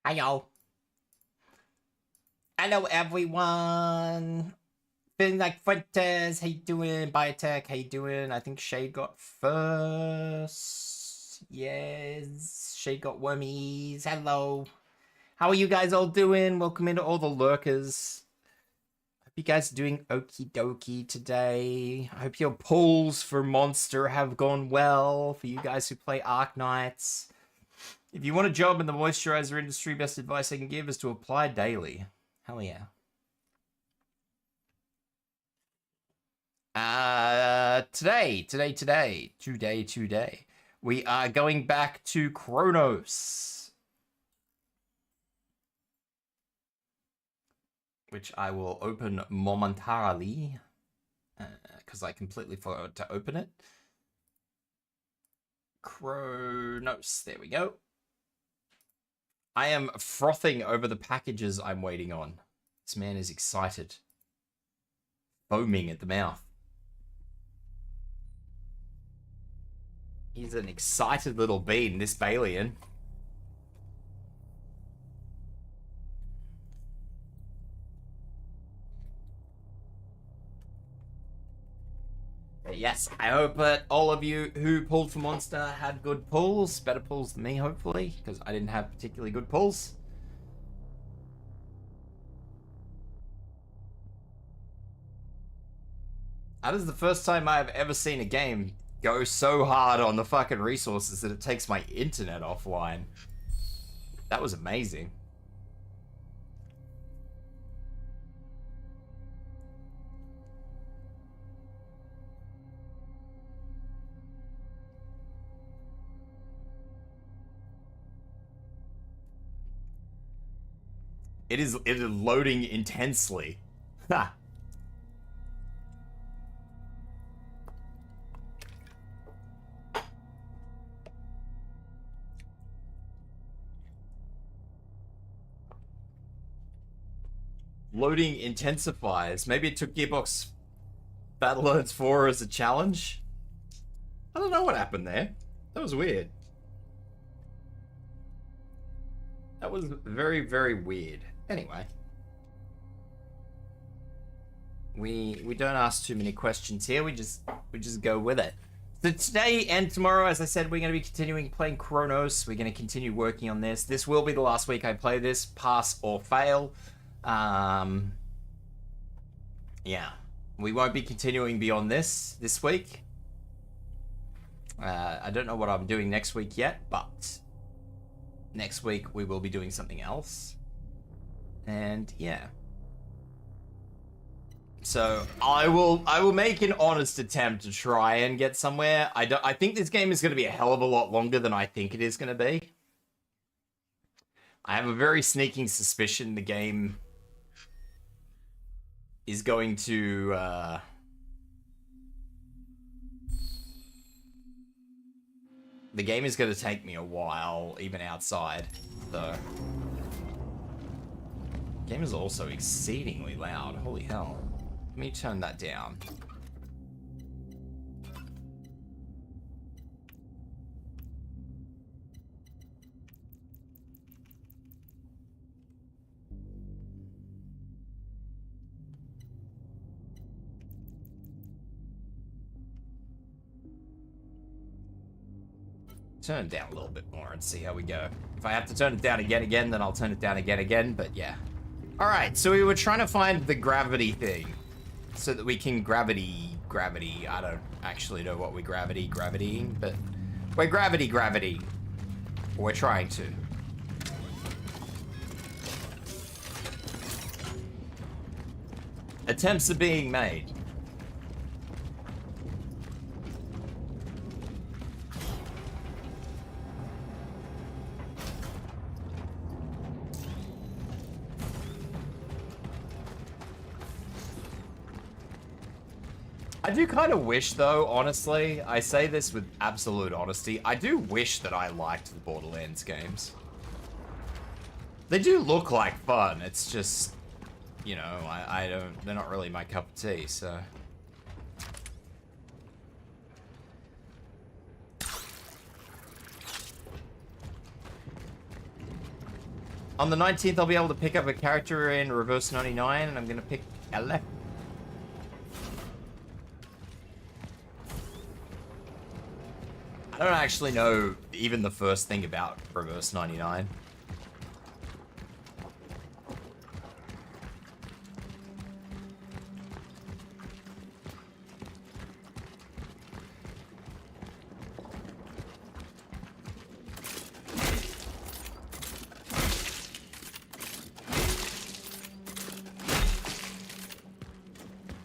Hi, y'all. Hello, everyone. Feeling like Fuentes. How you doing? Biotech, how you doing? I think Shay got first. Yes, Shay got wormies. Hello. How are you guys all doing? Welcome into all the lurkers. Hope you guys are doing okie dokie today. I hope your pulls for Monster have gone well for you guys who play Arknights. If you want a job in the moisturizer industry, best advice I can give is to apply daily. Hell yeah. Today, we are going back to Cronos, which I will open momentarily, because I completely forgot to open it. Cronos, there we go. I am frothing over the packages I'm waiting on. This man is excited. Foaming at the mouth. He's an excited little bean, this Balian. But yes, I hope that all of you who pulled for Monster had good pulls. Better pulls than me, hopefully, because I didn't have particularly good pulls. That is the first time I've ever seen a game go so hard on the fucking resources that it takes my internet offline. That was amazing. It is loading intensely. Ha. Loading intensifies. Maybe it took Gearbox Battletoads 4 as a challenge. I don't know what happened there. That was weird. That was very, very weird. Anyway. We don't ask too many questions here. We just go with it. So today and tomorrow, as I said, we're going to be continuing playing Cronos. We're going to continue working on this. This will be the last week I play this, pass or fail. Yeah, we won't be continuing beyond this week. I don't know what I'm doing next week yet, but next week we will be doing something else. And yeah. So I will make an honest attempt to try and get somewhere. I think this game is going to be a hell of a lot longer than I think it is going to be. I have a very sneaking suspicion the game is going to the game is going to take me a while, even outside, though. The game is also exceedingly loud. Holy hell. Let me turn that down. Turn it down a little bit more and see how we go. If I have to turn it down again, then I'll turn it down again, but yeah. Alright, so we were trying to find the gravity thing. So that we can gravity. I don't actually know what we're gravitying, but we're gravity. We're trying to. Attempts are being made. I do kind of wish, though, honestly, I say this with absolute honesty, I do wish that I liked the Borderlands games. They do look like fun, it's just, you know, I don't, they're not really my cup of tea, so. On the 19th, I'll be able to pick up a character in Reverse 99, and I'm gonna pick Ella. I don't actually know even the first thing about Reverse 99.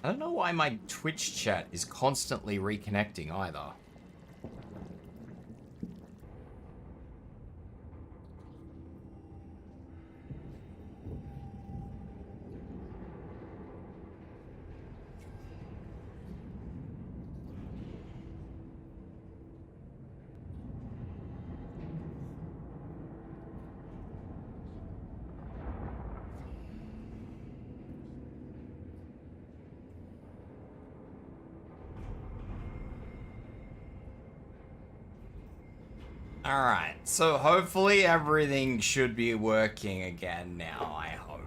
I don't know why my Twitch chat is constantly reconnecting either. Alright, so hopefully everything should be working again now, I hope.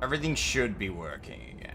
Everything should be working again.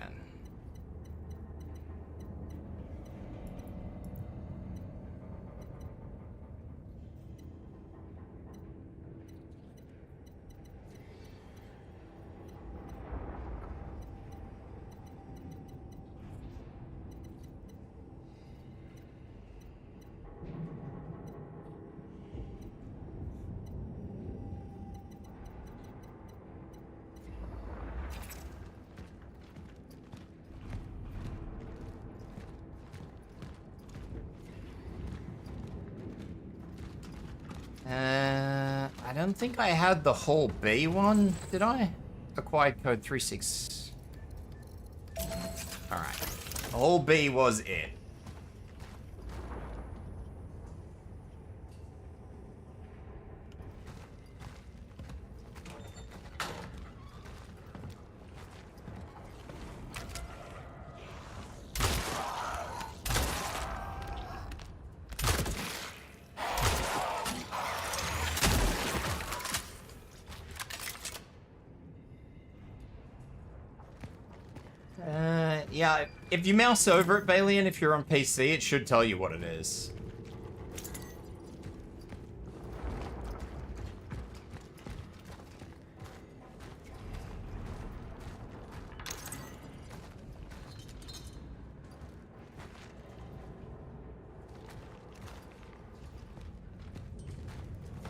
I don't think I had the whole B one, did I? Acquired code 36. Alright. The whole B was it. Yeah, if you mouse over it, Balian, if you're on PC, it should tell you what it is.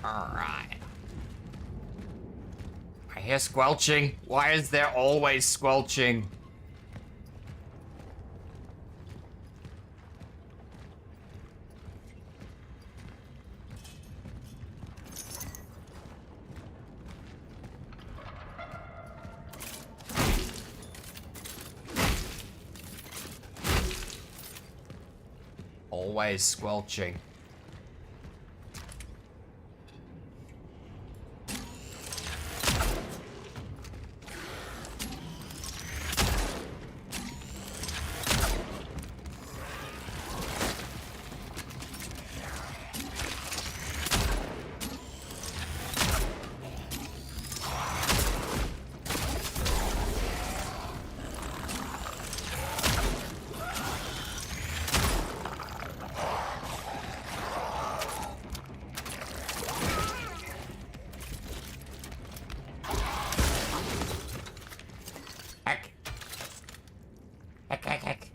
Alright. I hear squelching. Why is there always squelching? Always squelching. Heck.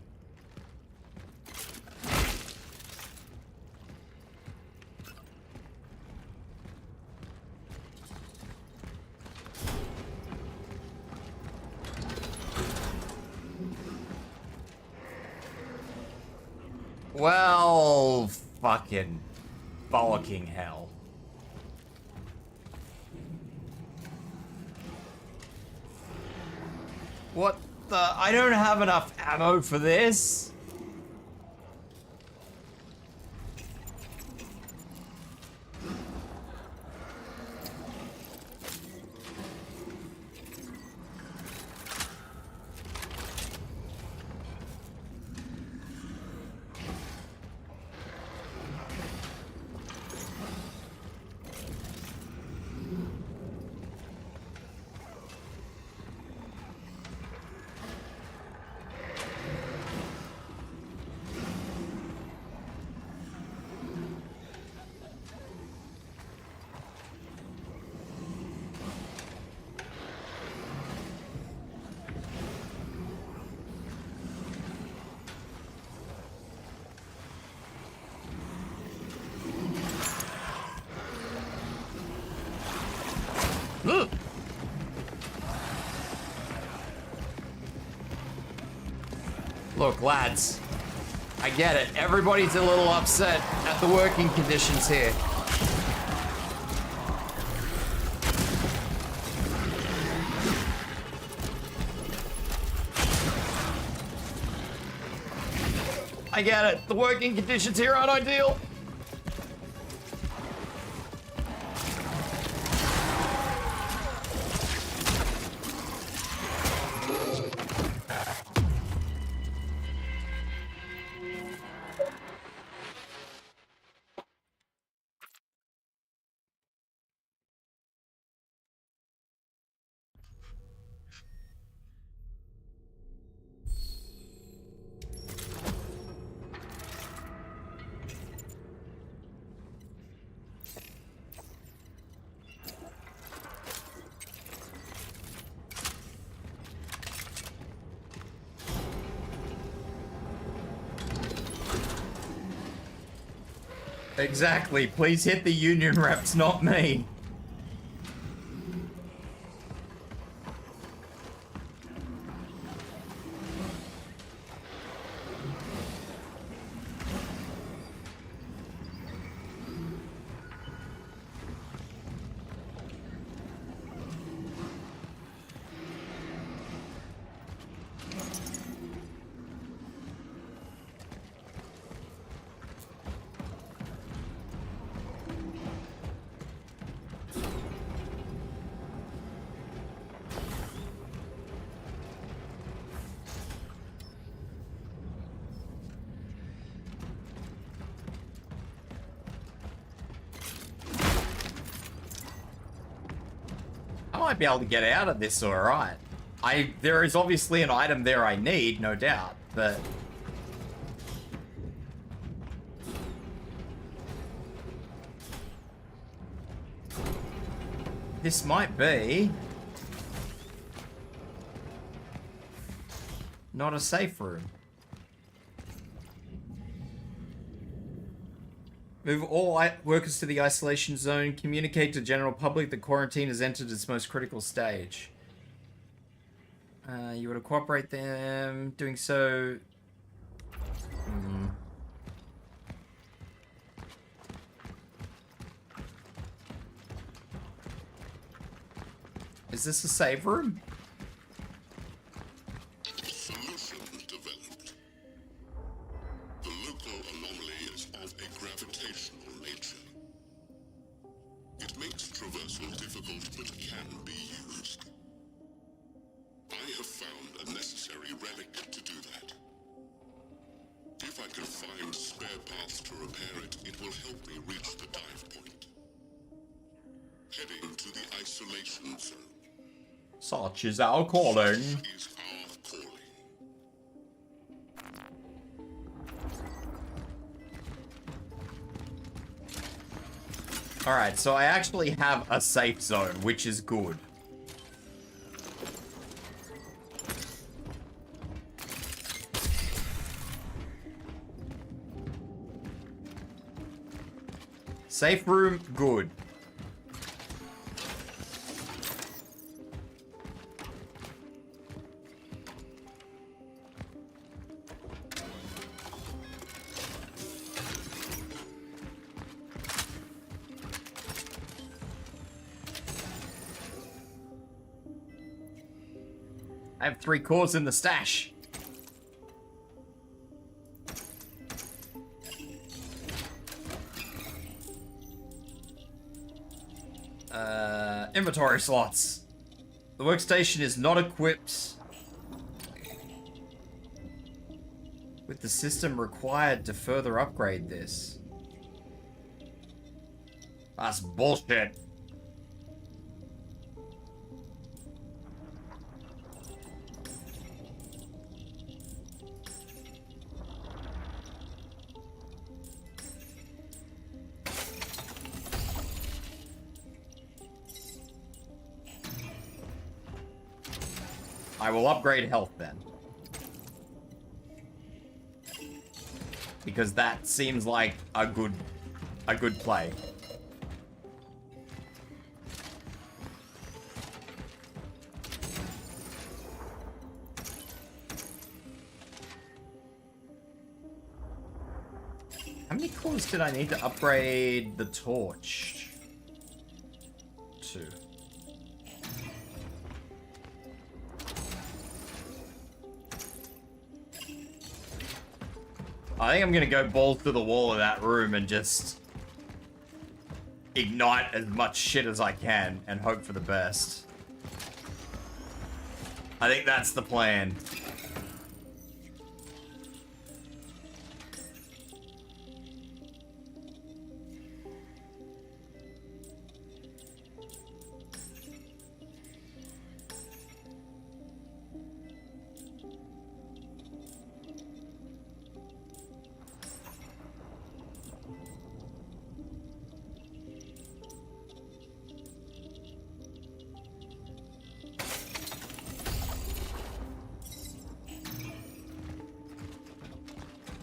Well, fucking bollocking hell. What the? I don't have enough ammo for this. Look, lads, I get it. Everybody's a little upset at the working conditions here. I get it. The working conditions here aren't ideal. Exactly. Please hit the union reps, not me. I might be able to get out of this alright. There is obviously an item there I need, no doubt, but... this might be... not a safe room. Move all workers to the isolation zone. Communicate to general public that quarantine has entered its most critical stage. You would cooperate them. Doing so... Is this a save room? Solution developed. The local anomaly is of a gravitational nature. It makes traversal difficult, but can be used. I have found a necessary relic to do that. If I can find spare parts to repair it, it will help me reach the dive point. Heading to the isolation zone. Such is our calling. Is our calling. Alright, so I actually have a safe zone, which is good. Safe room, good. I have 3 cores in the stash. Inventory slots. The workstation is not equipped with the system required to further upgrade this. That's bullshit. I will upgrade health then. Because that seems like a good play. How many cores did I need to upgrade the torch to? I think I'm gonna go balls to the wall of that room and just ignite as much shit as I can and hope for the best. I think that's the plan.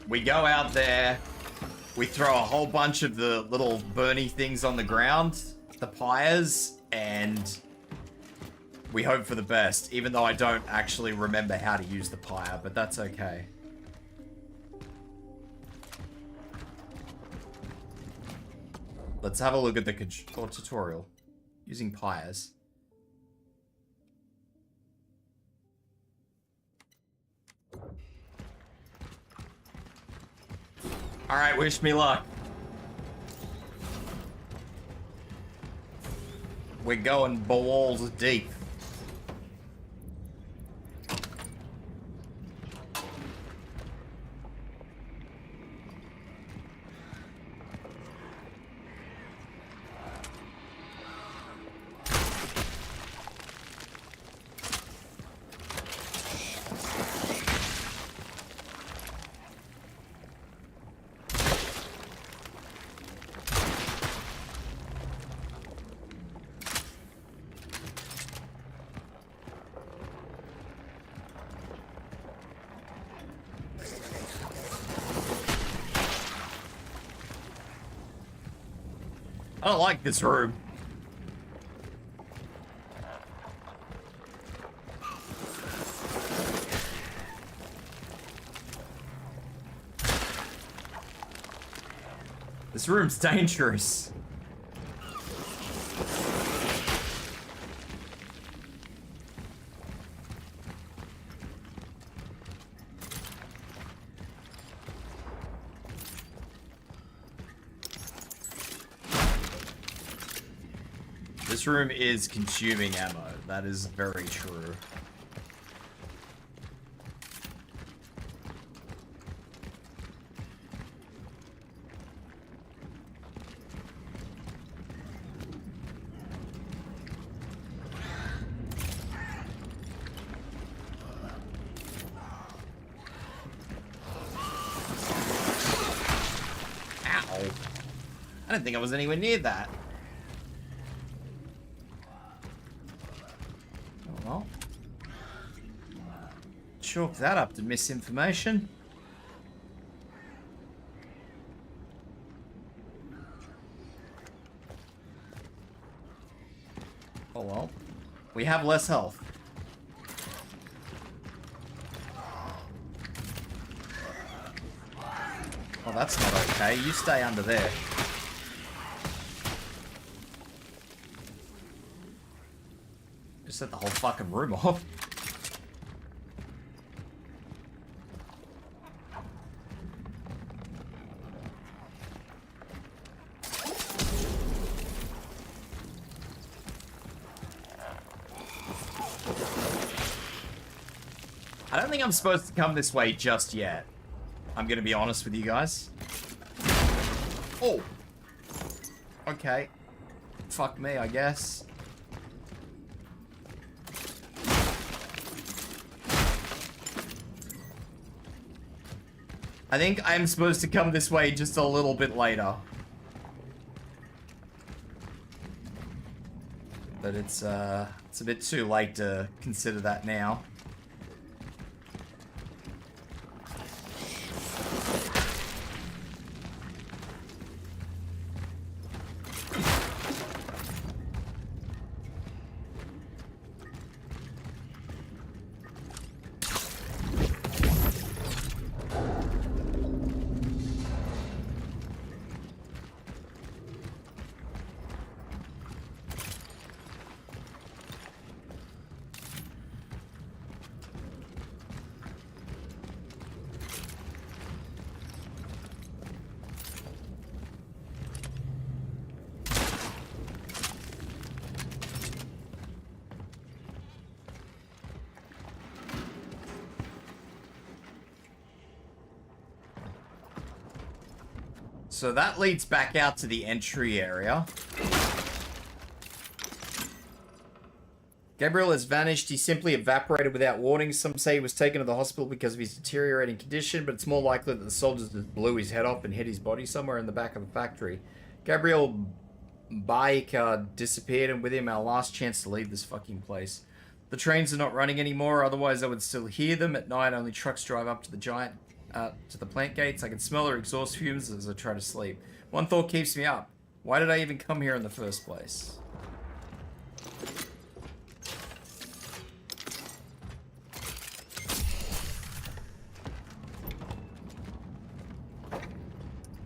We go out there, we throw a whole bunch of the little burny things on the ground, the pyres, and we hope for the best, even though I don't actually remember how to use the pyre, but that's okay. Let's have a look at the tutorial using pyres. Alright, wish me luck. We're going balls deep. I don't like this room. This room's dangerous. This room is consuming ammo. That is very true. Ow. I didn't think I was anywhere near that. Chalk that up to misinformation. Oh well. We have less health. Oh, that's not okay. You stay under there. Just set the whole fucking room off. I don't think I'm supposed to come this way just yet. I'm gonna be honest with you guys. Oh! Okay. Fuck me, I guess. I think I'm supposed to come this way just a little bit later. But it's a bit too late to consider that now. So that leads back out to the entry area. Gabriel has vanished. He simply evaporated without warning. Some say he was taken to the hospital because of his deteriorating condition, but it's more likely that the soldiers just blew his head off and hid his body somewhere in the back of a factory. Gabriel bike disappeared, and with him our last chance to leave this fucking place. The trains are not running anymore, otherwise I would still hear them. At night, only trucks drive up to the to the plant gates. I can smell their exhaust fumes as I try to sleep. One thought keeps me up. Why did I even come here in the first place?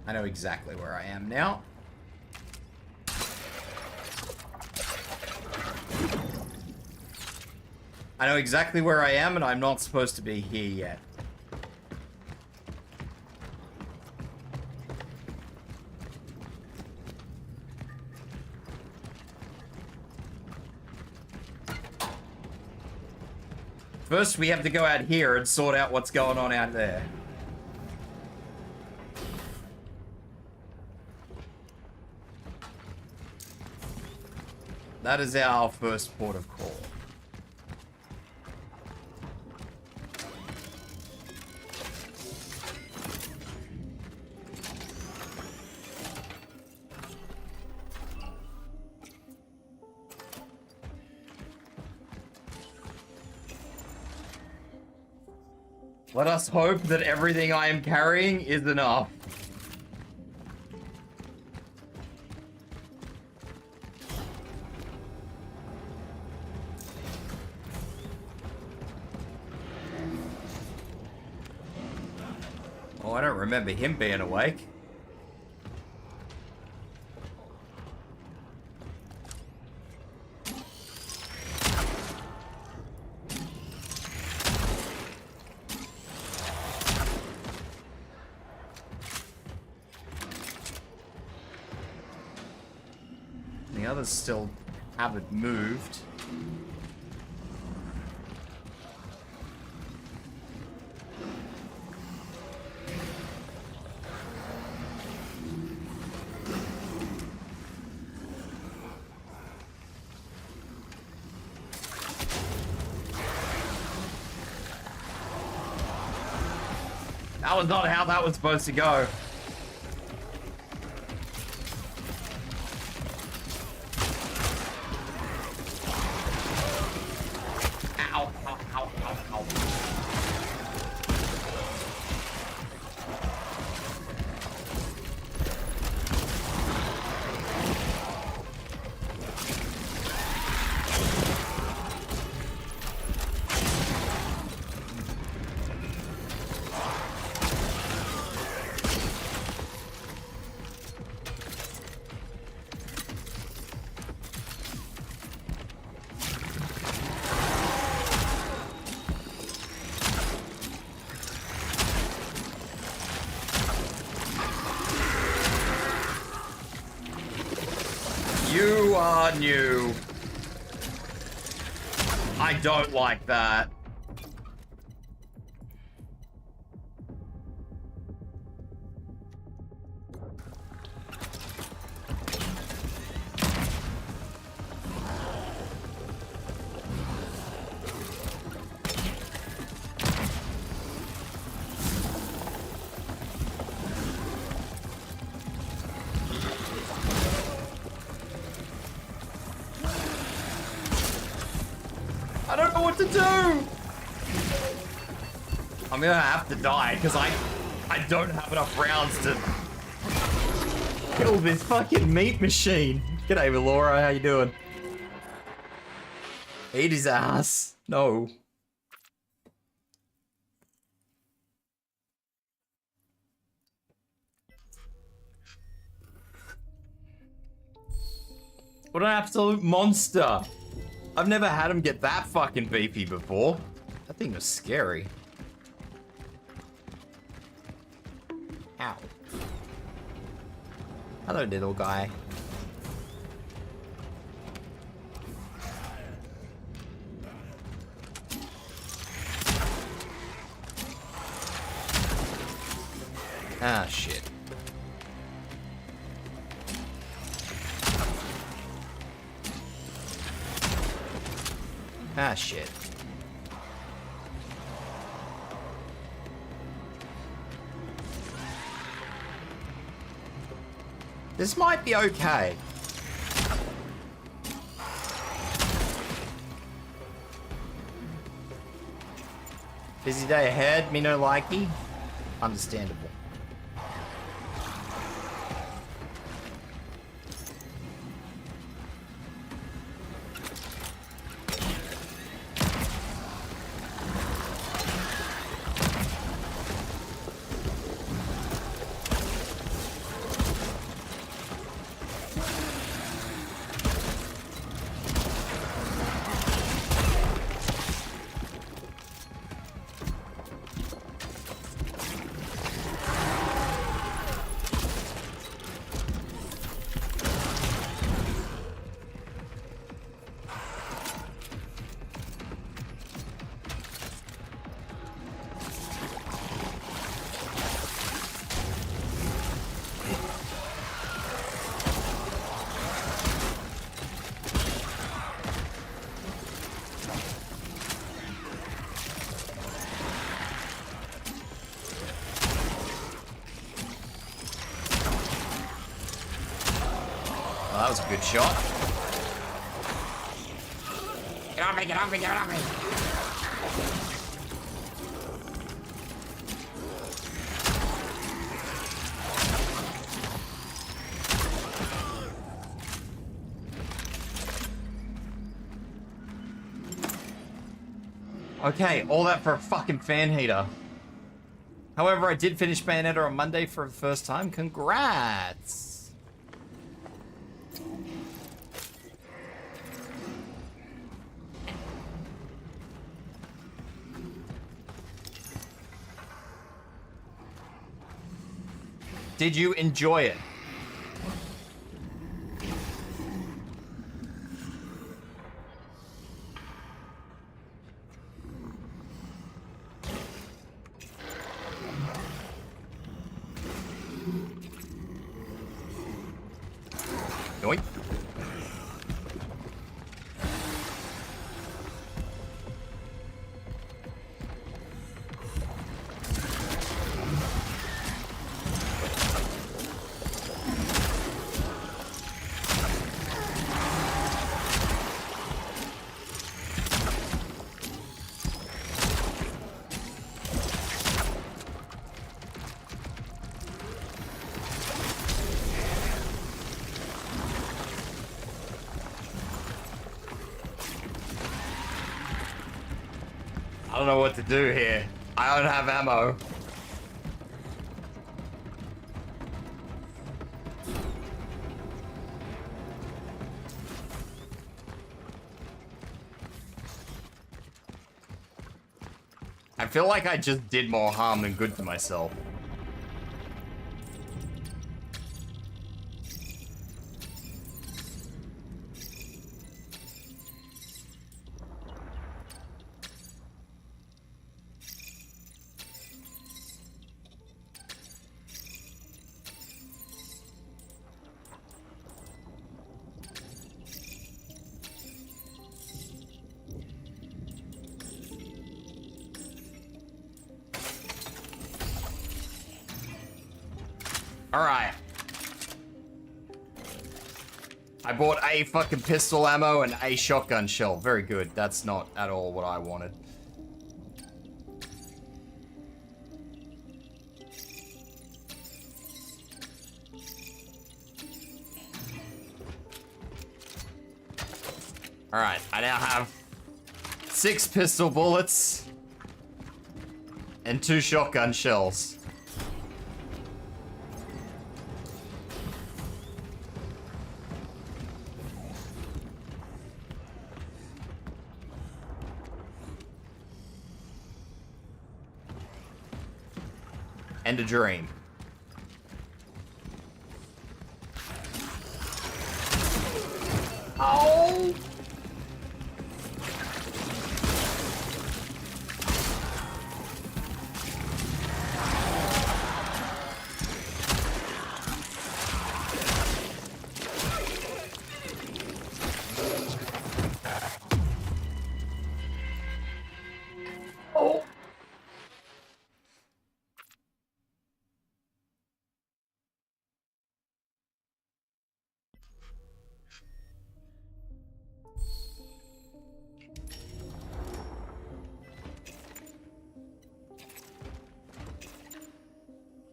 I know exactly where I am now. I know exactly where I am, and I'm not supposed to be here yet. First, we have to go out here and sort out what's going on out there. That is our first port of call. Let us hope that everything I am carrying is enough. Oh, I don't remember him being awake. The others still haven't moved. That was not how that was supposed to go. Ow, ow, ow, ow, ow. You are new. I don't like that. I don't know what to do. I'm gonna have to die because I don't have enough rounds to kill this fucking meat machine. G'day, Laura. How you doing? Eat his ass. No. What an absolute monster. I've never had him get that fucking beefy before. That thing was scary. Ow. Hello, little guy. Ah, shit. Ah, shit. This might be okay. Busy day ahead, me no likey. Understandable. Well, that was a good shot. Get on me, get on me, get on me. Okay, all that for a fucking fan heater. However, I did finish Bayonetta on Monday for the first time. Congrats! Did you enjoy it? Yoink. I don't know what to do here. I don't have ammo. I feel like I just did more harm than good to myself. Alright. I bought a fucking pistol ammo and a shotgun shell. Very good. That's not at all what I wanted. Alright, I now have 6 pistol bullets and 2 shotgun shells. And a dream. Oh! Oh.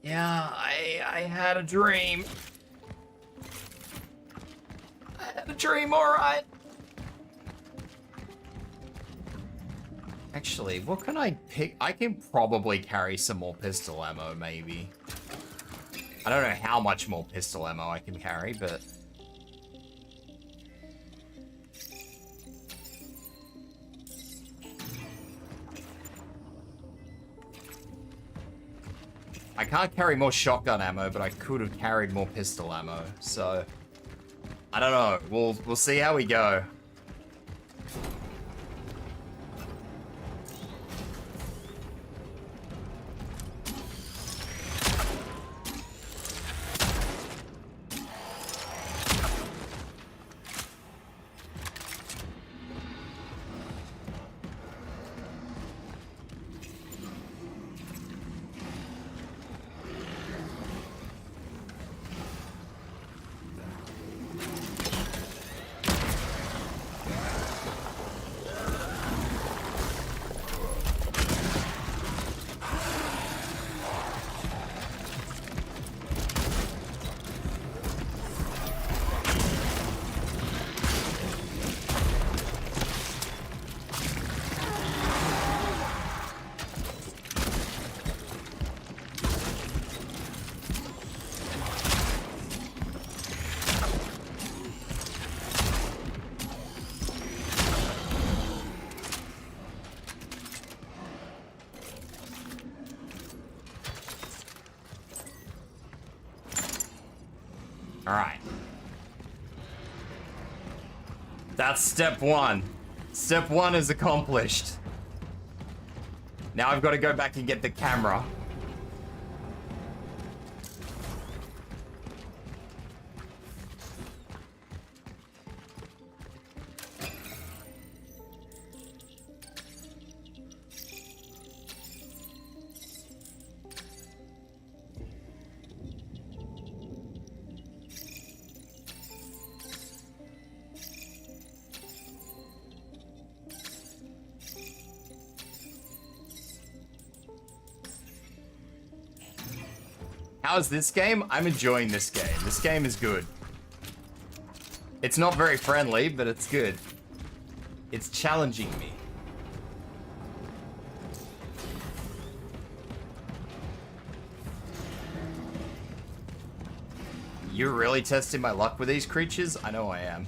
Yeah, I had a dream. I had a dream, alright. Actually, what can I pick? I can probably carry some more pistol ammo, maybe. I don't know how much more pistol ammo I can carry, but... I can't carry more shotgun ammo, but I could have carried more pistol ammo, so... I don't know. We'll see how we go. Alright. That's step one. Step one is accomplished. Now I've got to go back and get the camera. How's this game? I'm enjoying this game. This game is good. It's not very friendly, but it's good. It's challenging me. You're really testing my luck with these creatures? I know I am.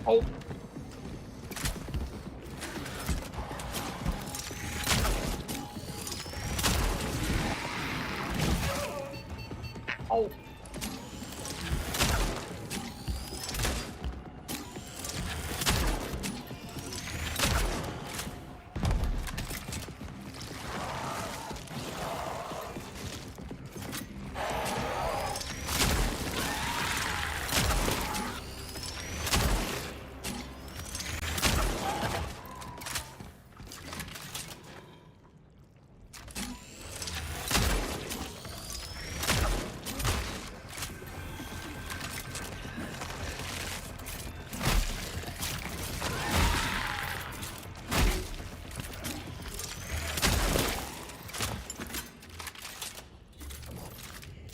Oh. Oh.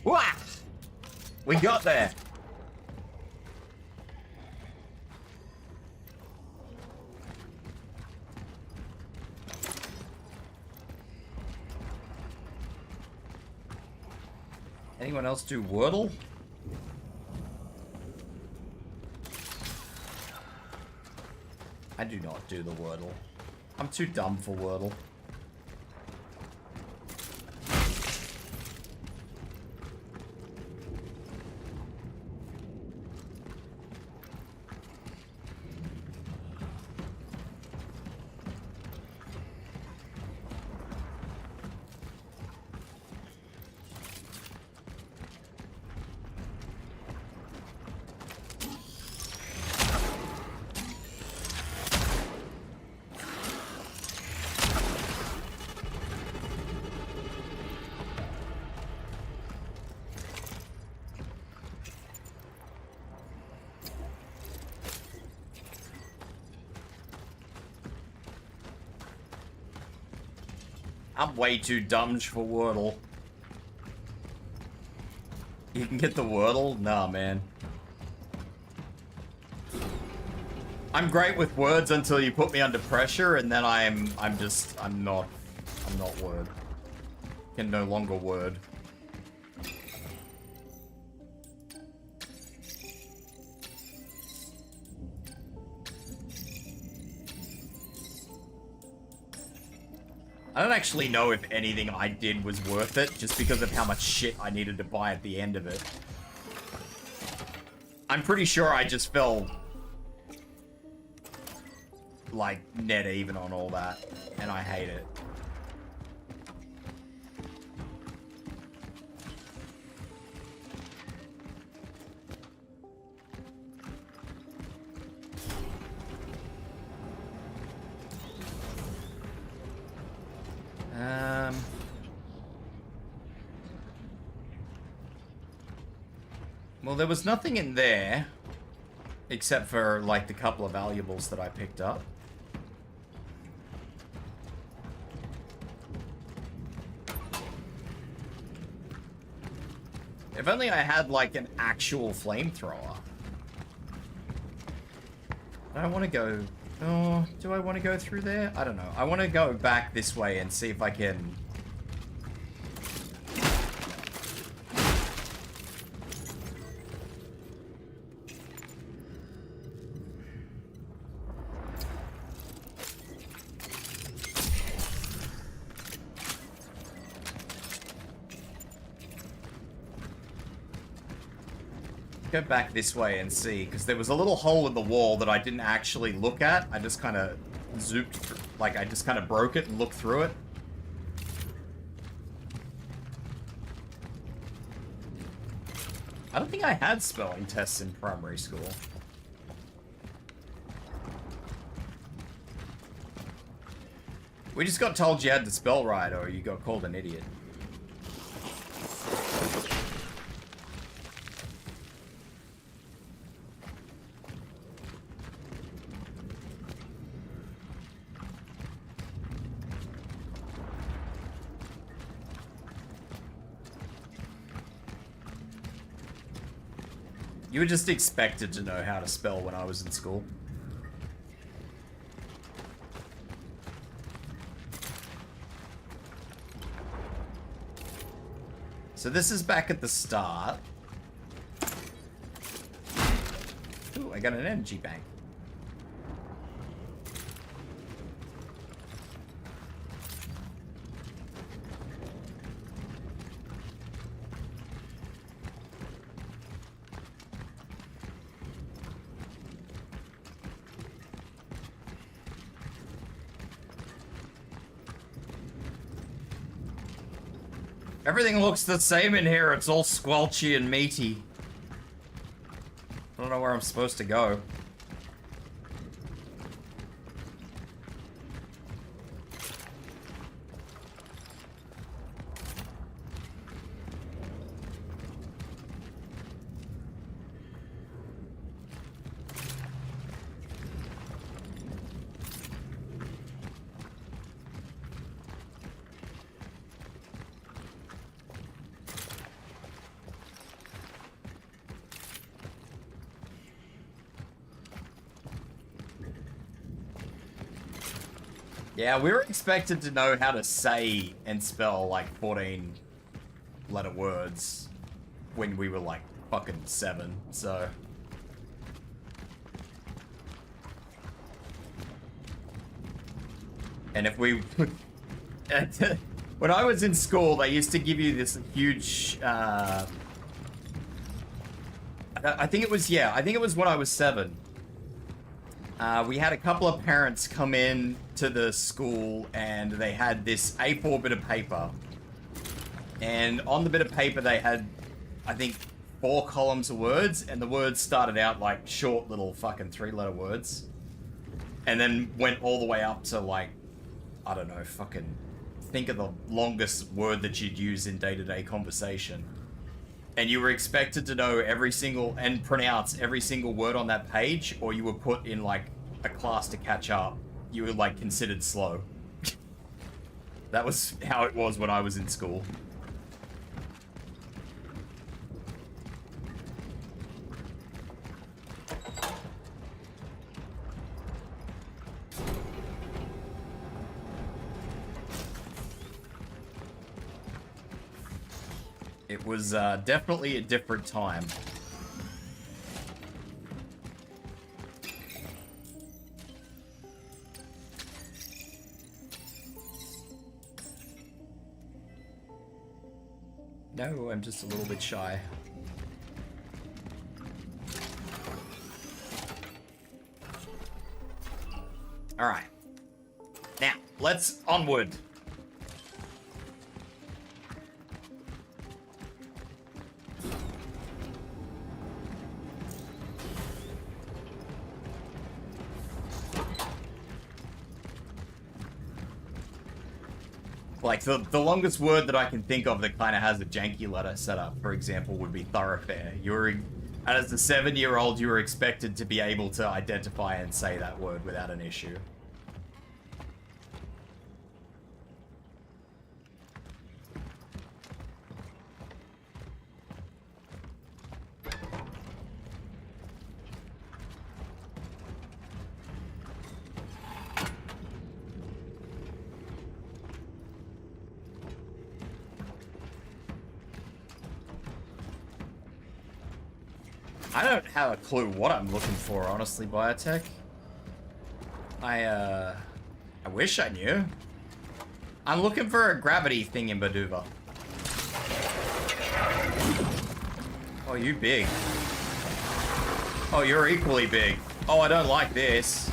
Wah! We got there. Anyone else do Wordle? I do not do the Wordle. I'm too dumb for Wordle. I'm way too dumb for Wordle. You can get the Wordle? Nah, man. I'm great with words until you put me under pressure, and then I'm not word. Can no longer word. I don't actually know if anything I did was worth it, just because of how much shit I needed to buy at the end of it. I'm pretty sure I just fell, like, net even on all that, and I hate it. Well, there was nothing in there, except for, like, the couple of valuables that I picked up. If only I had, like, an actual flamethrower. Do I want to go... Oh, do I want to go through there? I don't know. I want to go back this way and see if I can... Go back this way and see, because there was a little hole in the wall that I didn't actually look at. I just kind of zooped through, like I just kind of broke it and looked through it. I don't think I had spelling tests in primary school. We just got told you had to spell right or you got called an idiot. You were just expected to know how to spell when I was in school. So this is back at the start. Ooh, I got an energy bank. Everything looks the same in here. It's all squelchy and meaty. I don't know where I'm supposed to go. Yeah, we were expected to know how to say and spell like 14-letter words. when we were like fucking 7, so. And if we, when I was in school, they used to give you this huge, I think it was when I was 7. We had a couple of parents come in to the school and they had this A4 bit of paper. And on the bit of paper they had, I think, 4 columns of words, and the words started out like short little fucking 3-letter words. And then went all the way up to like, I don't know, fucking think of the longest word that you'd use in day-to-day conversation. And you were expected to know every single, and pronounce every single word on that page, or you were put in like a class to catch up. You were like considered slow. That was how it was when I was in school. It was definitely a different time. No, I'm just a little bit shy. All right. Now, let's onward. Like, the longest word that I can think of that kind of has a janky letter setup, for example, would be thoroughfare. As a 7-year-old, you were expected to be able to identify and say that word without an issue. I don't have a clue what I'm looking for, honestly, Biotech. I wish I knew. I'm looking for a gravity thingamaboober. Oh, you big. Oh, you're equally big. Oh, I don't like this.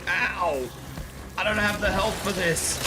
Ow! I don't have the health for this.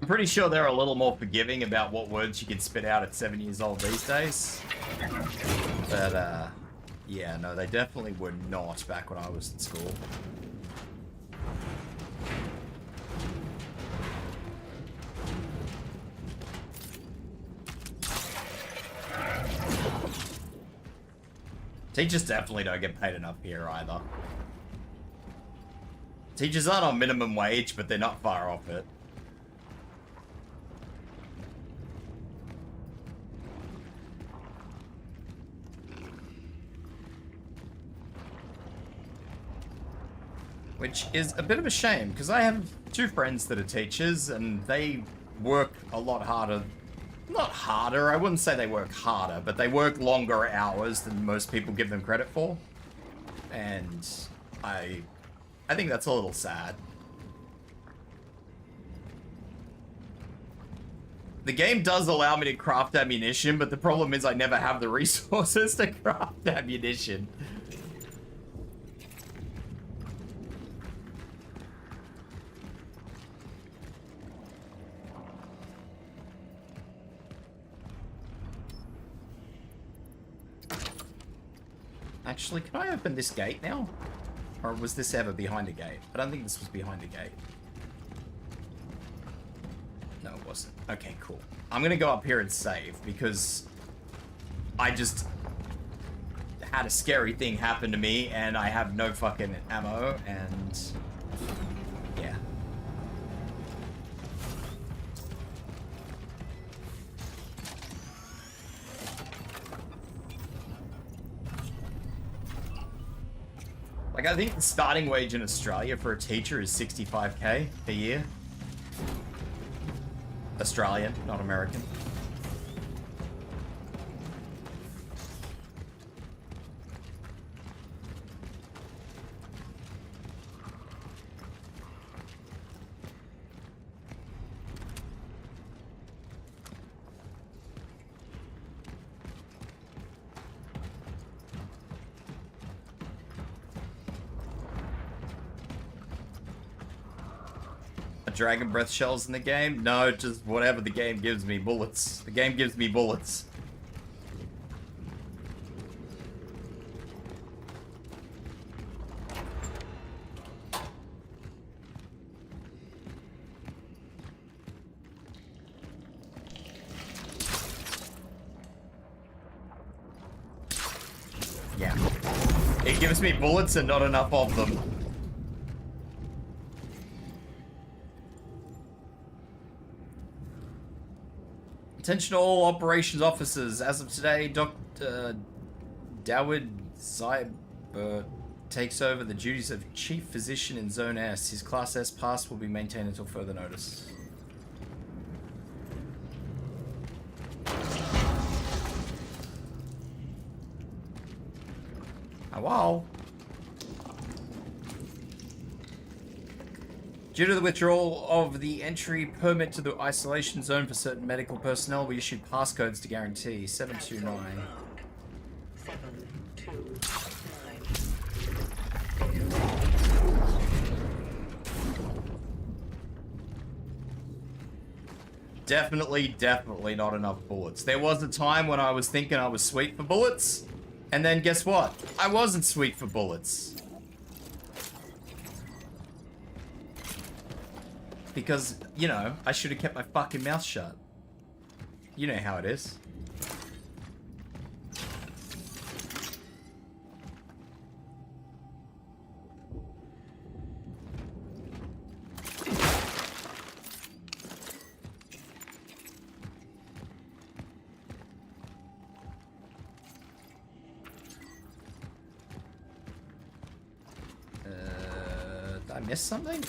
Pretty sure they're a little more forgiving about what words you can spit out at 7 years old these days. But, yeah, no, they definitely were not back when I was in school. Teachers definitely don't get paid enough here either. Teachers aren't on minimum wage, but they're not far off it. Which is a bit of a shame, because I have 2 friends that are teachers, and they work a lot harder. Not harder, I wouldn't say they work harder, but they work longer hours than most people give them credit for. And I think that's a little sad. The game does allow me to craft ammunition, but the problem is I never have the resources to craft ammunition. Actually, can I open this gate now? Or was this ever behind a gate? I don't think this was behind a gate. No, it wasn't. Okay, cool. I'm gonna go up here and save, because I just had a scary thing happen to me, and I have no fucking ammo, and... yeah. Like, I think the starting wage in Australia for a teacher is 65k a year. Australian, not American. Dragon breath shells in the game? No, just whatever the game gives me. Bullets. The game gives me bullets. Yeah. It gives me bullets and not enough of them. Attention all operations officers. As of today, Dr. Dawid Zyber takes over the duties of Chief Physician in Zone S. His Class S pass will be maintained until further notice. Oh, wow. Due to the withdrawal of the entry permit to the isolation zone for certain medical personnel, we issued passcodes to guarantee 729. 729. Definitely not enough bullets. There was a time when I was thinking I was sweet for bullets, and then guess what? I wasn't sweet for bullets. Because, you know, I should have kept my fucking mouth shut. You know how it is. Did I miss something?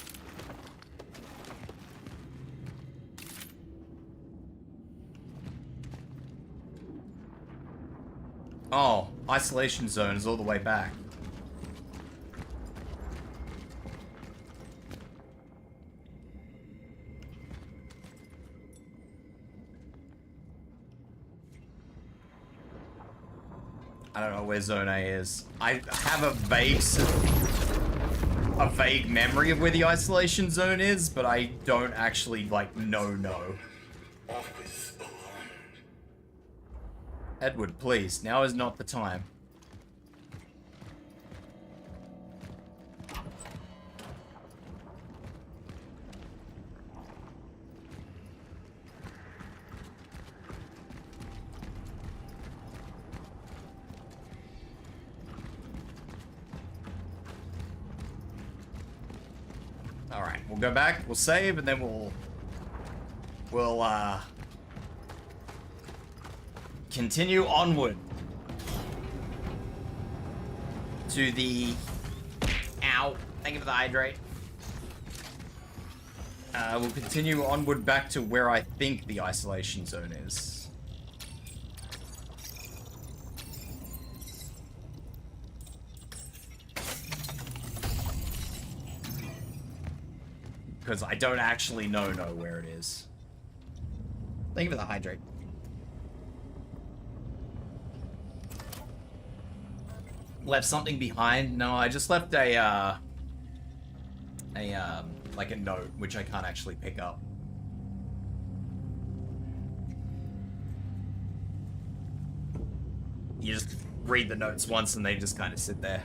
Oh, isolation zone is all the way back. I don't know where Zone A is. I have a vague memory of where the isolation zone is, but I don't actually, like, know. Edward, please. Now is not the time. Alright, we'll go back, we'll save, and then we'll continue onward to the... Ow. Thank you for the hydrate. We'll continue onward back to where I think the isolation zone is. Because I don't actually know where it is. Thank you for the hydrate. Left something behind? No, I just left like a note, which I can't actually pick up. You read the notes once and they just kind of sit there.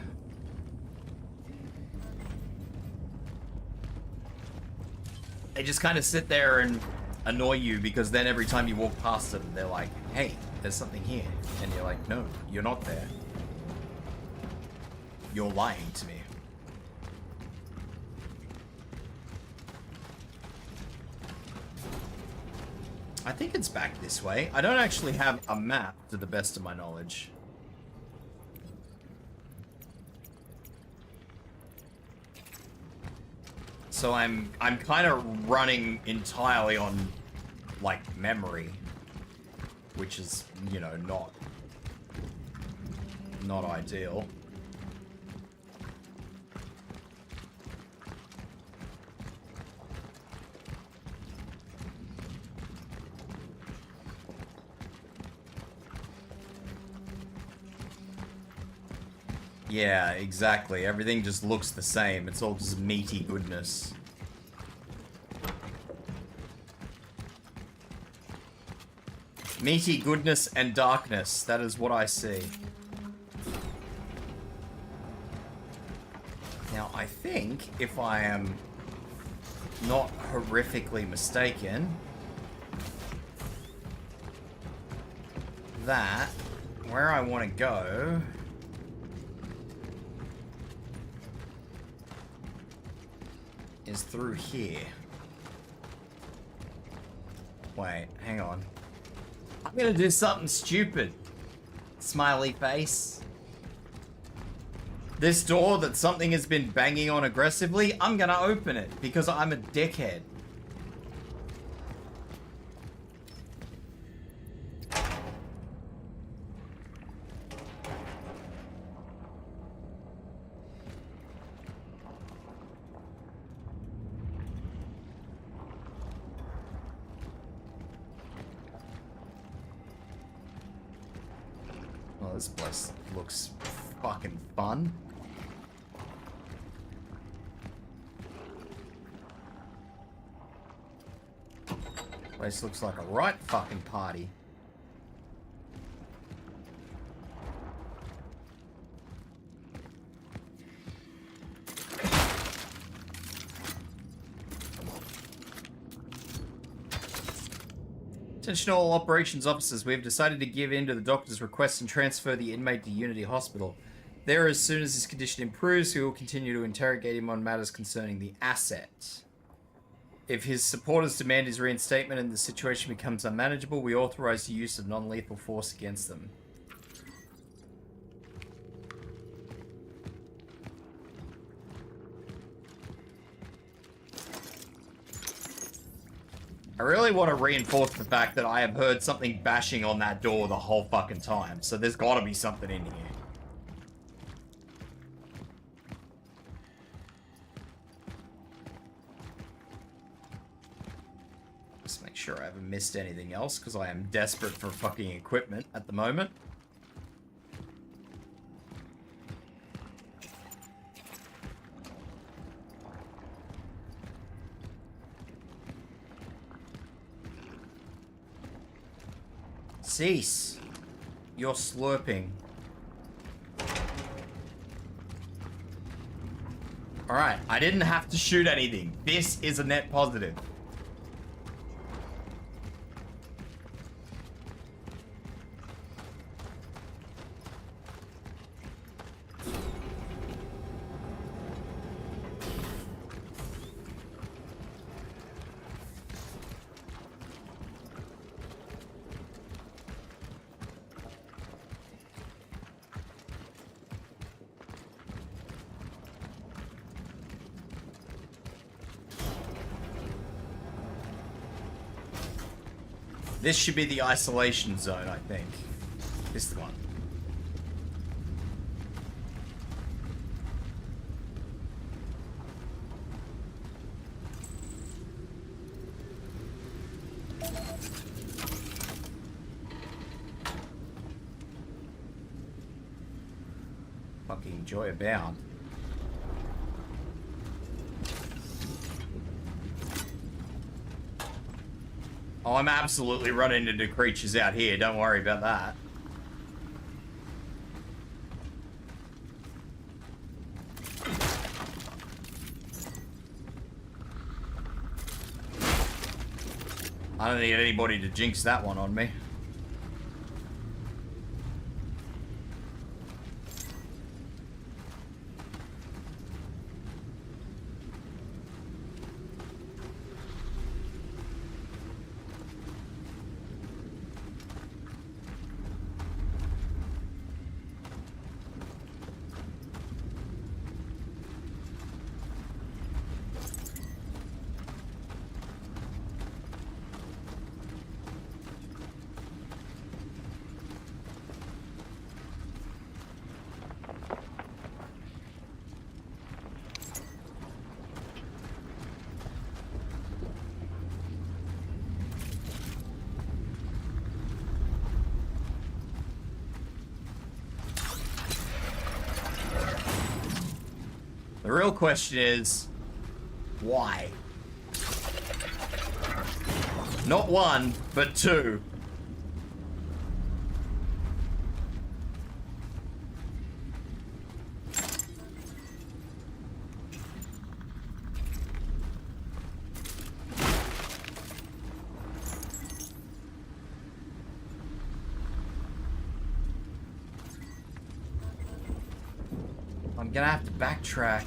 They just kind of sit there and annoy you because then every time you walk past them, they're like, hey, there's something here. And you're like, no, you're not there. You're lying to me. I think it's back this way. I don't actually have a map to the best of my knowledge. So I'm kind of running entirely on like memory, which is, you know, not ideal. Yeah, exactly. Everything just looks the same. It's all just meaty goodness. Meaty goodness and darkness. That is what I see. Now, I think, if I am not horrifically mistaken, that where I want to go is through here. Wait, hang on. I'm gonna do something stupid. Smiley face. This door that something has been banging on aggressively, I'm gonna open it because I'm a dickhead. Well, this place looks fucking fun. Place looks like a right fucking party. Attention all operations officers, we have decided to give in to the doctor's request and transfer the inmate to Unity Hospital. There, as soon as his condition improves, we will continue to interrogate him on matters concerning the asset. If his supporters demand his reinstatement and the situation becomes unmanageable, we authorize the use of non-lethal force against them. I really want to reinforce the fact that I have heard something bashing on that door the whole fucking time, so there's gotta be something in here. Just make sure I haven't missed anything else, because I am desperate for fucking equipment at the moment. Cease your slurping. Alright, I didn't have to shoot anything. This is a net positive. This should be the isolation zone, I think. This is the one. Fucking joy abound. Oh, I'm absolutely running into creatures out here. Don't worry about that. I don't need anybody to jinx that one on me. The real question is, why? Not one, but two. I'm gonna have to backtrack.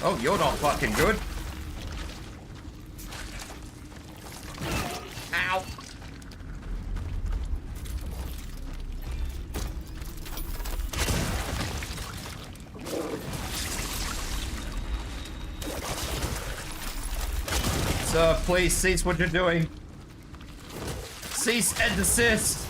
Oh, you're not fucking good. Ow. Sir, please cease what you're doing. Cease and desist.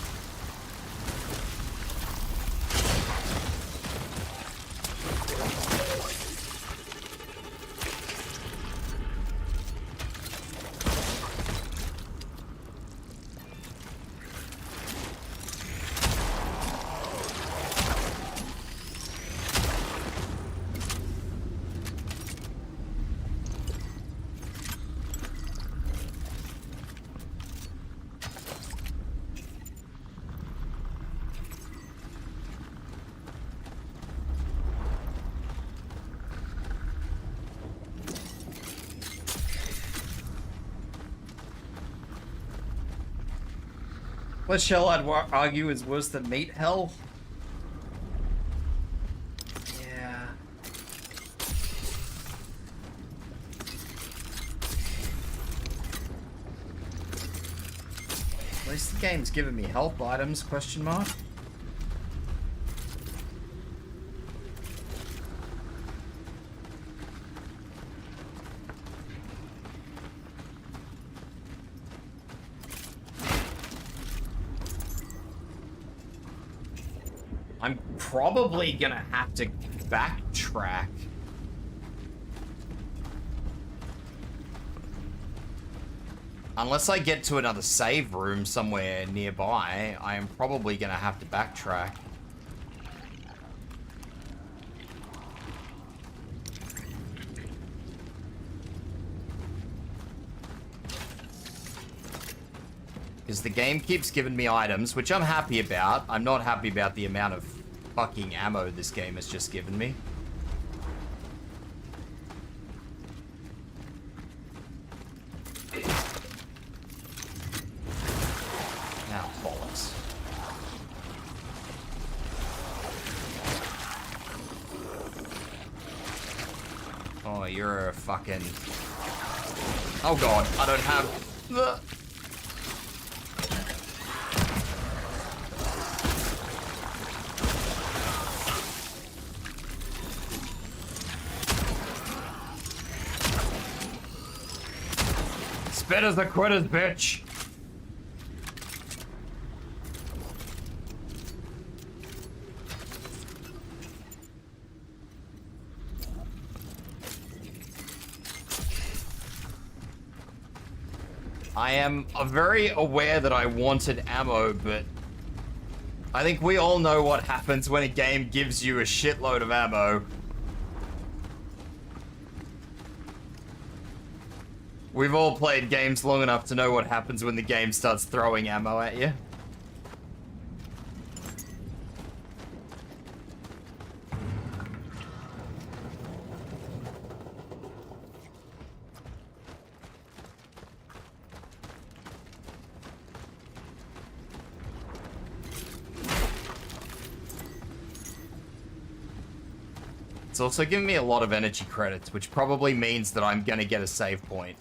What shell I'd argue is worse than meat hell? Yeah. At least the game's giving me health items, question mark. I'm probably gonna have to backtrack. Unless I get to another save room somewhere nearby, I am probably gonna have to backtrack. Because the game keeps giving me items, which I'm happy about. I'm not happy about the amount of fucking ammo this game has just given me. Now, bollocks. Oh, you're a fucking... Oh god, I don't have... Spit as the quitters, bitch. I am very aware that I wanted ammo, but I think we all know what happens when a game gives you a shitload of ammo. We've all played games long enough to know what happens when the game starts throwing ammo at you. It's also giving me a lot of energy credits, which probably means that I'm gonna get a save point.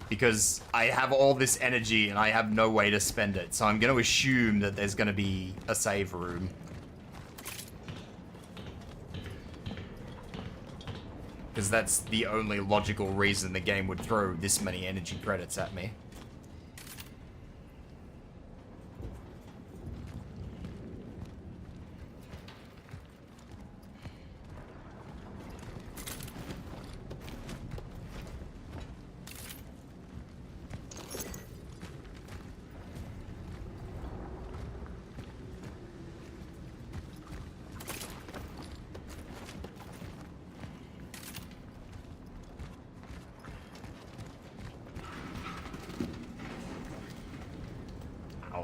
Because I have all this energy and I have no way to spend it, so I'm gonna assume that there's gonna be a save room. Because that's the only logical reason the game would throw this many energy credits at me.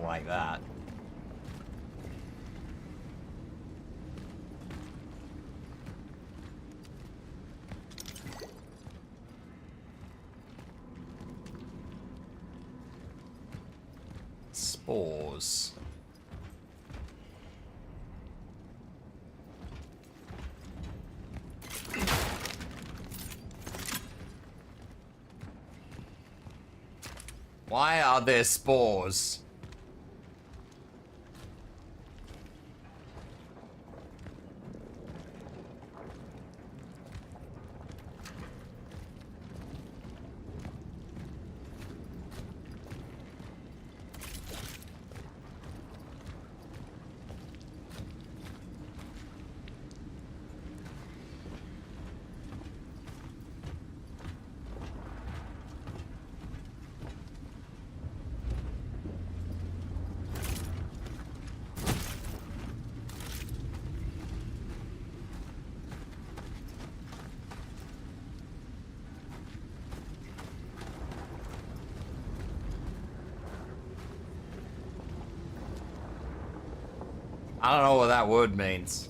Like that. Spores. Why are there spores? I don't know what that word means.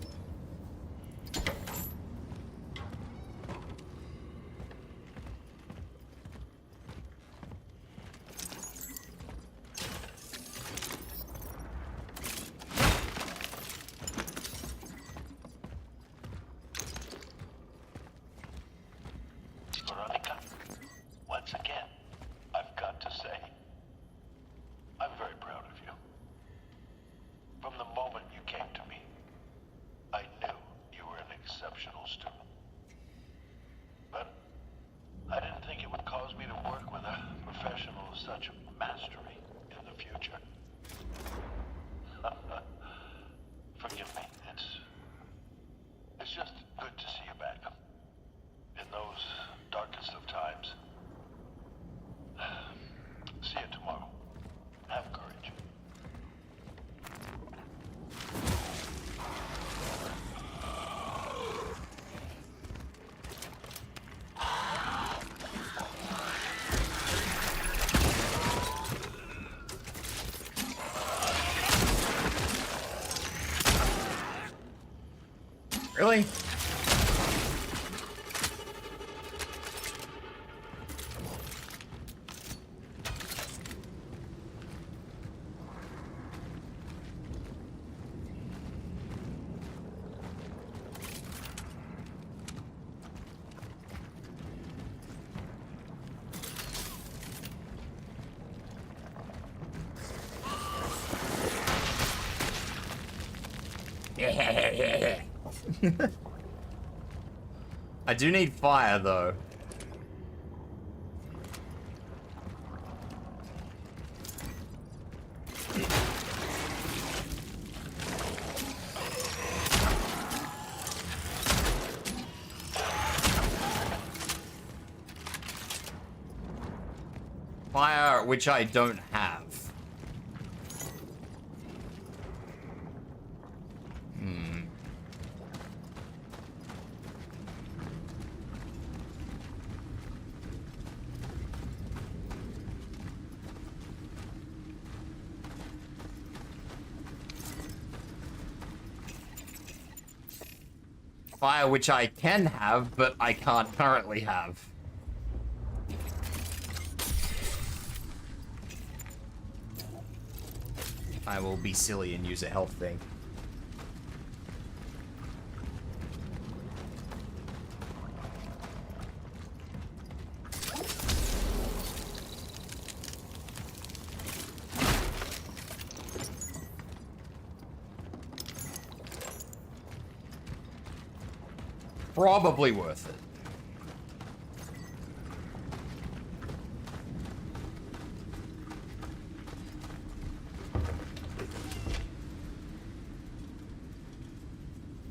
Veronica, once again, I've got to say, I'm very proud of you. From the moment you came to me, I knew you were an exceptional student. But I didn't think it would cause me to work with a professional of such mastery in the future. Forgive me, it's just good to see you back. In those darkest of times. See you tomorrow. Have courage. Really? I do need fire, though. Fire, which I don't have. Fire which I can have, but I can't currently have. I will be silly and use a health thing. Probably worth it.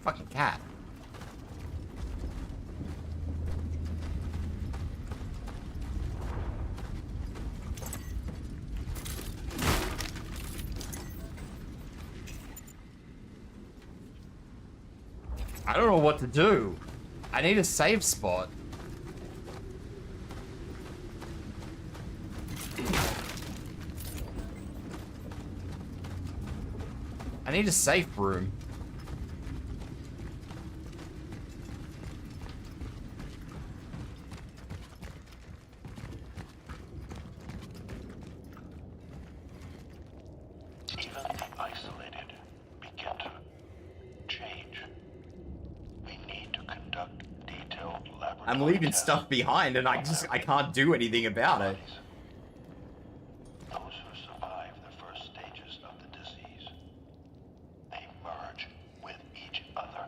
Fucking cat. I don't know what to do. I need a save spot. I need a safe room. Even the isolated begin to change. We need to conduct detailed laboratory I'm leaving tests. stuff behind and I can't do anything about it. Those who survive the first stages of the disease, they merge with each other.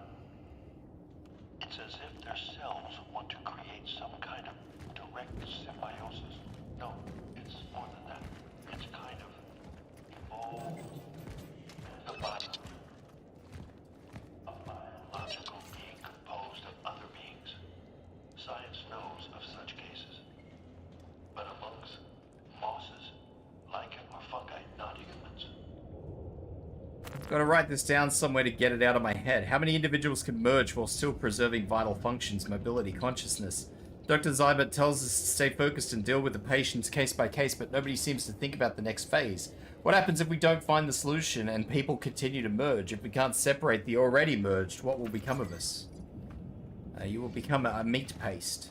It's as if their cells want to create some kind of direct symbiosis. No, it's more than that. It's kind of evolved. The body, a biological being composed of other beings. Science knows of such cases. But amongst mosses, lichen or fungi, not humans. Gotta write this down somewhere to get it out of my head. How many individuals can merge while still preserving vital functions, mobility, consciousness? Dr. Zybert tells us to stay focused and deal with the patients case by case, but nobody seems to think about the next phase. What happens if we don't find the solution and people continue to merge? If we can't separate the already merged, what will become of us? You will become a meat paste.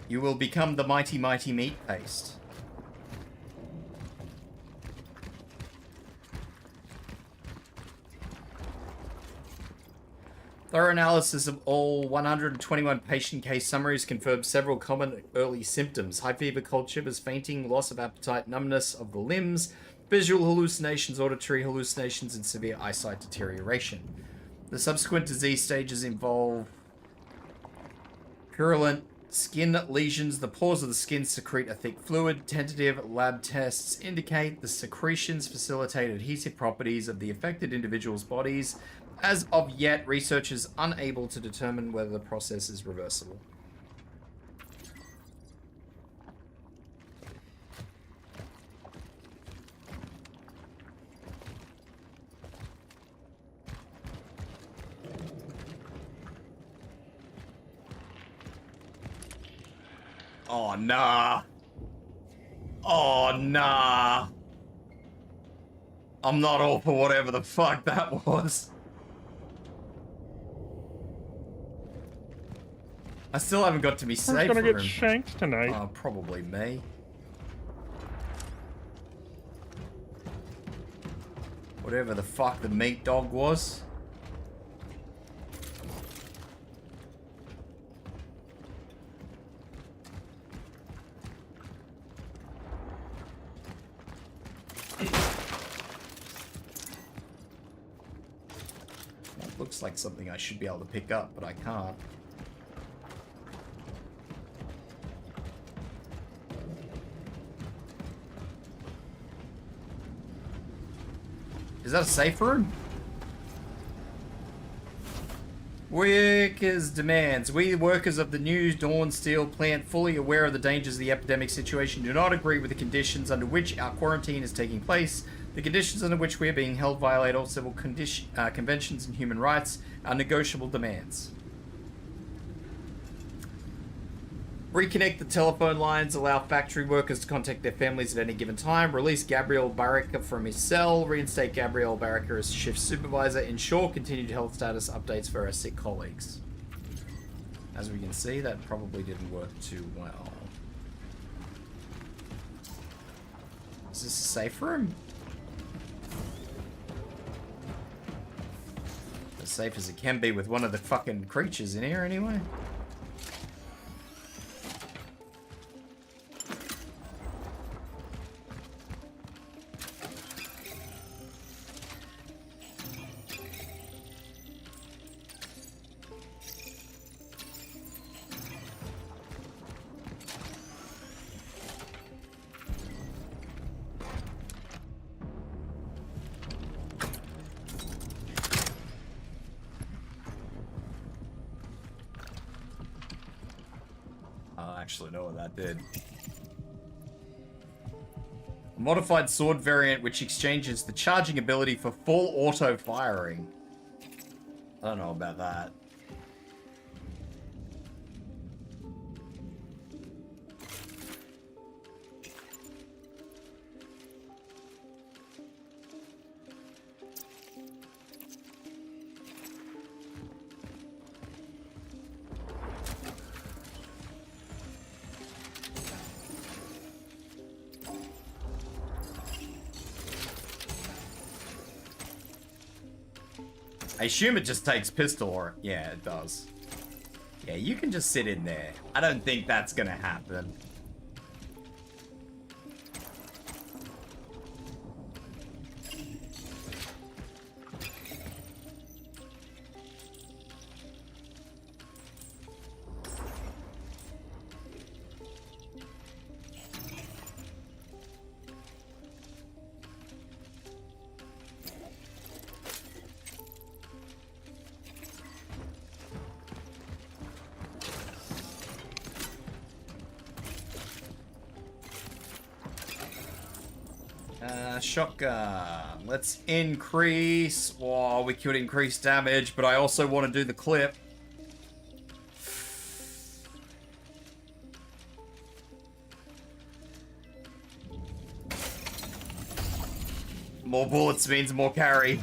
You will become the mighty, mighty meat paste. Thorough analysis of all 121 patient case summaries confirmed several common early symptoms: high fever, cold shivers, fainting, loss of appetite, numbness of the limbs, visual hallucinations, auditory hallucinations, and severe eyesight deterioration. The subsequent disease stages involve purulent skin lesions. The pores of the skin secrete a thick fluid. Tentative lab tests indicate the secretions facilitate adhesive properties of the affected individual's bodies. As of yet, researchers unable to determine whether the process is reversible. Oh, nah. Oh, nah. I'm not all for whatever the fuck that was. I still haven't got to be safe. Who's gonna get room. shanked tonight? Probably me. Whatever the fuck the meat dog was. That looks like something I should be able to pick up, but I can't. Is that a safe room? Workers' demands. We, workers of the New Dawn Steel plant, fully aware of the dangers of the epidemic situation, do not agree with the conditions under which our quarantine is taking place. The conditions under which we are being held violate all civil conventions and human rights, our negotiable demands. Reconnect the telephone lines, allow factory workers to contact their families at any given time, release Gabriel Barrica from his cell, reinstate Gabriel Barrica as shift supervisor, ensure continued health status updates for our sick colleagues. As we can see, that probably didn't work too well. Is this a safe room? As safe as it can be with one of the fucking creatures in here anyway. Actually know what that did. A modified sword variant which exchanges the charging ability for full auto firing. I don't know about that. I assume it just takes pistol or... Yeah, it does. Yeah, you can just sit in there. I don't think that's gonna happen. Shotgun. Let's increase... Oh, we could increase damage, but I also want to do the clip. More bullets means more carry.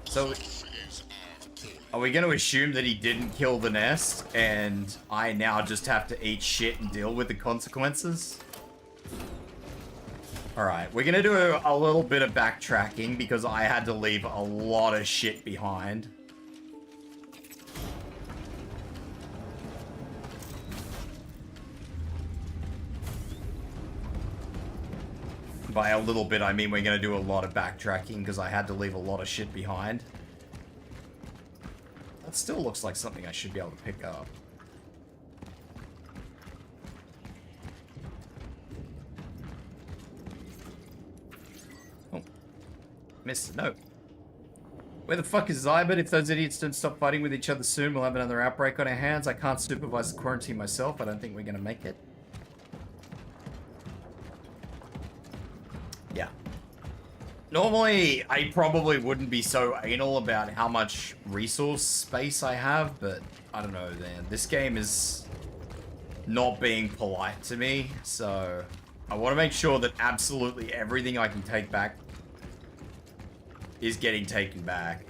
So, are we going to assume that he didn't kill the nest, and I now just have to eat shit and deal with the consequences? Alright, we're going to do a little bit of backtracking, because I had to leave a lot of shit behind. By a little bit, I mean we're going to do a lot of backtracking because I had to leave a lot of shit behind. That still looks like something I should be able to pick up. Oh. Missed a note. Where the fuck is Zybert? If those idiots don't stop fighting with each other soon, we'll have another outbreak on our hands. I can't supervise the quarantine myself. I don't think we're going to make it. Yeah. Normally, I probably wouldn't be so anal about how much resource space I have, but I don't know, man. This game is not being polite to me, so I want to make sure that absolutely everything I can take back is getting taken back.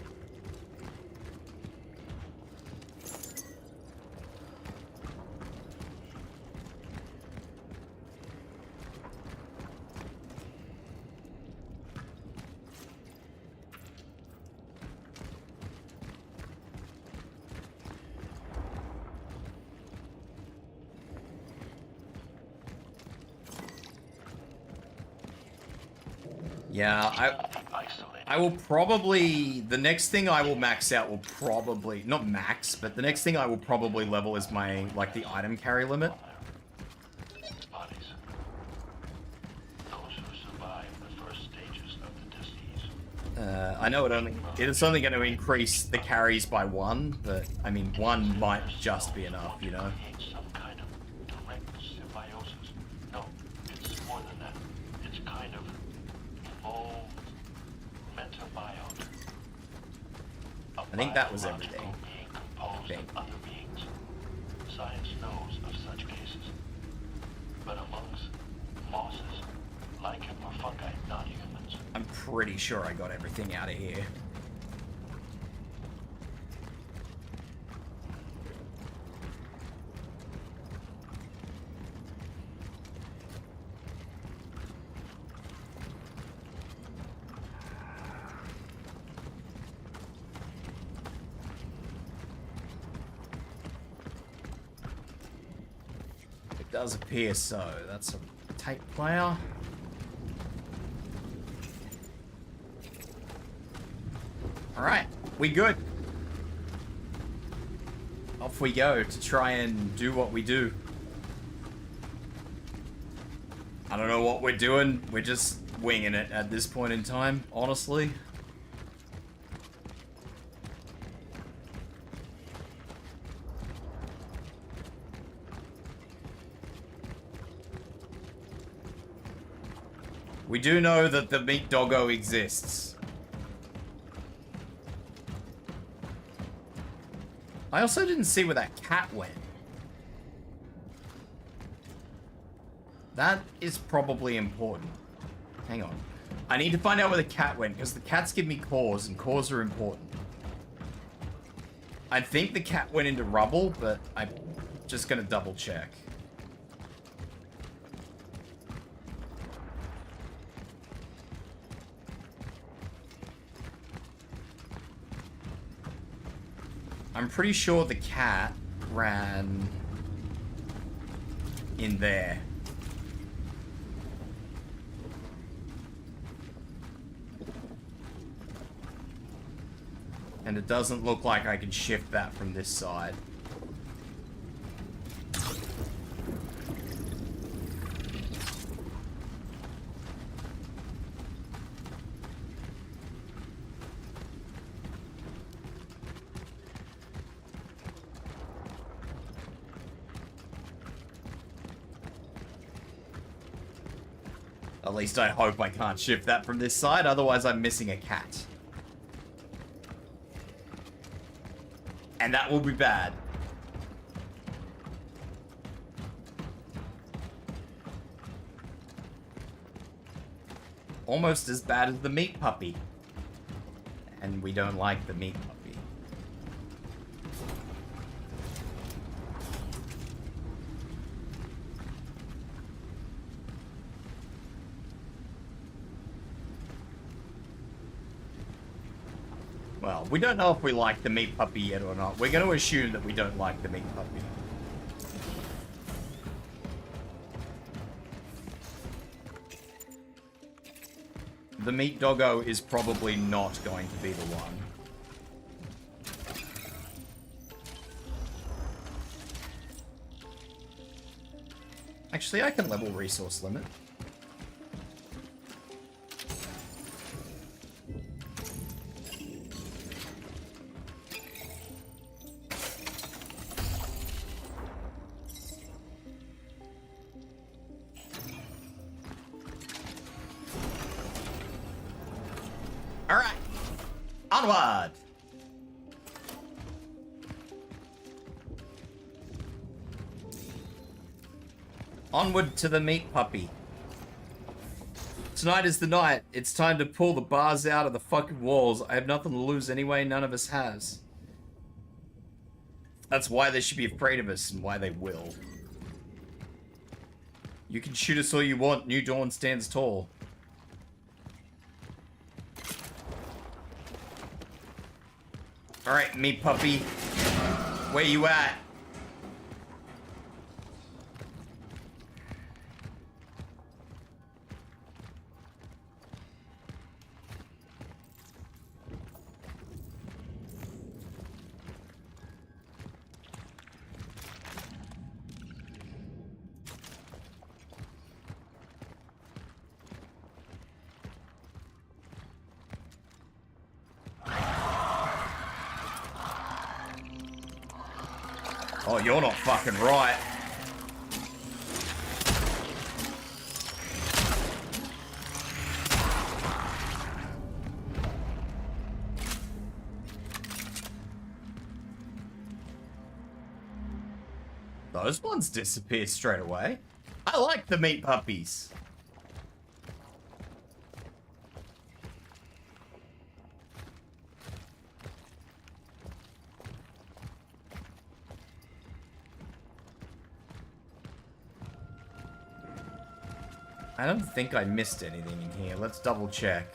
Yeah, I will probably, the next thing I will max out will probably, not max, but the next thing I will probably level is my, like, the item carry limit. Bodies. Those who survive the first stages of the disease. I know it's only going to increase the carries by 1, but, I mean, 1 might just be enough, you know? Create some kind of direct symbiosis. No, it's more than that. It's kind of full metabiote. I think that was everything. Being composed Okay. of other beings. Science knows of such cases. But amongst mosses, lichen or fungi, not humans. I'm pretty sure I got everything out of here. It does appear so. That's a tape player. Alright, we good. Off we go to try and do what we do. I don't know what we're doing. We're just winging it at this point in time, honestly. We do know that the meat doggo exists. I also didn't see where that cat went. That is probably important. Hang on. I need to find out where the cat went, because the cats give me cores, and cores are important. I think the cat went into rubble, but I'm just gonna double check. I'm pretty sure the cat ran in there. And it doesn't look like I can shift that from this side. At least I hope I can't shift that from this side, otherwise I'm missing a cat. And that will be bad. Almost as bad as the meat puppy. And we don't like the meat puppy. Well, we don't know if we like the meat puppy yet or not. We're going to assume that we don't like the meat puppy. The meat doggo is probably not going to be the one. Actually, I can level resource limit. Alright, onward! Onward to the meat puppy. Tonight is the night. It's time to pull the bars out of the fucking walls. I have nothing to lose anyway, none of us has. That's why they should be afraid of us and why they will. You can shoot us all you want, New Dawn stands tall. Alright, meat puppy. Where you at? Oh, you're not fucking right. Those ones disappear straight away. I like the meat puppies. I don't think I missed anything in here. Let's double check.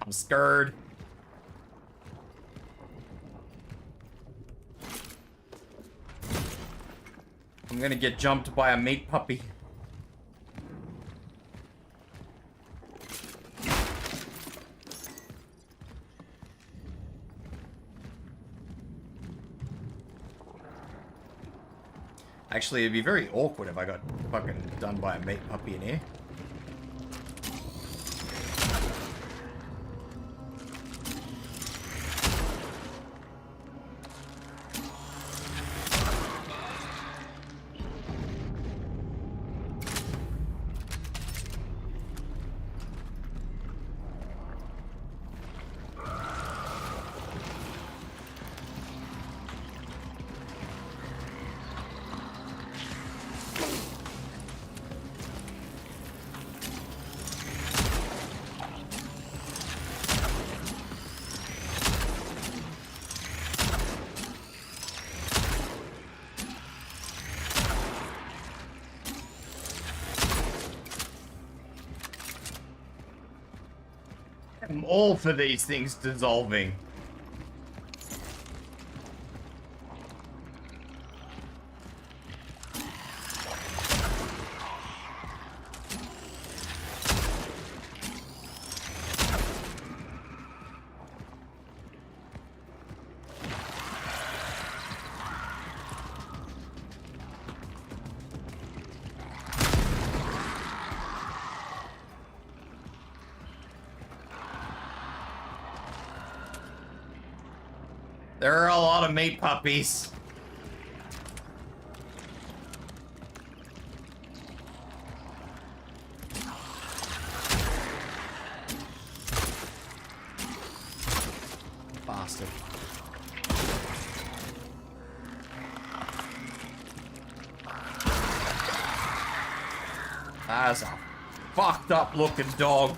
I'm scared. I'm gonna get jumped by a meat puppy. Actually, it'd be very awkward if I got fucking done by a meat puppy in here. I'm all for these things dissolving. There are a lot of meat puppies. Bastard. That's a fucked up looking dog.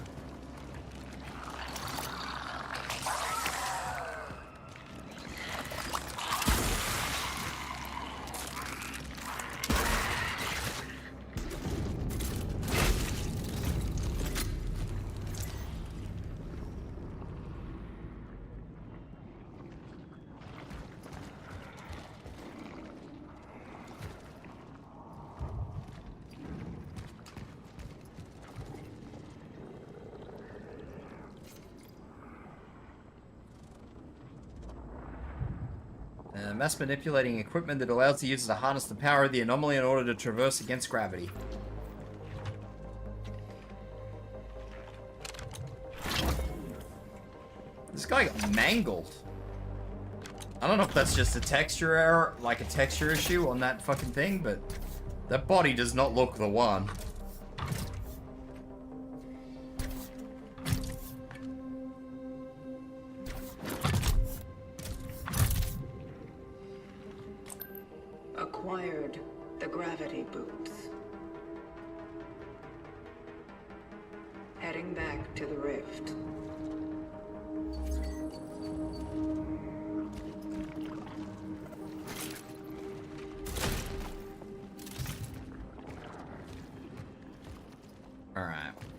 Mass manipulating equipment that allows the user to harness the power of the anomaly in order to traverse against gravity. This guy got mangled. I don't know if that's just a texture error, like a texture issue on that fucking thing, but that body does not look the one. Acquired the gravity boots. Heading back to the rift.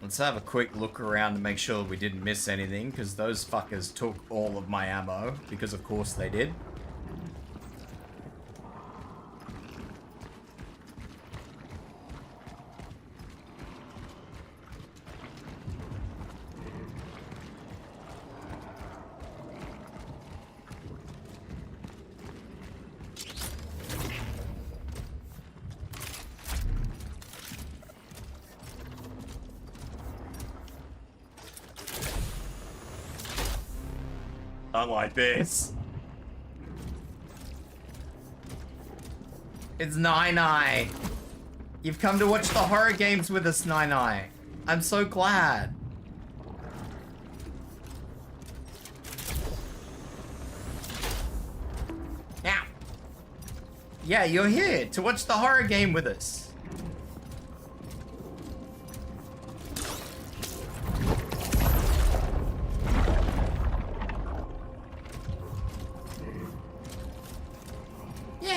Let's have a quick look around to make sure we didn't miss anything, because those fuckers took all of my ammo, because of course they did. Not like this. It's Nine. You've come to watch the horror games with us, Nine. I'm so glad. Now. Yeah, you're here to watch the horror game with us.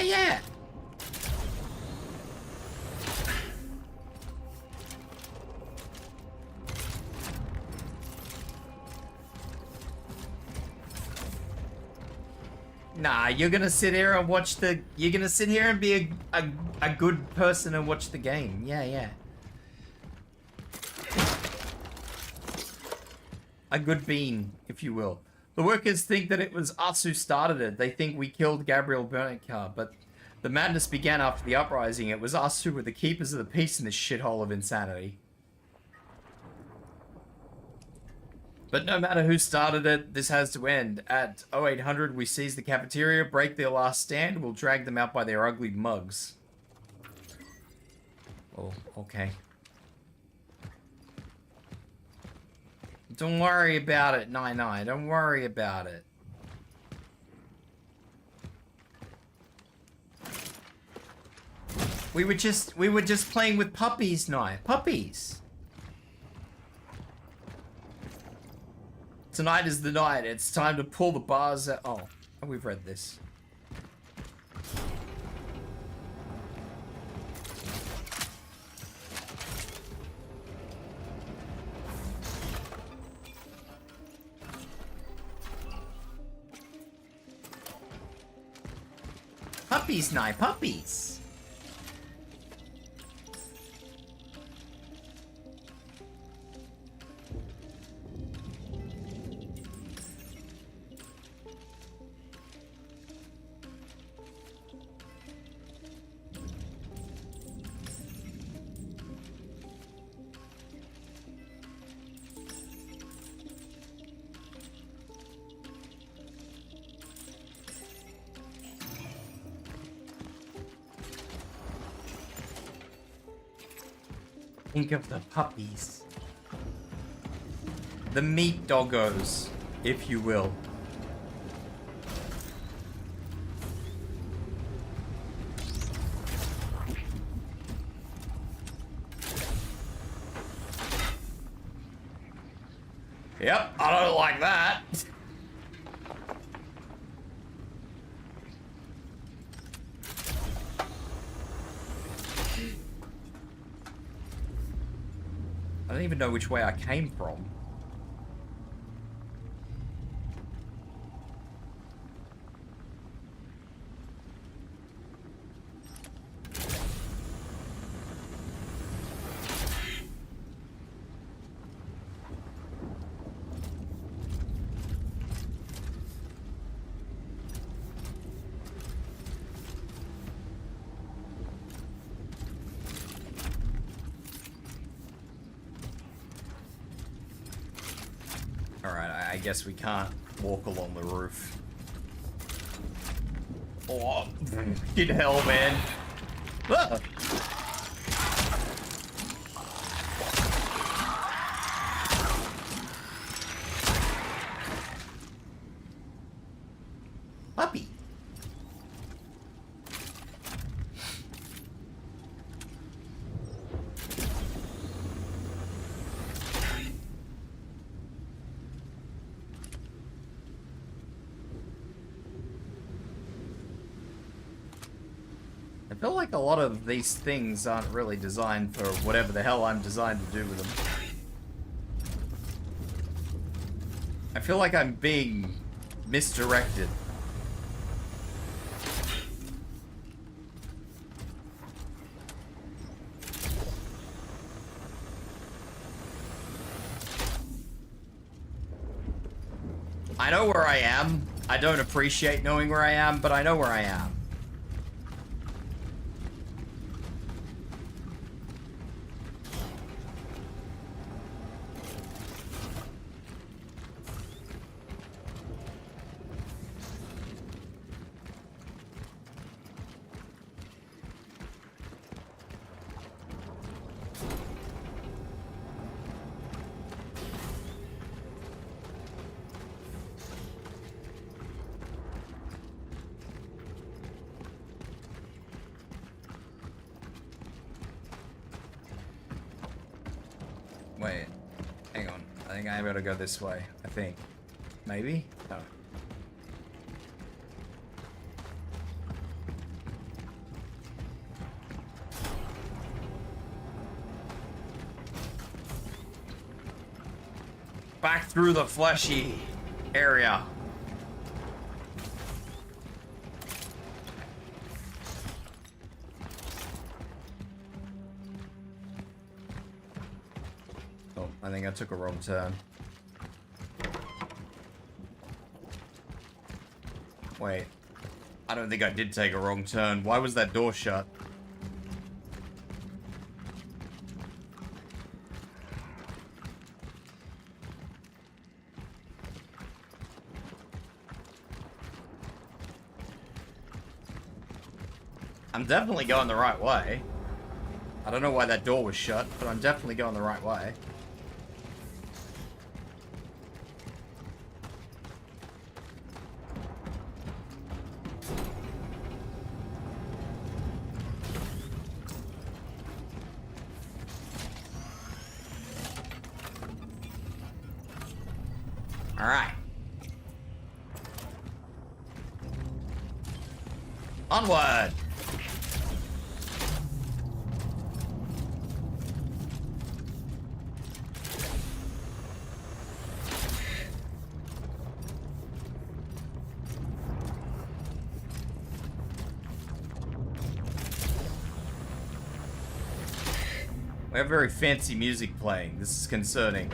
Yeah. Nah, you're gonna sit here and watch the... You're gonna sit here and be a good person and watch the game. Yeah. A good bean, if you will. The workers think that it was us who started it. They think we killed Gabriel Bernicar, but the madness began after the uprising. It was us who were the keepers of the peace in this shithole of insanity. But no matter who started it, this has to end. At 0800, we seize the cafeteria, break their last stand, we'll drag them out by their ugly mugs. Oh, okay. Don't worry about it, Nine. Don't worry about it. We were just playing with puppies, Nine. Puppies. Tonight is the night. It's time to pull the bars out. Oh, we've read this. Puppies, Nye, puppies. Think of the puppies. The meat doggos, if you will. Yep, I don't like that. I don't even know which way I came from. I guess we can't walk along the roof. Oh, in hell, man. Ah. Puppy. I feel like a lot of these things aren't really designed for whatever the hell I'm designed to do with them. I feel like I'm being misdirected. I know where I am. I don't appreciate knowing where I am, but I know where I am. Wait, hang on. I think I gotta go this way. I think. Maybe? No. Back through the fleshy area. Oh, I think I took a wrong turn. Wait. I don't think I did take a wrong turn. Why was that door shut? I'm definitely going the right way. I don't know why that door was shut, but I'm definitely going the right way. All right. Onward. We have very fancy music playing. This is concerning.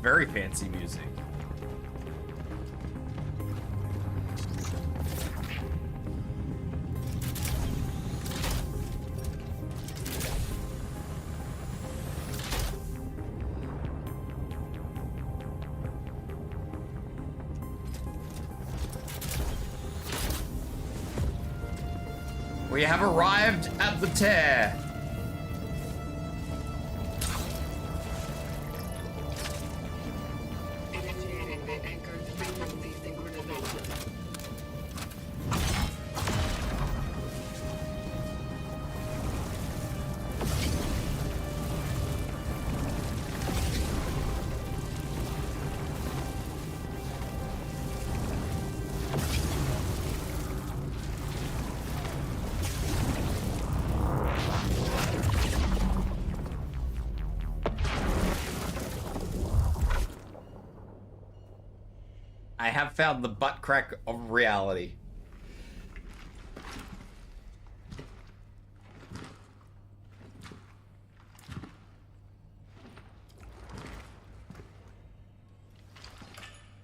Very fancy music. We have arrived at the tear. I have found the butt crack of reality.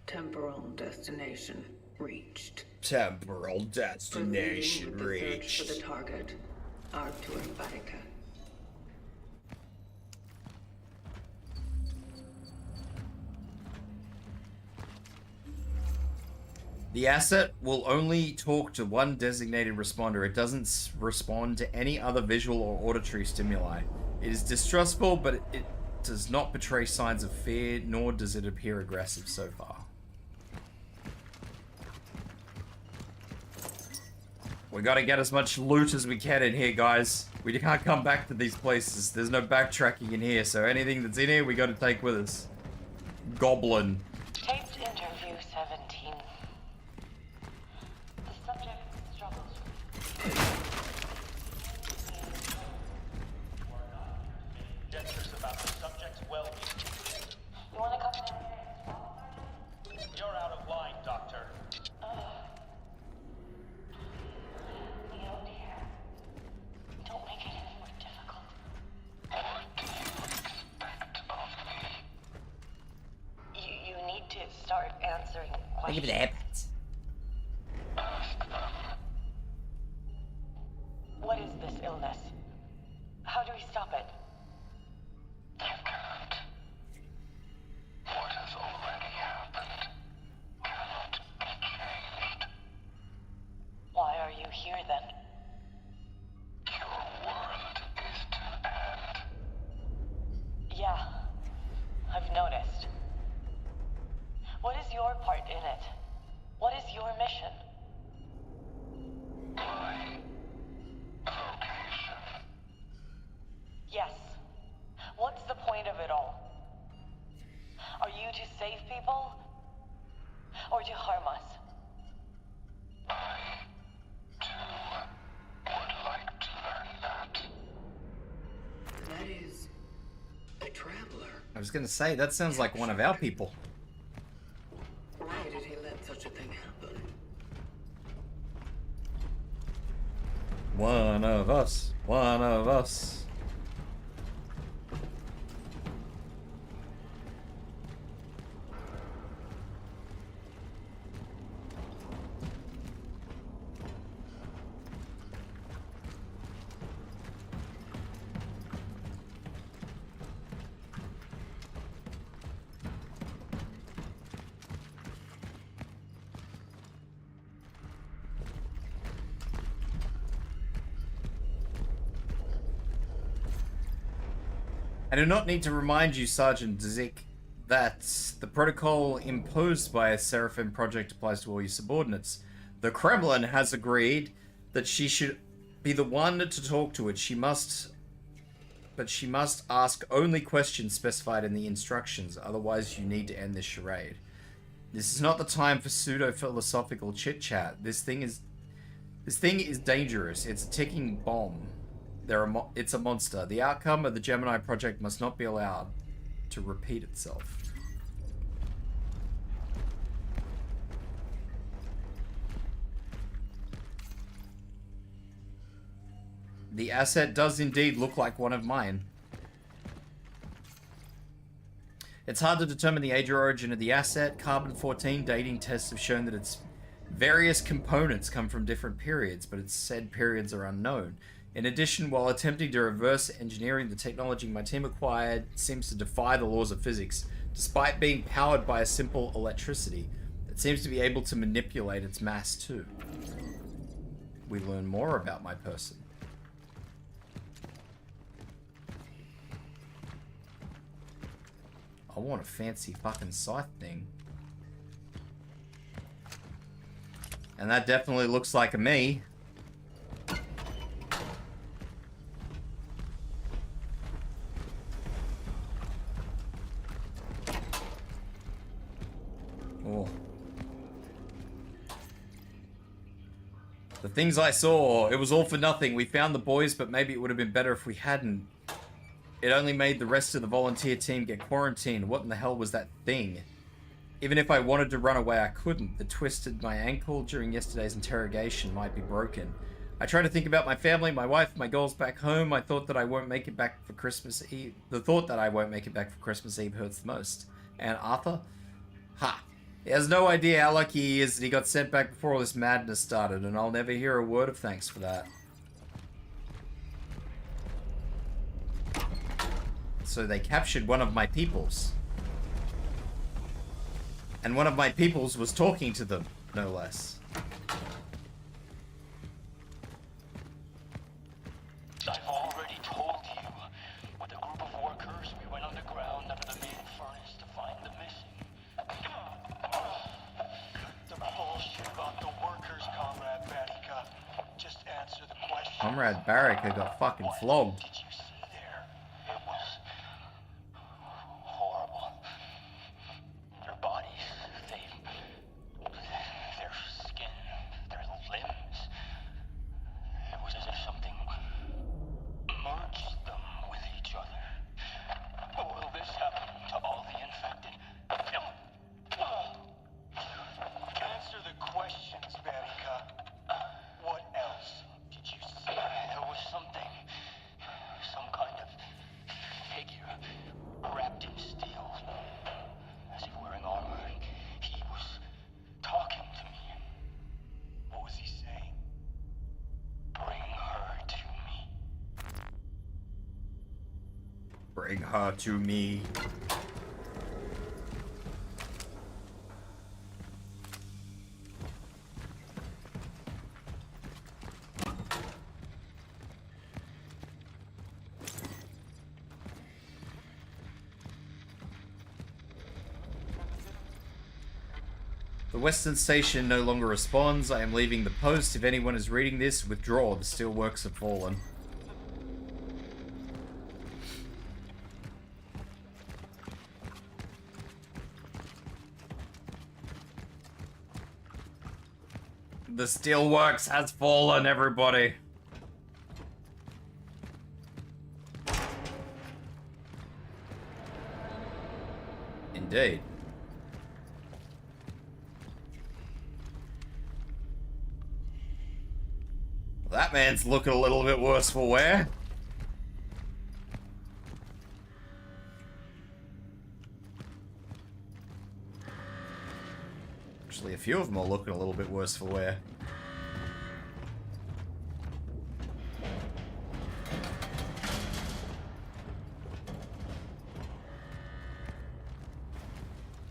Temporal destination reached. Temporal destination Proceeding with the search reached. for the target, Artur Vatica. The asset will only talk to one designated responder. It doesn't respond to any other visual or auditory stimuli. It is distrustful, but it does not betray signs of fear, nor does it appear aggressive so far. We gotta get as much loot as we can in here, guys. We can't come back to these places. There's no backtracking in here, so anything that's in here, we gotta take with us. Goblin. Taped interview 17. The subject struggles Dentures about the subject's well-being. You want to come in? You're out of line, Doctor. Oh dear. Don't make it any more difficult. What do you expect of me? You need to start answering Look questions. at that. Ask them. What is this illness? How do we stop it? You can't. What has already happened cannot be changed. Why are you here then? Your world is to end. Yeah, I've noticed. What is your part in it? What is your mission? My vocation. Yes. What's the point of it all? Are you to save people? Or to harm us? I, too, would like to learn that. That is a traveler. I was gonna say, that sounds like one of our people. Why did he let such a thing happen? One of us. One of us. I do not need to remind you, Sergeant Zik, that the protocol imposed by a Seraphim project applies to all your subordinates. The Kremlin has agreed that she should be the one to talk to it. She must ask only questions specified in the instructions, otherwise you need to end this charade. This is not the time for pseudo-philosophical chit-chat. This thing is dangerous. It's a ticking bomb. It's a monster. The outcome of the Gemini project must not be allowed to repeat itself. The asset does indeed look like one of mine. It's hard to determine the age or origin of the asset. Carbon-14 dating tests have shown that its various components come from different periods, but its said periods are unknown. In addition, while attempting to reverse engineering, the technology my team acquired seems to defy the laws of physics. Despite being powered by a simple electricity, it seems to be able to manipulate its mass too. We learn more about my person. I want a fancy fucking scythe thing. And that definitely looks like a me. Oh. The things I saw, it was all for nothing. We found the boys, but maybe it would have been better if we hadn't. It only made the rest of the volunteer team get quarantined. What in the hell was that thing? Even if I wanted to run away, I couldn't. The twisted my ankle during yesterday's interrogation might be broken. I try to think about my family, my wife, my goals back home. I thought that I won't make it back for Christmas Eve. The thought that I won't make it back for Christmas Eve hurts the most. And Arthur? Ha! He has no idea how lucky he is that he got sent back before all this madness started, and I'll never hear a word of thanks for that. So they captured one of my peoples. And one of my peoples was talking to them. no less. I've already told you. With a group of workers, we went underground under the main furnace to find the missing. The bullshit about the workers, Comrade Batica. Just answer the question. Comrade Barrick got fucking flogged. Did you see there? It was horrible. Their bodies, their skin, their limbs. It was as if something merged them with each other. Will this happen to all the infected? Answer the questions, Batica. What else did you see? There was something, some kind of figure wrapped in steel, as if wearing armor. He was talking to me. What was he saying? Bring her to me. Bring her to me. The Western Station no longer responds. I am leaving the post. If anyone is reading this, withdraw. The steelworks have fallen. The steelworks has fallen, everybody. Indeed. That man's looking a little bit worse for wear. Actually, a few of them are looking a little bit worse for wear.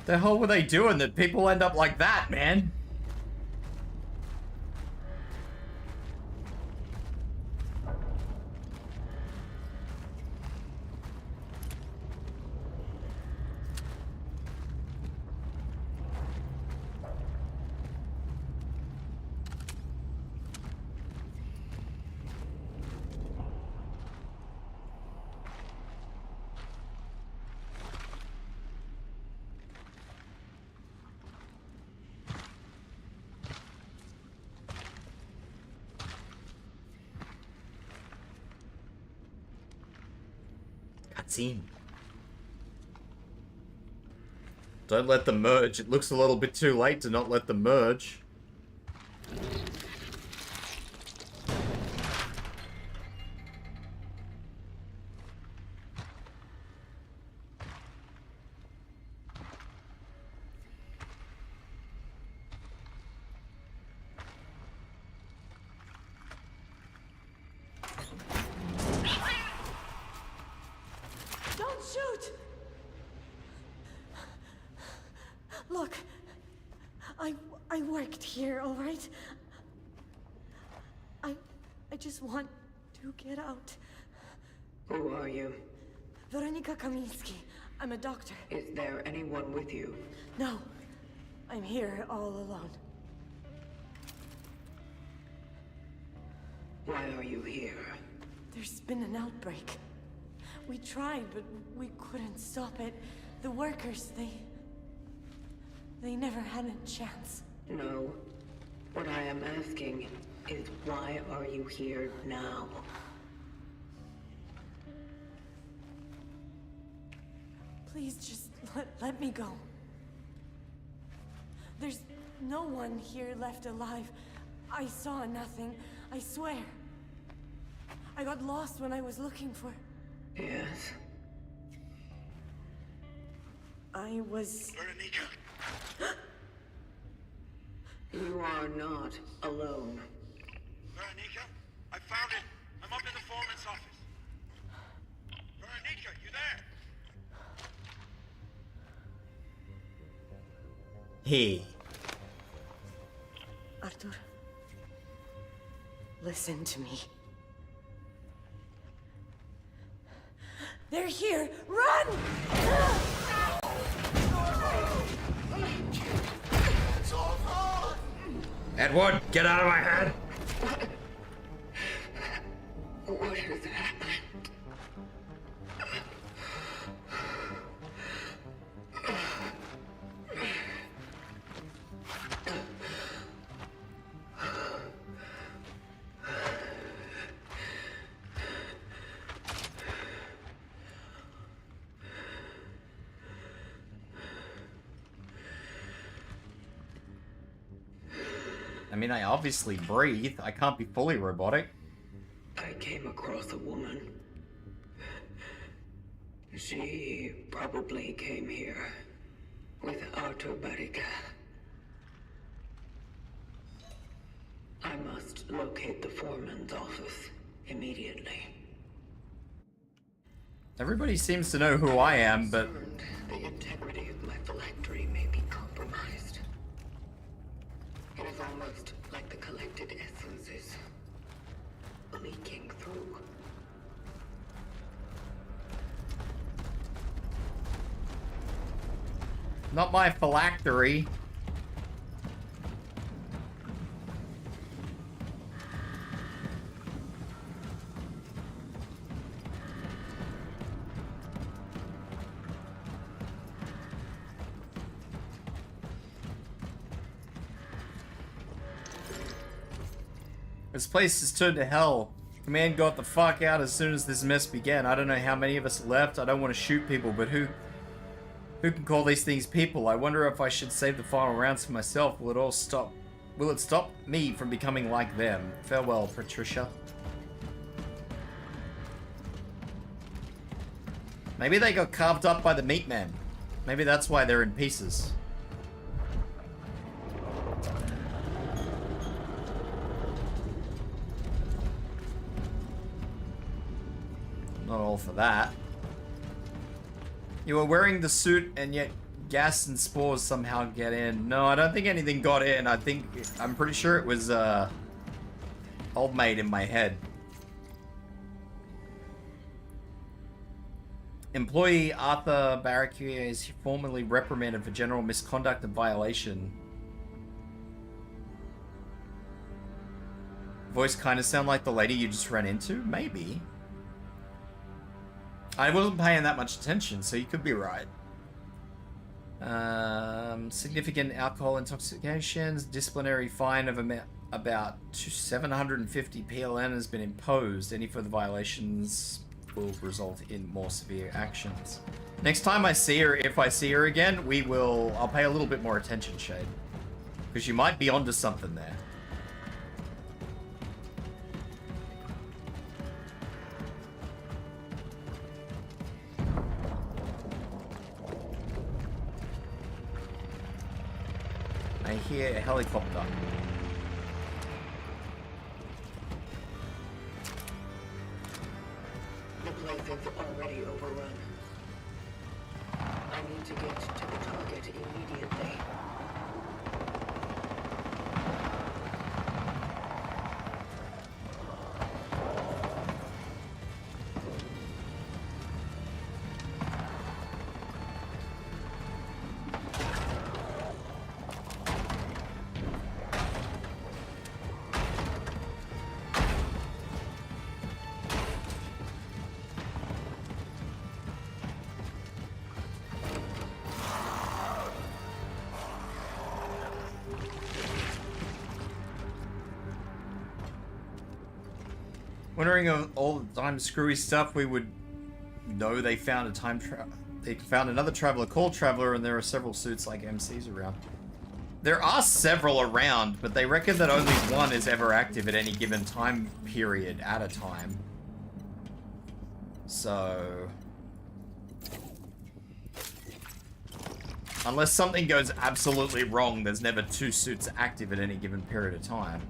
The hell were they doing that people end up like that, man? Cutscene. Don't let them merge. It looks a little bit too late to not let them merge. Don't shoot! Look, I worked here, all right? I just want to get out. Who are you? Veronika Kamiński. I'm a doctor. Is there anyone with you? No, I'm here all alone. Why are you here? There's been an outbreak. We tried, but we couldn't stop it. The workers, they never had a chance. No. What I am asking is why are you here now? Please just let me go. There's no one here left alive. I saw nothing, I swear. I got lost when I was looking for... Yes. I was... Veronika! You are not alone. Veronika? I found it! I'm up in the foreman's office. Veronika, you there? Hey. Listen to me. They're here! Run! Edward, get out of my head! What has happened? I mean, I obviously breathe. I can't be fully robotic. I came across a woman. She probably came here without a barrica. I must locate the foreman's office immediately. Everybody seems to know who I am, but The integrity of my phylactery may be compromised. It is almost like the collected essence is leaking through. not my phylactery. This place is turned to hell. Command got the fuck out as soon as this mess began. I don't know how many of us left. I don't want to shoot people, but who can call these things people? I wonder if I should save the final rounds for myself. Will it stop me from becoming like them? Farewell, Patricia. Maybe they got carved up by the meat men. Maybe that's why they're in pieces. Not all for that. You were wearing the suit and yet gas and spores somehow get in. No, I don't think anything got in. I'm pretty sure it was old mate in my head. Employee Arthur Barracuda is formally reprimanded for general misconduct and violation. Voice kind of sound like the lady you just ran into? Maybe. I wasn't paying that much attention, so you could be right. Significant alcohol intoxications, disciplinary fine of about 750 PLN has been imposed. Any further violations will result in more severe actions. Next time I see her, if I see her again, I'll pay a little bit more attention, Shade. Because you might be onto something there. I hear a helicopter. The place is already overrun. I need to get to the target immediately. Wondering of all the time screwy stuff we would know they found they found another traveler called Traveler, and there are several suits like MCs around. There are several around, but they reckon that only one is ever active at any given time period at a time. So unless something goes absolutely wrong, there's never two suits active at any given period of time.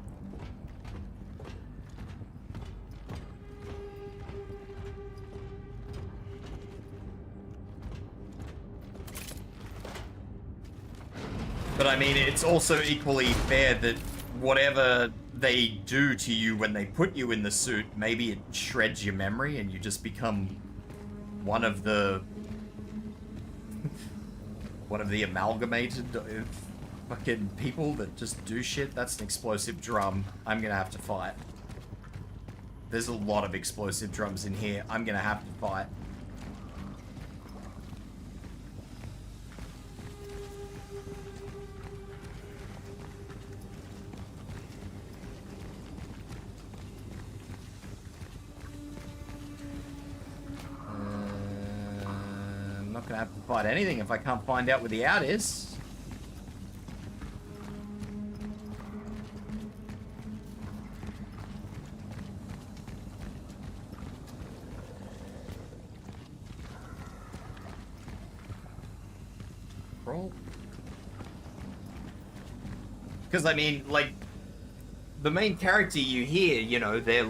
But I mean, it's also equally fair that whatever they do to you when they put you in the suit, maybe it shreds your memory and you just become one of the amalgamated fucking people that just do shit. That's an explosive drum. I'm gonna have to fight. There's a lot of explosive drums in here. I'm gonna have to fight. I'm not gonna have to fight anything if I can't find out where the out is. Because, I mean, like, the main character you hear, you know, their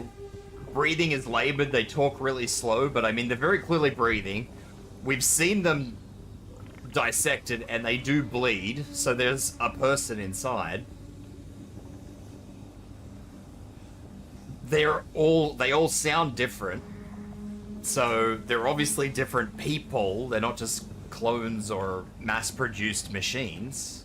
breathing is labored, they talk really slow, but, I mean, they're very clearly breathing. We've seen them dissected, and they do bleed, so there's a person inside. They all sound different, so they're obviously different people. They're not just clones or mass-produced machines.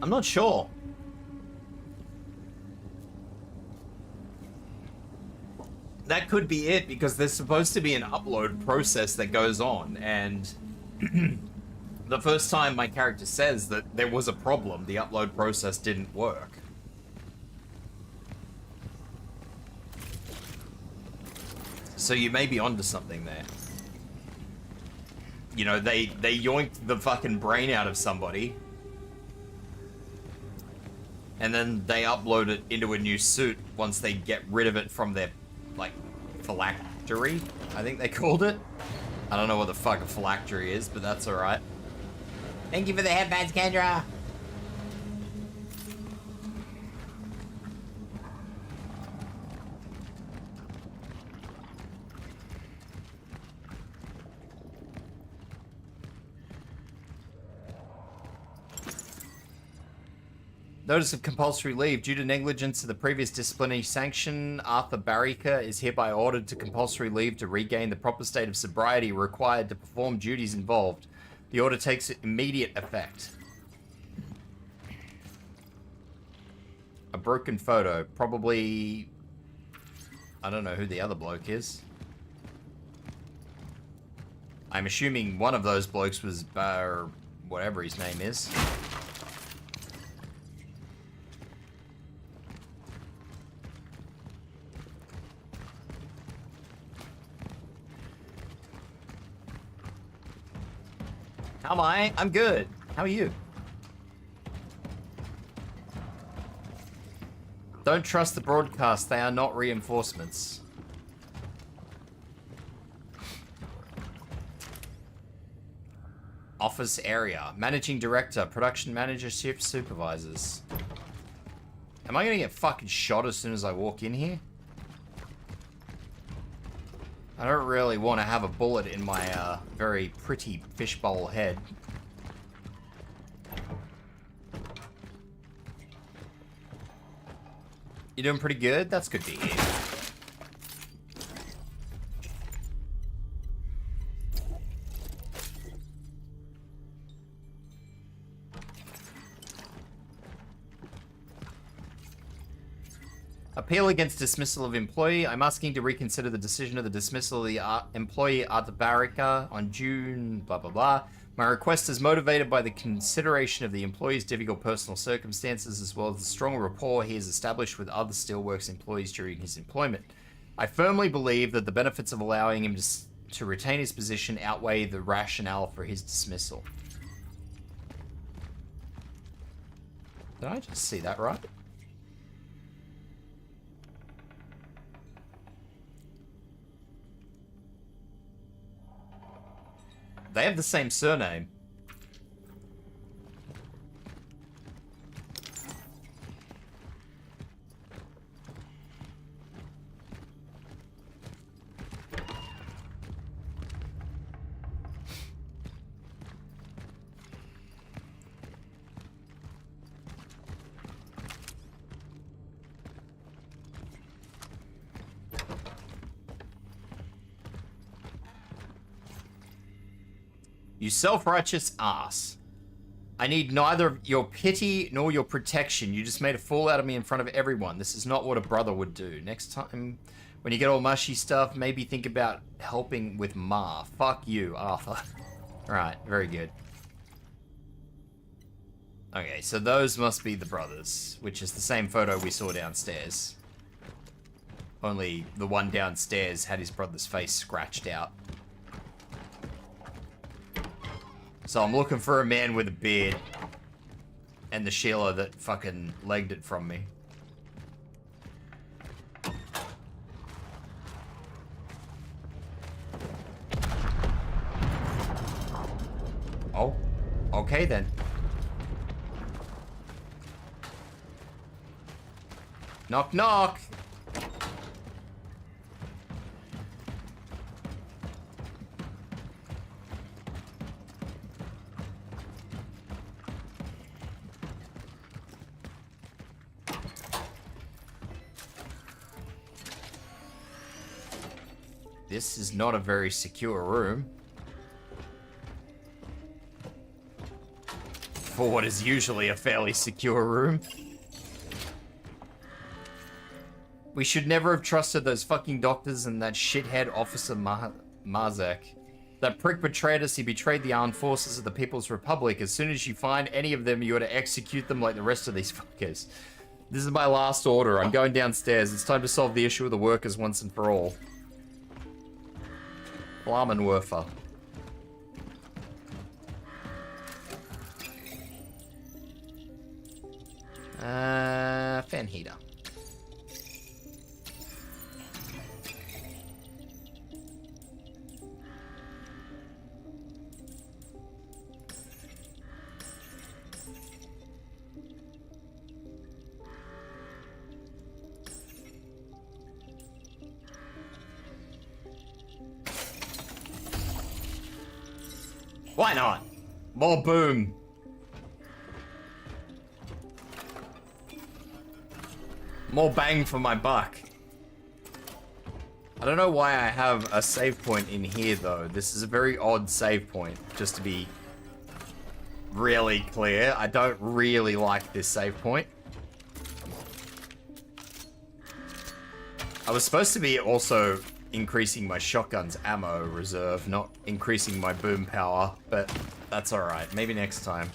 I'm not sure. That could be it, because there's supposed to be an upload process that goes on, and the first time my character says that there was a problem, the upload process didn't work. So you may be onto something there. You know, they yoinked the fucking brain out of somebody, and then they upload it into a new suit once they get rid of it from their, like, phylactery, I think they called it. I don't know what the fuck a phylactery is, but that's alright. Thank you for the headbands, Kendra! Notice of compulsory leave. Due to negligence of the previous disciplinary sanction, Arthur Barrica is hereby ordered to compulsory leave to regain the proper state of sobriety required to perform duties involved. The order takes immediate effect. A broken photo. Probably... I don't know who the other bloke is. I'm assuming one of those blokes was Bar... whatever his name is. How am I? I'm good. How are you? Don't trust the broadcast. They are not reinforcements. Office area. Managing director. Production manager. Shift supervisors. Am I gonna get fucking shot as soon as I walk in here? I don't really want to have a bullet in my very pretty fishbowl head. You doing pretty good? That's good to hear. Appeal against dismissal of employee. I'm asking to reconsider the decision of the dismissal of the employee Artabarica on June, blah, blah, blah. My request is motivated by the consideration of the employee's difficult personal circumstances as well as the strong rapport he has established with other Steelworks employees during his employment. I firmly believe that the benefits of allowing him to retain his position outweigh the rationale for his dismissal. Did I just see that right? They have the same surname. You self-righteous ass. I need neither your pity nor your protection. You just made a fool out of me in front of everyone. This is not what a brother would do. Next time, when you get all mushy stuff, maybe think about helping with Ma. Fuck you, Arthur. Alright, very good. Okay, so those must be the brothers, which is the same photo we saw downstairs. Only the one downstairs had his brother's face scratched out. So I'm looking for a man with a beard. And the Sheila that fucking legged it from me. Oh, okay then. Knock knock. This is not a very secure room. For what is usually a fairly secure room. We should never have trusted those fucking doctors and that shithead Officer Marzek. That prick betrayed us. He betrayed the armed forces of the People's Republic. As soon as you find any of them, you ought to execute them like the rest of these fuckers. This is my last order. I'm going downstairs. It's time to solve the issue of the workers once and for all. Flammenwerfer. Fan heater. Why not? More boom. More bang for my buck. I don't know why I have a save point in here though. This is a very odd save point, just to be really clear. I don't really like this save point. I was supposed to be also increasing my shotgun's ammo reserve, not increasing my boom power, but that's alright. Maybe next time.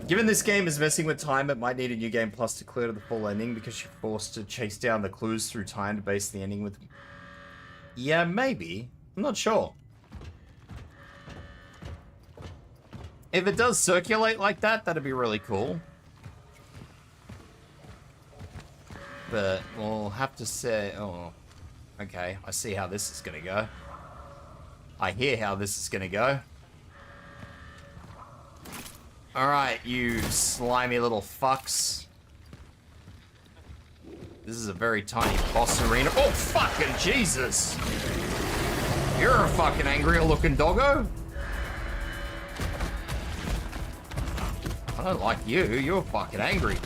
Given this game is messing with time, it might need a new game plus to clear to the full ending because you're forced to chase down the clues through time to base the ending with... Yeah, maybe. I'm not sure. If it does circulate like that, that'd be really cool. But we'll have to say... Oh, okay. I see how this is gonna go. I hear how this is gonna go. Alright, you slimy little fucks. This is a very tiny boss arena. Oh, fucking Jesus! You're a fucking angrier looking doggo. I don't like you. You're fucking angry.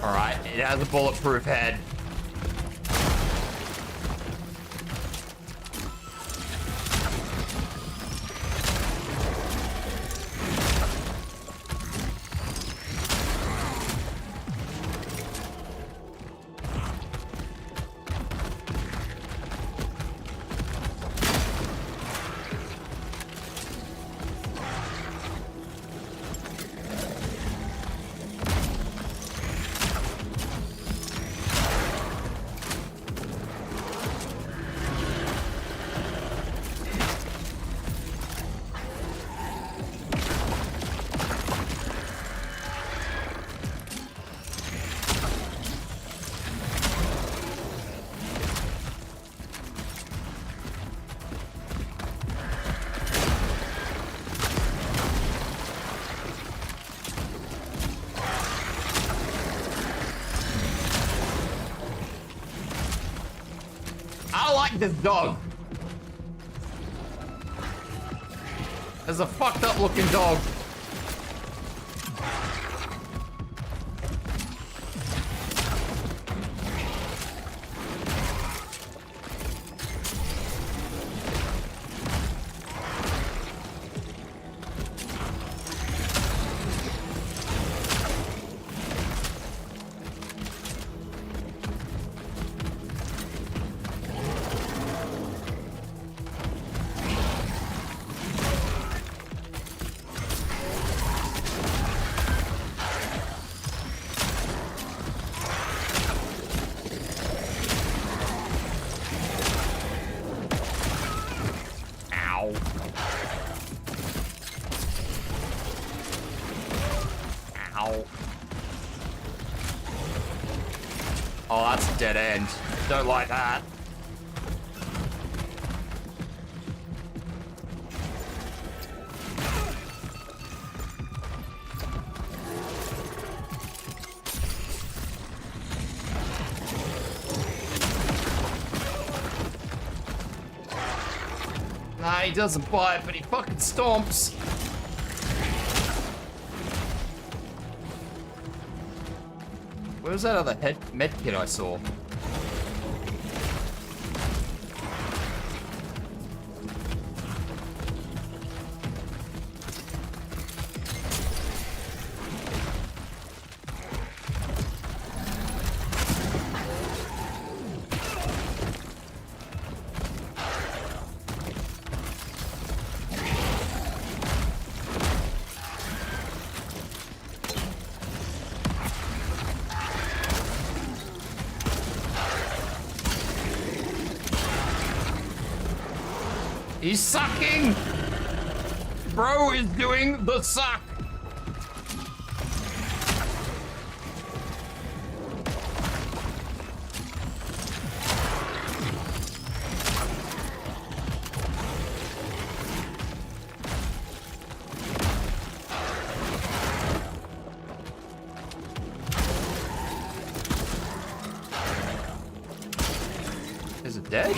Alright, it has a bulletproof head. like this dog. There's a fucked up looking dog. Oh, that's a dead end. Don't like that. Nah, he doesn't bite, but he fucking stomps. Where's that other med kit I saw? He's sucking! Bro is doing the suck! Is it dead?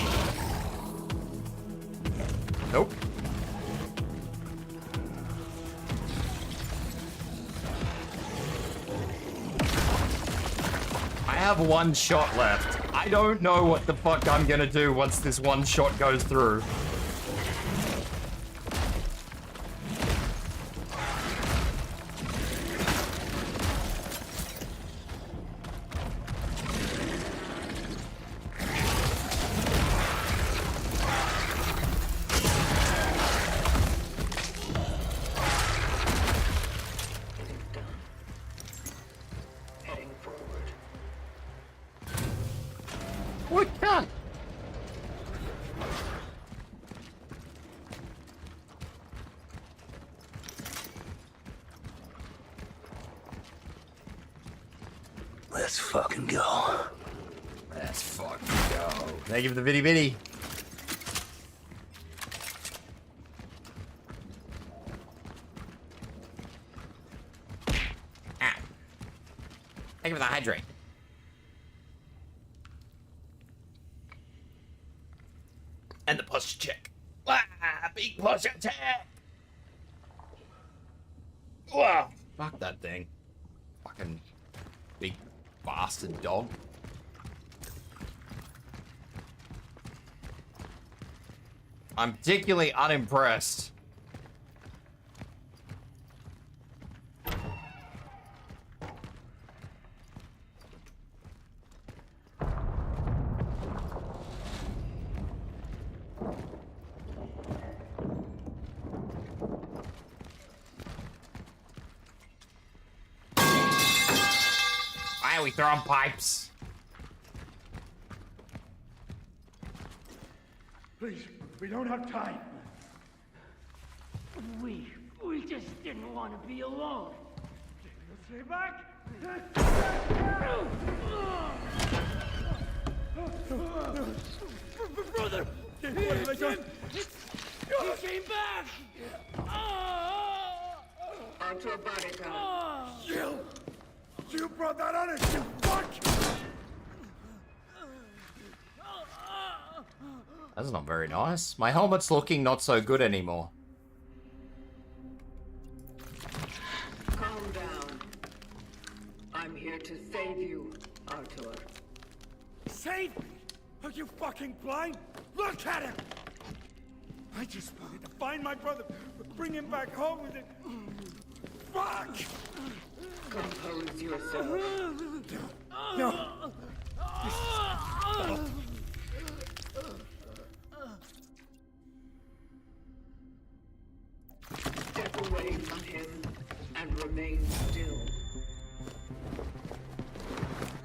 Nope. I have one shot left. I don't know what the fuck I'm gonna do once this one shot goes through. Let's fucking go. Let's fucking go. Thank you for the bitty bitty. Ah. Thank you for the hydrate. And the posture check. Ah, big posture check. Wow. Fuck that thing. Fucking big bastard dog. I'm particularly unimpressed. Why are we throwing pipes? Please, we don't have time. We just didn't want to be alone. Stay back! Brother! What have I done? He came back! Onto a body count. You brought that on us, you fuck! That's not very nice. My helmet's looking not so good anymore. Calm down. I'm here to save you, Arthur. Save me? Are you fucking blind? Look at him! I just wanted to find my brother, bring him back home with it. Fuck! Compose yourself. No. Step away from him and remain still.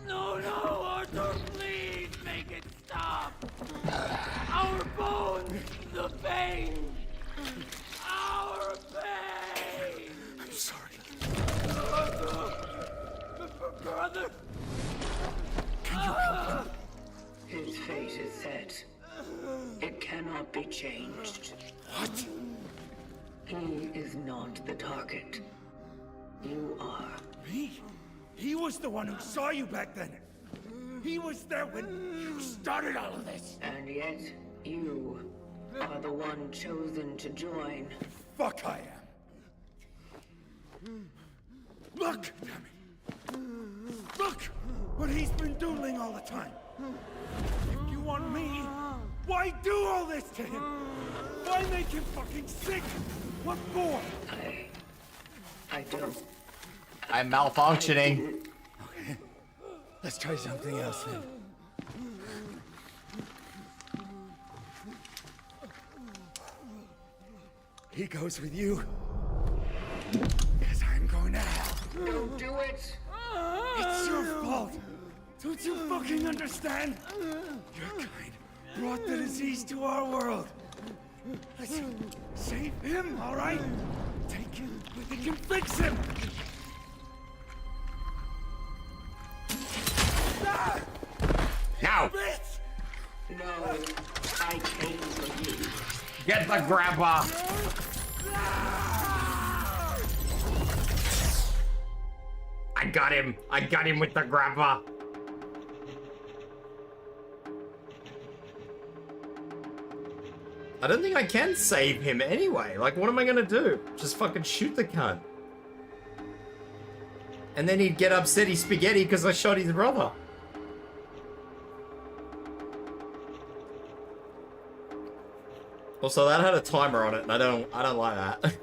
No, no, Arthur, please make it stop. Our bones, the pain. Our pain. I'm sorry. Brother. Can you help him? His fate is set. It cannot be changed. What? He is not the target. You are. Me? He was the one who saw you back then. He was there when you started all of this. And yet, you are the one chosen to join. Fuck I am. Look! Look! What he's been doing all the time. If you want me, why do all this to him? Why make him fucking sick? What for? I don't. I'm malfunctioning. Okay. Let's try something else then. He goes with you. Because I'm going to hell. Don't do it! It's your fault. Don't you fucking understand? Your kind brought the disease to our world. Let's save him, all right? Take him. We can fix him. Ah! Now, Bitch! No, I came for you. get the grabber. I got him. I got him with the grabber. I don't think I can save him anyway. Like, what am I gonna do? Just fucking shoot the cunt. And then he'd get upset he's spaghetti because I shot his brother. Also, that had a timer on it, and I don't like that.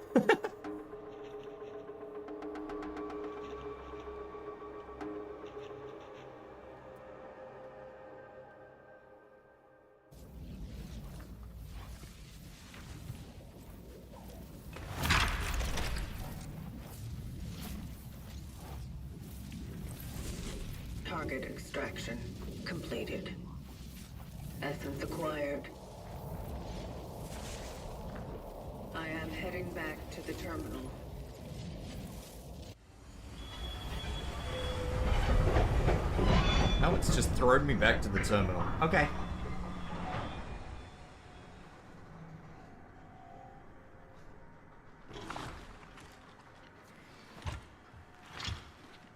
Target extraction completed. Essence acquired. I am heading back to the terminal. Oh, it's just thrown me back to the terminal. Okay.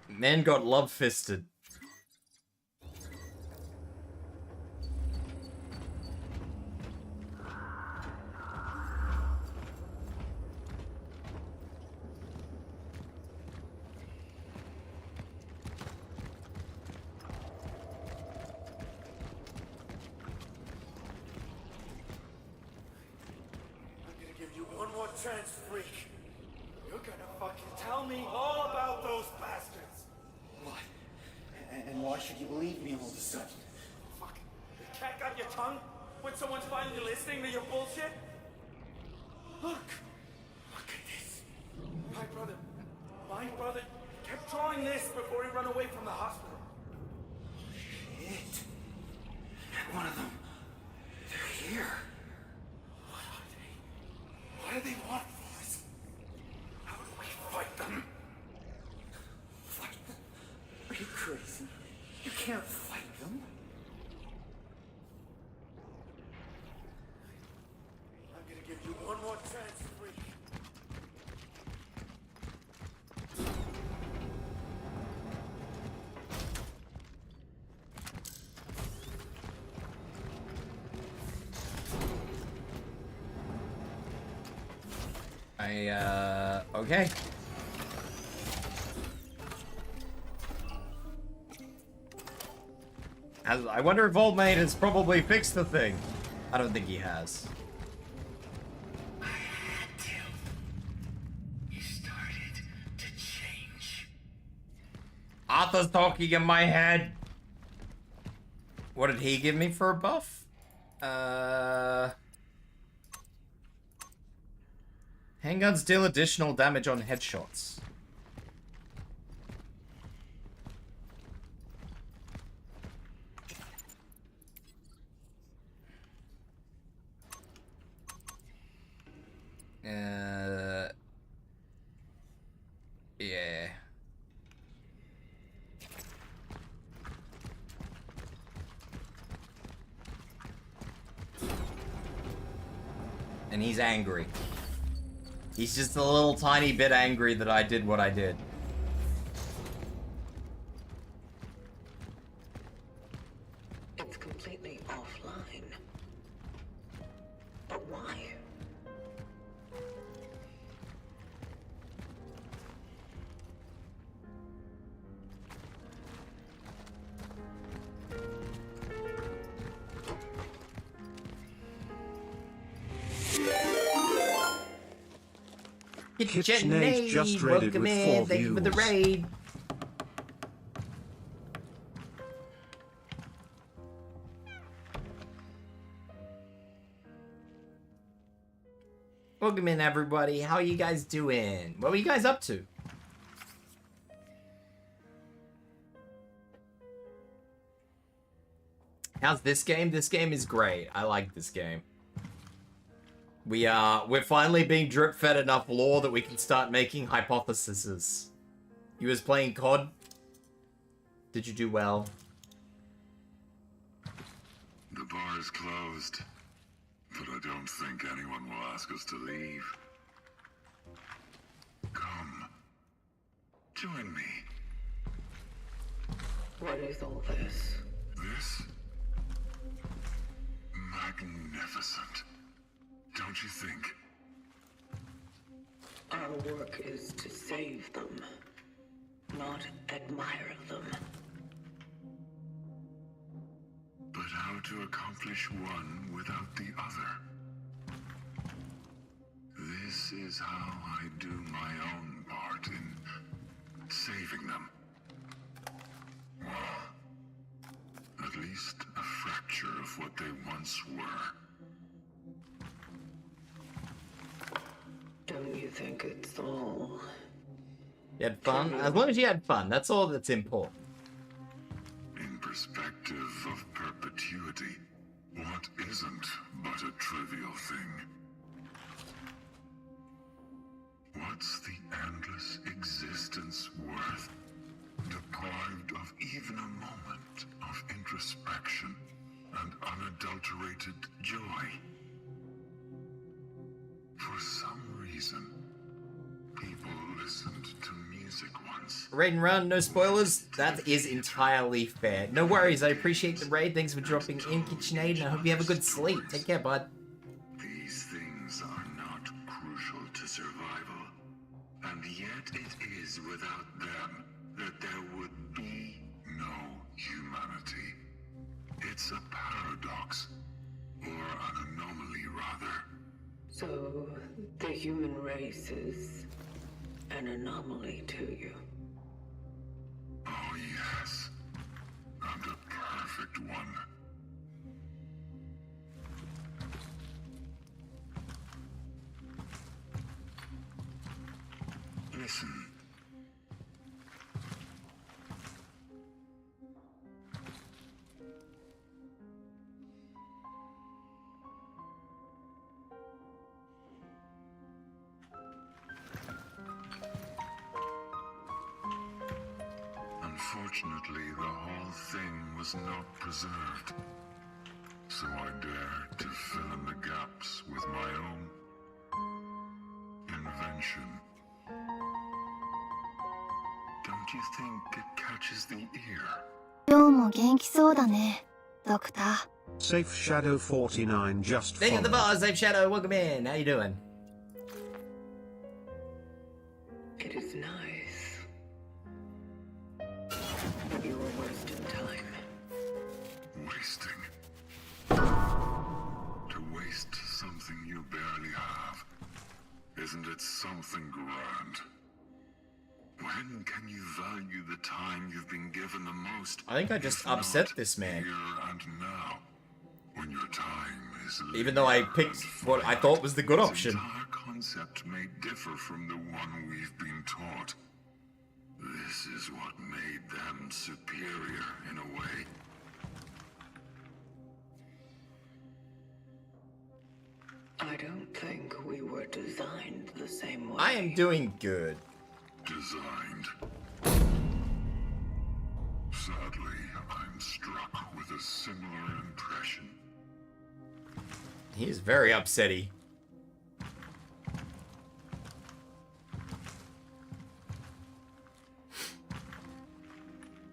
Man got love-fisted. Chance, freak. You're gonna fucking tell me all about those bastards. What? And why should you believe me all of a sudden? Fuck. The cat got your tongue? When someone's finally listening to your bullshit? Look. Look at this. My brother kept drawing this before he ran away from the hospital. Shit. And one of them, they're here. What do they want from us? How do we fight them? Fight them? Are you crazy? You can't fight them. I'm gonna give you one more chance, freak. Okay. I wonder if Old Mate has probably fixed the thing. I don't think he has. I had to. You started to change. Arthur's talking in my head. What did he give me for a buff? Handguns deal additional damage on headshots. Yeah. And he's angry. He's just a little tiny bit angry that I did what I did. It's completely offline. But why? KitchenAid just raided with 4 views. Thank you for the raid. Welcome in, everybody. How are you guys doing? What were you guys up to? How's this game? This game is great. I like this game. We're finally being drip-fed enough lore that we can start making hypotheses. You was playing COD? Did you do well? The bar is closed, but I don't think anyone will ask us to leave. Come. Join me. What is all this? This? Magnificent. Don't you think? Our work is to save them, not admire them. But how to accomplish one without the other? This is how I do my own part in saving them. At least a fracture of what they once were. Don't you think it's all... You had fun? As long as you had fun, that's all that's important. In perspective of perpetuity, what isn't but a trivial thing? What's the endless existence worth, deprived of even a moment of introspection and unadulterated joy? For some reason, people listened to music once. Raid and run, no spoilers. That is entirely fair. No worries, I appreciate the raid. Thanks for dropping in, KitchenAid, and I hope you have a good sleep. Take care, bud. These things are not crucial to survival, and yet it is without them that there would be no humanity. It's a paradox, or an anomaly rather. So, the human race is an anomaly to you. Oh yes, and a perfect one. Listen. Unfortunately, the whole thing was not preserved. So I dare to fill in the gaps with my own invention. Don't you think it catches the ear? 今日も元気そうだね、ドクター。 Safe Shadow 49 just Thank you for the followed. bars, Safe Shadow. Welcome in. How you doing? is nice. But you are wasting time. Wasting? To waste something you barely have. Isn't it something grand? When can you value the time you've been given the most? I think I just upset this man. Here and now, when your time is Even though I picked what I thought was the good option. The entire concept may differ from the one we've been taught. This is what made them superior in a way. I don't think we were designed the same way. I am doing good. Designed. Sadly, I'm struck with a similar impression. He is very upsetty.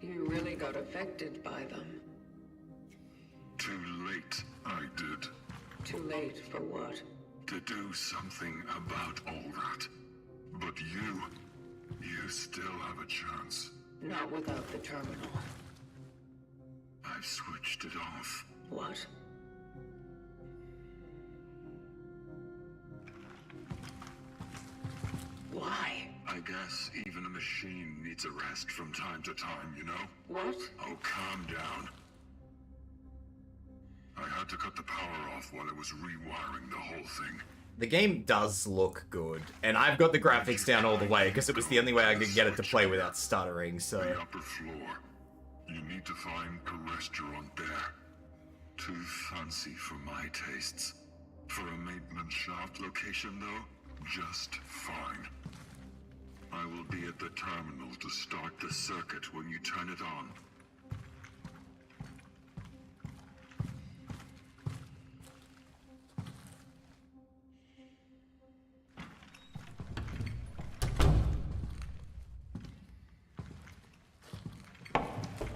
You really got affected by them. Too late, I did. Too late for what? To do something about all that. But you still have a chance. Not without the terminal. I've switched it off. What? Why? I guess even a machine needs a rest from time to time, you know? What? Oh, calm down. I had to cut the power off while I was rewiring the whole thing. The game does look good, and I've got the graphics down all the way because it was the only way I could get it to play without stuttering, so... The upper floor. You need to find a restaurant there. Too fancy for my tastes. For a maintenance shaft location, though, just fine. I will be at the terminal to start the circuit when you turn it on.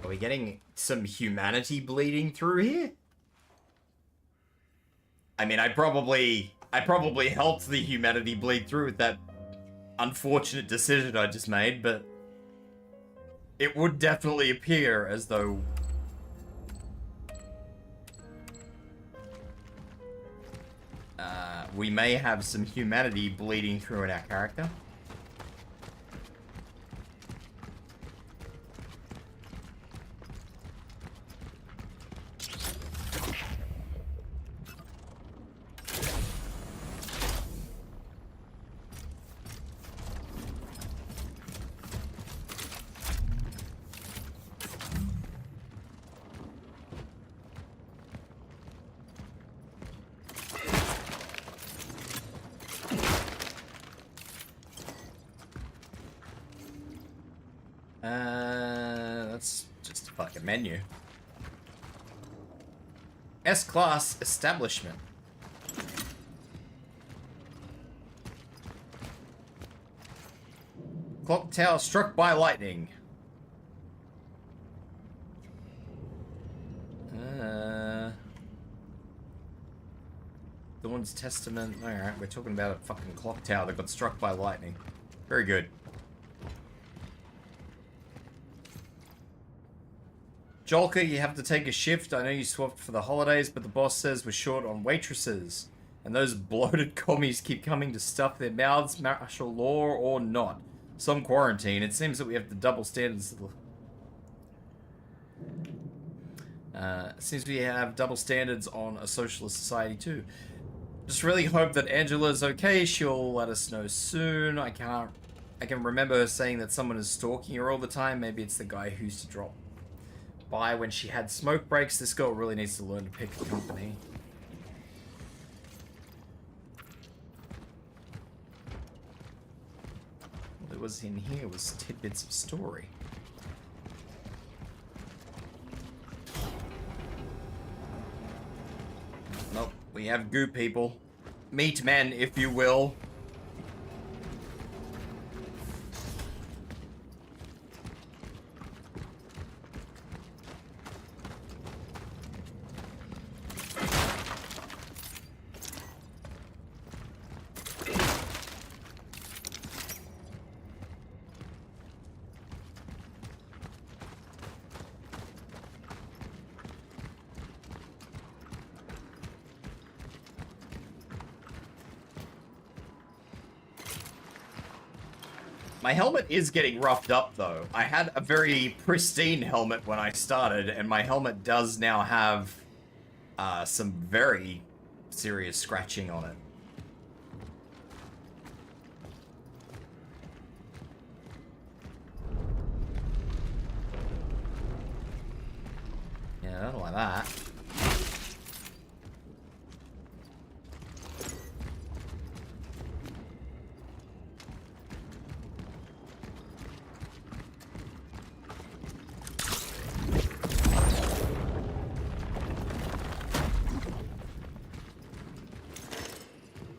Are we getting some humanity bleeding through here? I mean, I probably helped the humanity bleed through with that unfortunate decision I just made, but it would definitely appear as though we may have some humanity bleeding through in our character. That's just a fucking menu. S-Class Establishment. Clock tower struck by lightning. Dawn's Testament. Alright, we're talking about a fucking clock tower that got struck by lightning. Very good. Jolka, you have to take a shift. I know you swapped for the holidays, but the boss says we're short on waitresses. And those bloated commies keep coming to stuff their mouths, martial law or not. Some quarantine. It seems that we have the double standards. Seems we have double standards on a socialist society too. Just really hope that Angela's okay. She'll let us know soon. I can remember her saying that someone is stalking her all the time. Maybe it's the guy who used to drop by when she had smoke breaks. This girl really needs to learn to pick a company. What it was in here was tidbits of story. Nope, we have goo people. Meat men, if you will. My helmet is getting roughed up, though. I had a very pristine helmet when I started, and my helmet does now have some very serious scratching on it. Yeah, I don't like that.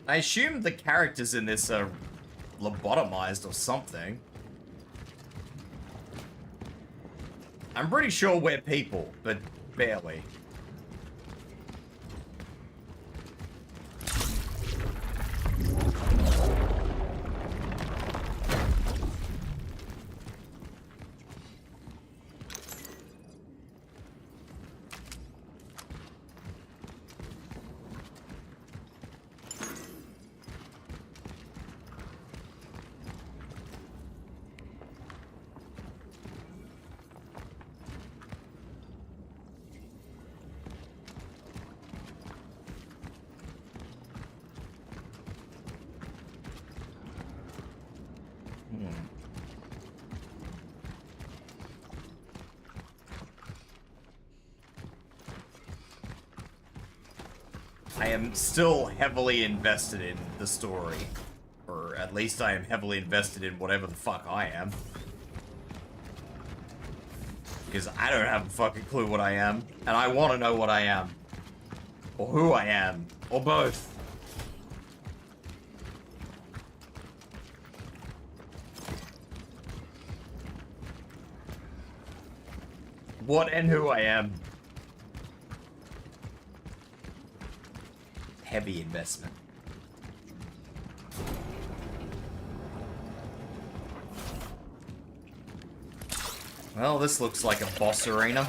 I assume the characters in this are lobotomized or something. I'm pretty sure we're people, but barely. I am still heavily invested in the story. Or at least I am heavily invested in whatever the fuck I am. Because I don't have a fucking clue what I am. And I want to know what I am. Or who I am. Or both. What and who I am. Heavy investment. Well, this looks like a boss arena.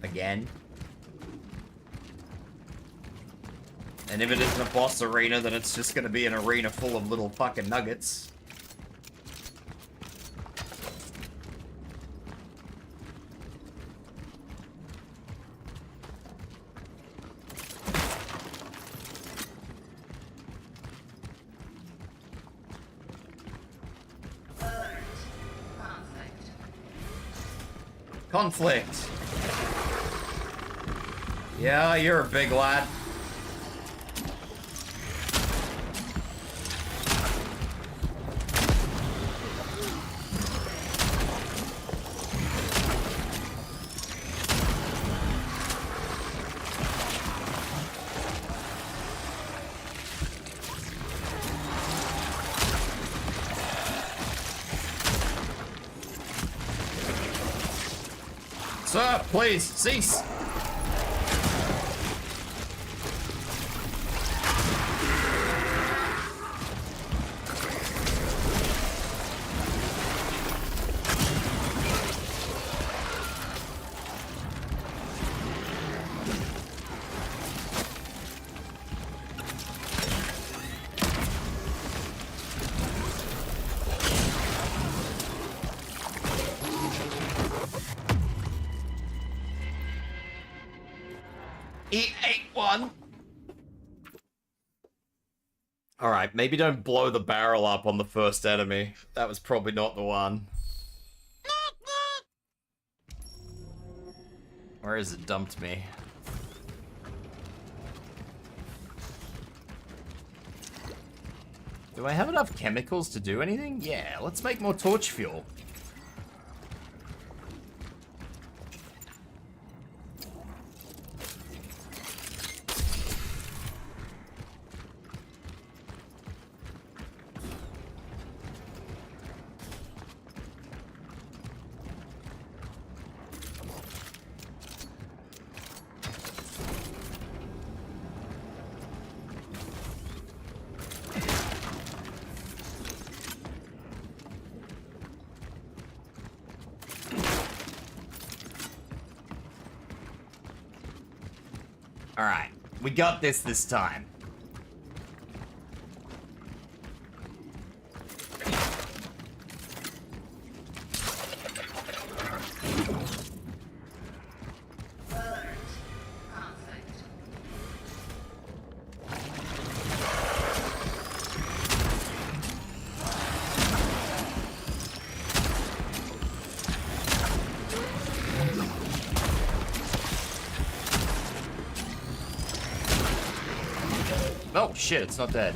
Again. And if it isn't a boss arena, then it's just gonna be an arena full of little fucking nuggets. Conflict. Yeah, you're a big lad. Sir, please, cease! He ate one. Alright, maybe don't blow the barrel up on the first enemy. That was probably not the one. Where is it dumped me? Do I have enough chemicals to do anything? Yeah, let's make more torch fuel. Alright, we got this time. Oh shit, it's not dead.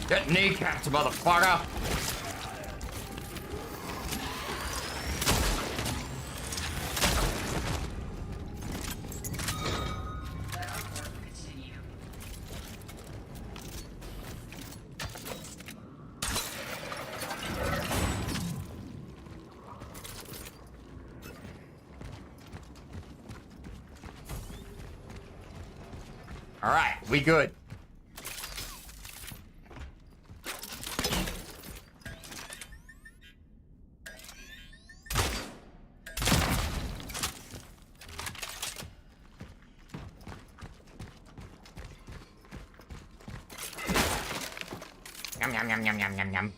Get kneecapped, motherfucker! Alright, we good. Yum.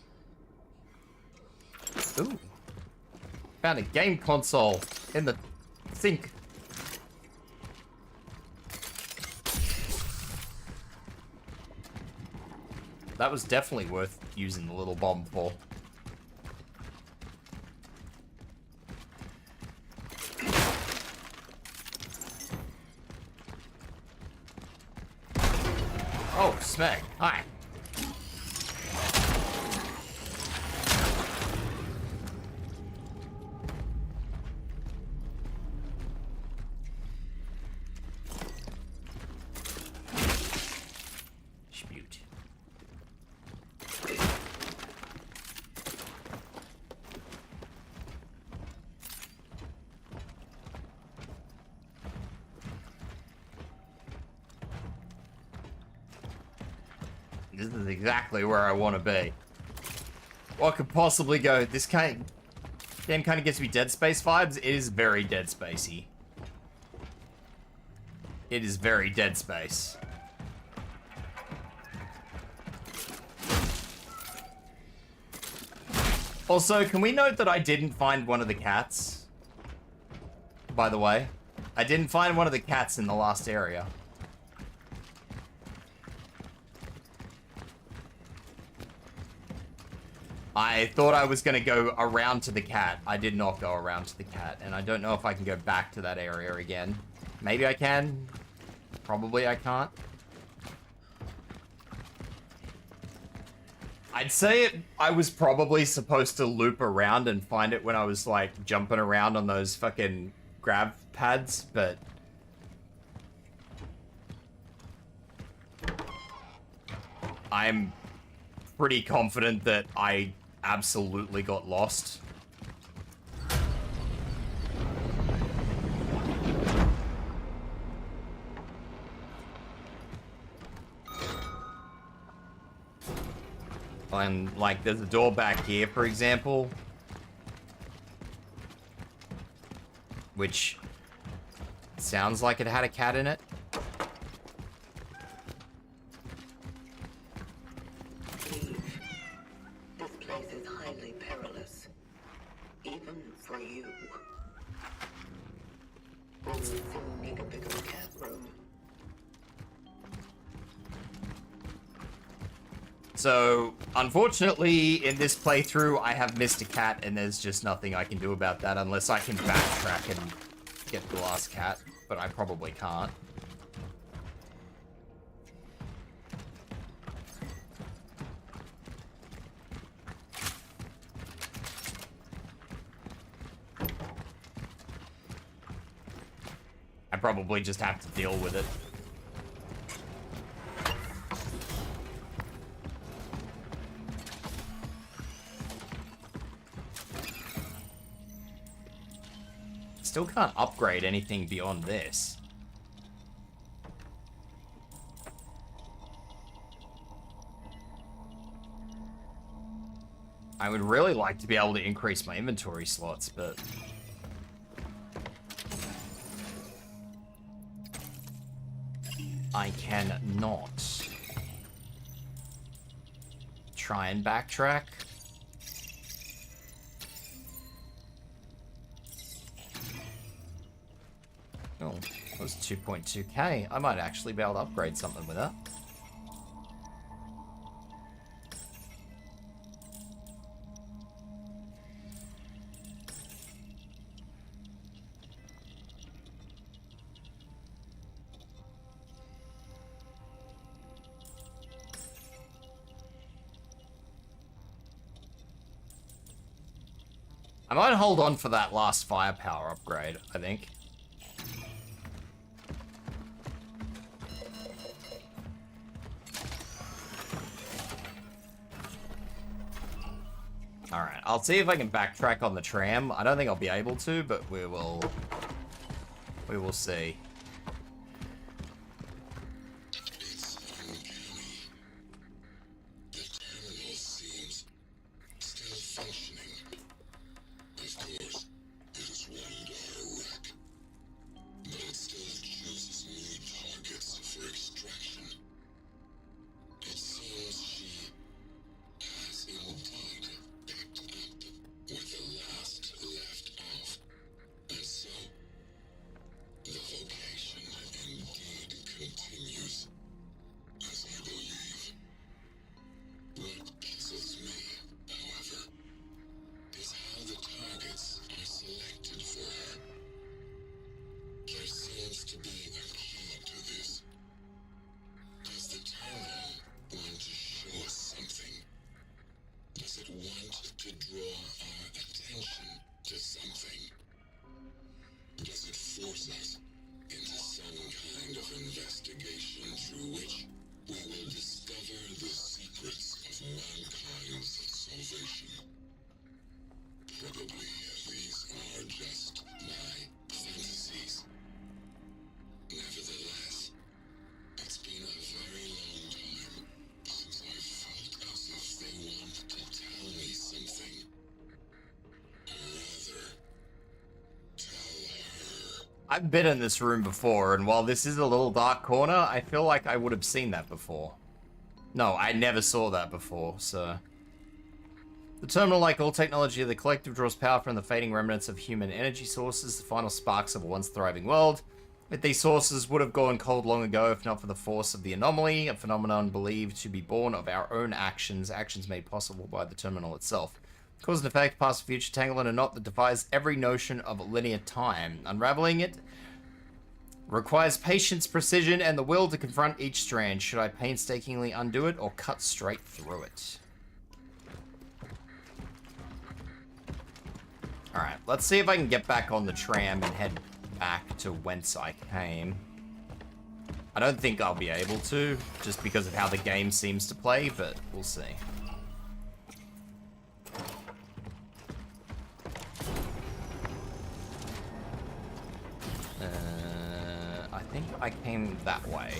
Ooh. Found a game console in the sink. That was definitely worth using the little bomb for. Oh, Smeg. Hi. This is exactly where I want to be. What could possibly go? This game kind of gives me Dead Space vibes. It is very Dead Spacey. It is very Dead Space. Also, can we note that I didn't find one of the cats? By the way, I didn't find one of the cats in the last area. I thought I was going to go around to the cat. I did not go around to the cat, and I don't know if I can go back to that area again. Maybe I can. Probably I can't. I'd say I was probably supposed to loop around and find it when I was, like, jumping around on those fucking grab pads, but... I'm pretty confident that I absolutely got lost. And, like, there's a door back here, for example. Which sounds like it had a cat in it. This place is highly perilous, even for you. We'll soon need a bigger cat room. So, unfortunately, in this playthrough, I have missed a cat, and there's just nothing I can do about that unless I can backtrack and get the last cat, but I probably can't. I probably just have to deal with it. Still can't upgrade anything beyond this. I would really like to be able to increase my inventory slots, but... I cannot. Try and backtrack. Oh, that was 2.2k. I might actually be able to upgrade something with that. I might hold on for that last firepower upgrade, I think. Alright, I'll see if I can backtrack on the tram. I don't think I'll be able to, but we will see. I've been in this room before, and while this is a little dark corner, I feel like I would have seen that before. No, I never saw that before, so... The terminal, like all technology of the collective, draws power from the fading remnants of human energy sources, the final sparks of a once thriving world. But these sources would have gone cold long ago if not for the force of the anomaly, a phenomenon believed to be born of our own actions, actions made possible by the terminal itself. Cause and effect, past and future, tangle in a knot that defies every notion of linear time. Unraveling it requires patience, precision, and the will to confront each strand. Should I painstakingly undo it or cut straight through it? Alright, let's see if I can get back on the tram and head back to whence I came. I don't think I'll be able to, just because of how the game seems to play, but we'll see. I think I came that way.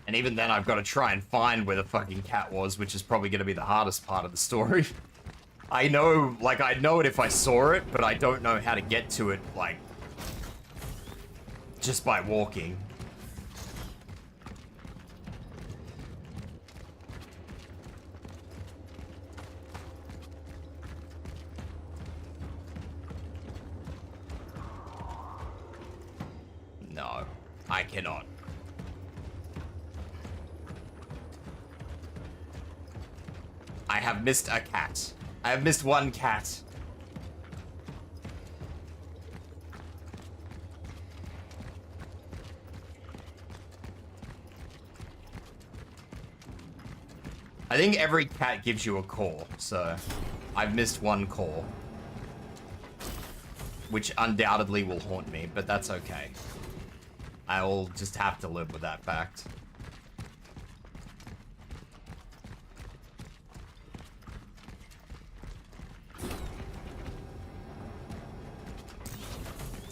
And even then, I've got to try and find where the fucking cat was, which is probably going to be the hardest part of the story. I know, like, I'd know it if I saw it, but I don't know how to get to it, like, just by walking. No, I cannot. I have missed a cat. I have missed one cat. I think every cat gives you a core, so I've missed one core. Which undoubtedly will haunt me, but that's okay. I will just have to live with that fact.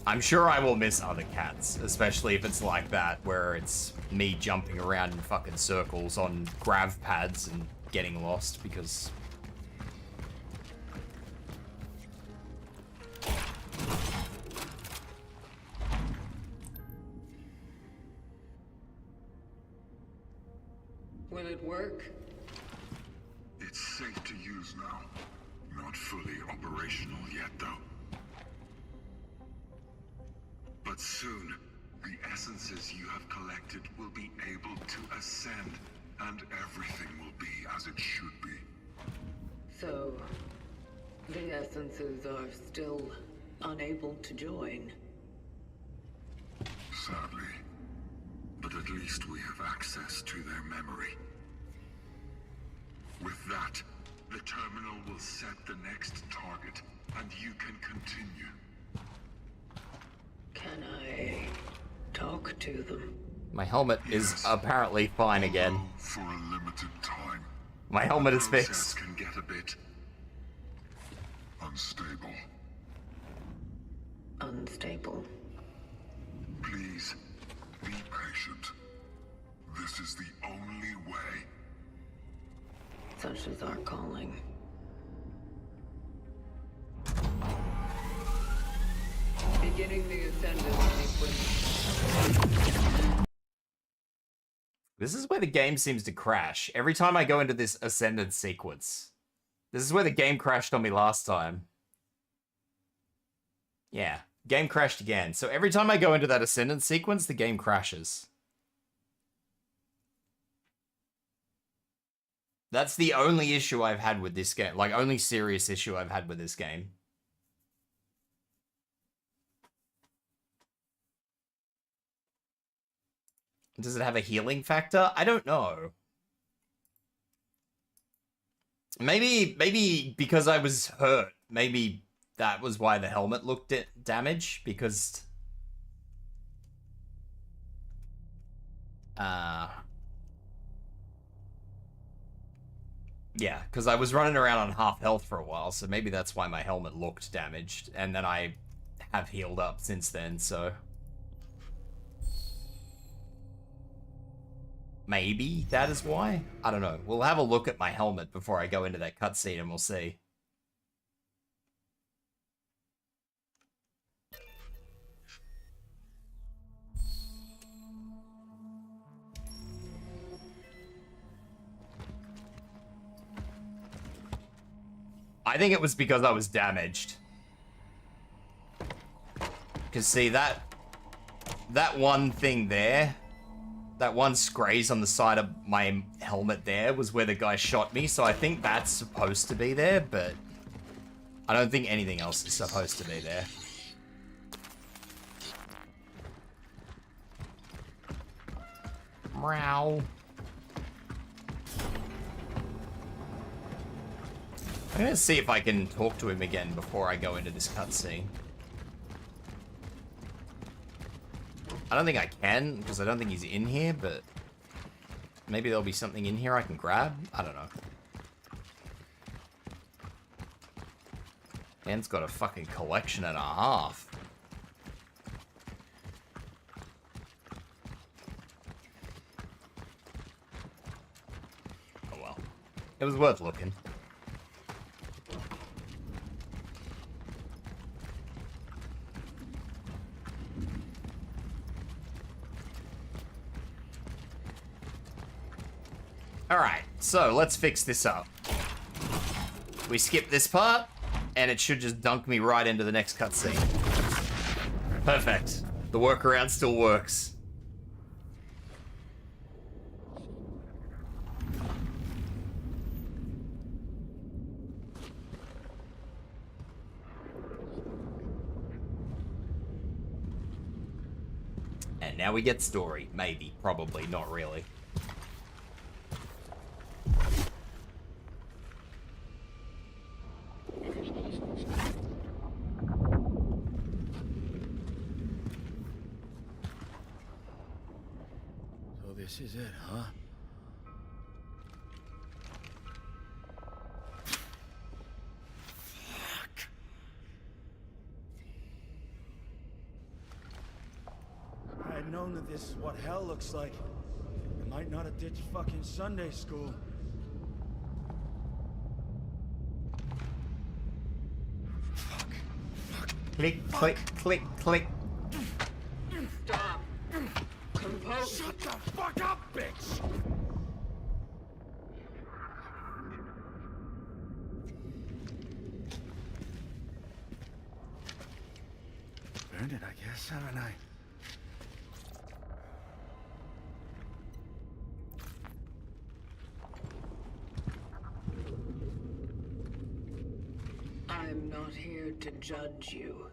I'm sure I will miss other cats, especially if it's like that, where it's me jumping around in fucking circles on grav pads and getting lost, because... Will it work? It's safe to use now. Not fully operational yet, though. But soon, the essences you have collected will be able to ascend, and everything will be as it should be. So, the essences are still unable to join. Sadly. But at least we have access to their memory. With that, the terminal will set the next target, and you can continue. Can I talk to them? My helmet is apparently fine again. For a limited time. My helmet is The process fixed. can get a bit unstable. Unstable. Please, be patient. This is the only way. Such is our calling. Beginning the ascendant sequence. This is where the game seems to crash. Every time I go into this ascended sequence. This is where the game crashed on me last time. Yeah, game crashed again. So every time I go into that ascendant sequence, the game crashes. That's the only issue I've had with this game. Like, only serious issue I've had with this game. Does it have a healing factor? I don't know. Maybe because I was hurt. Maybe that was why the helmet looked at damage, because... yeah, because I was running around on half health for a while, so maybe that's why my helmet looked damaged, and then I have healed up since then, so... maybe that is why? I don't know. We'll have a look at my helmet before I go into that cutscene and we'll see. I think it was because I was damaged. Because see, that one thing there, that one scraze on the side of my helmet there was where the guy shot me, so I think that's supposed to be there, but I don't think anything else is supposed to be there. Meow. I'm gonna see if I can talk to him again before I go into this cutscene. I don't think I can, because I don't think he's in here, but maybe there'll be something in here I can grab? I don't know. Man's got a fucking collection and a half. Oh well. It was worth looking. Alright, so let's fix this up. We skip this part, and it should just dunk me right into the next cutscene. Perfect. The workaround still works. And now we get story. Maybe. Probably. Not really. So this is it, huh? Fuck. I had known that this is what hell looks like. I might not have ditched fucking Sunday school. Click, click, click, click. Stop. Compose. Shut the fuck up, bitch! Earned it, I guess, haven't I? I'm not here to judge you.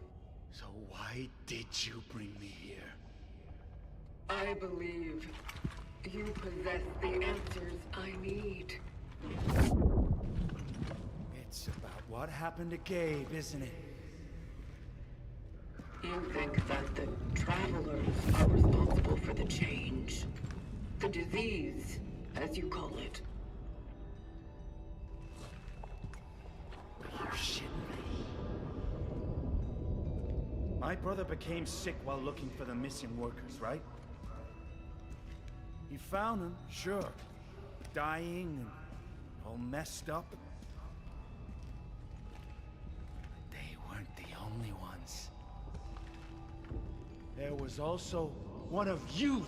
So why did you bring me here? I believe you possess the answers I need. It's about what happened to Gabe, isn't it? You think that the travelers are responsible for the change. The disease, as you call it. You're shitting me. My brother became sick while looking for the missing workers, right? He found them, sure. Dying and all messed up. They weren't the only ones. There was also one of you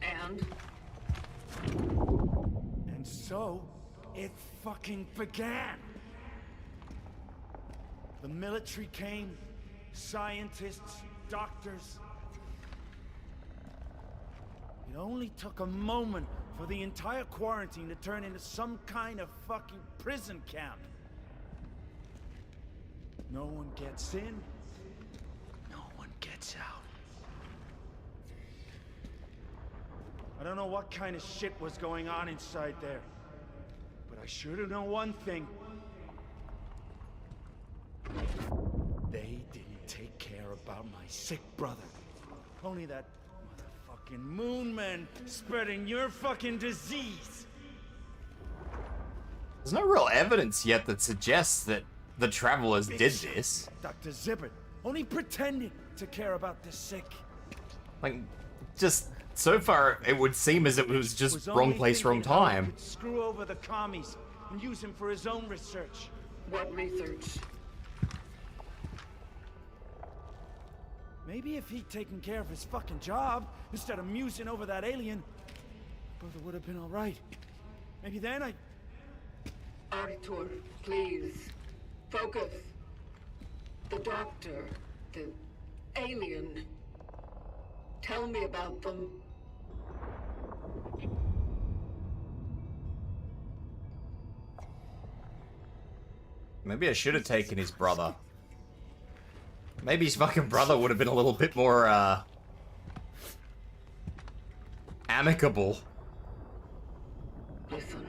there. And? And so, it fucking began. The military came, scientists, doctors. It only took a moment for the entire quarantine to turn into some kind of fucking prison camp. No one gets in, no one gets out. I don't know what kind of shit was going on inside there, but I sure do know one thing. They didn't take care about my sick brother. Only that motherfucking moon man spreading your fucking disease. There's no real evidence yet that suggests that the travelers did this. Dr. Zibbert only pretending to care about the sick. Like, just so far, it would seem as if it was just wrong place, wrong time. Could screw over the commies and use him for his own research. What research? Maybe if he'd taken care of his fucking job instead of musing over that alien, brother would have been all right. Maybe then Artur, please. Focus. The doctor, the alien. Tell me about them. Maybe I should have taken his brother. Maybe his fucking brother would have been a little bit more, amicable. Listen.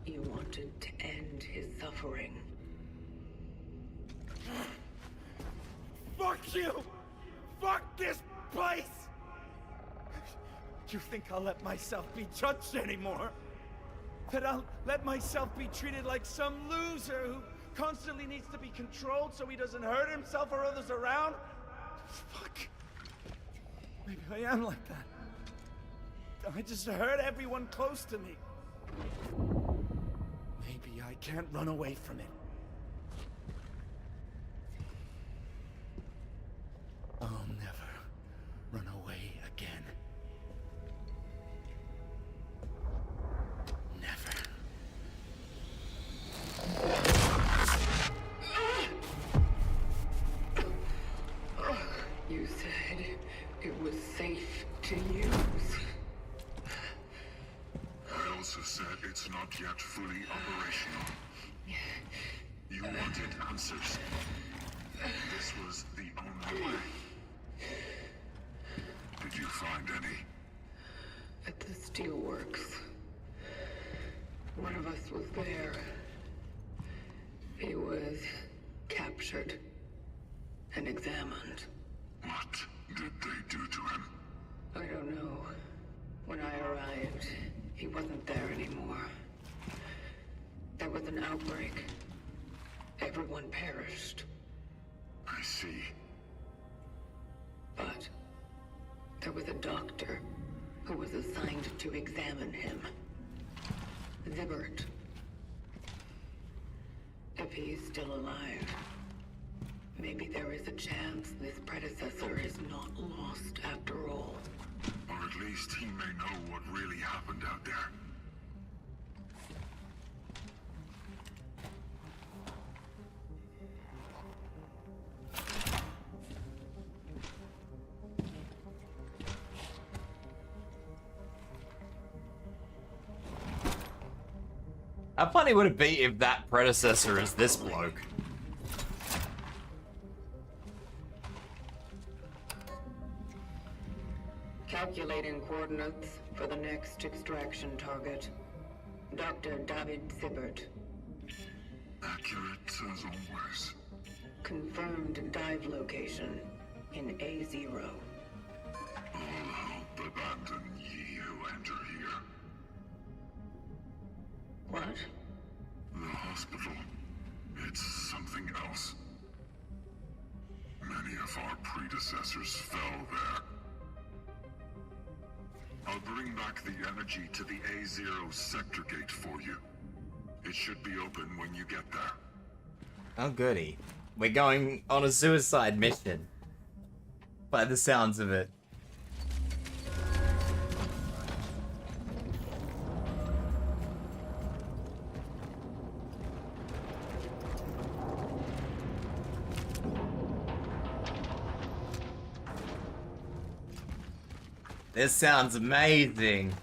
You wanted to end his suffering. fuck you! Fuck this place! You think I'll let myself be judged anymore? That I'll let myself be treated like some loser who constantly needs to be controlled so he doesn't hurt himself or others around? Fuck. Maybe I am like that. I just hurt everyone close to me. Maybe I can't run away from it. answers. This was the only way. Did you find any? At the steelworks. One of us was there. He was captured and examined. What did they do to him? I don't know. When I arrived, he wasn't there anymore. There was an outbreak. Everyone perished. I see. But there was a doctor who was assigned to examine him. Zibbert. If he's still alive, maybe there is a chance this predecessor is not lost after all. Or at least he may know what really happened out there. How funny would it be if that predecessor is this bloke? Calculating coordinates for the next extraction target. Dr. David Zibbert. Accurate as always. Confirmed dive location in A0. All hope abandon ye who enter here. What? The hospital. It's something else. Many of our predecessors fell there. I'll bring back the energy to the A0 sector gate for you. It should be open when you get there. Oh goody. We're going on a suicide mission. By the sounds of it. This sounds amazing.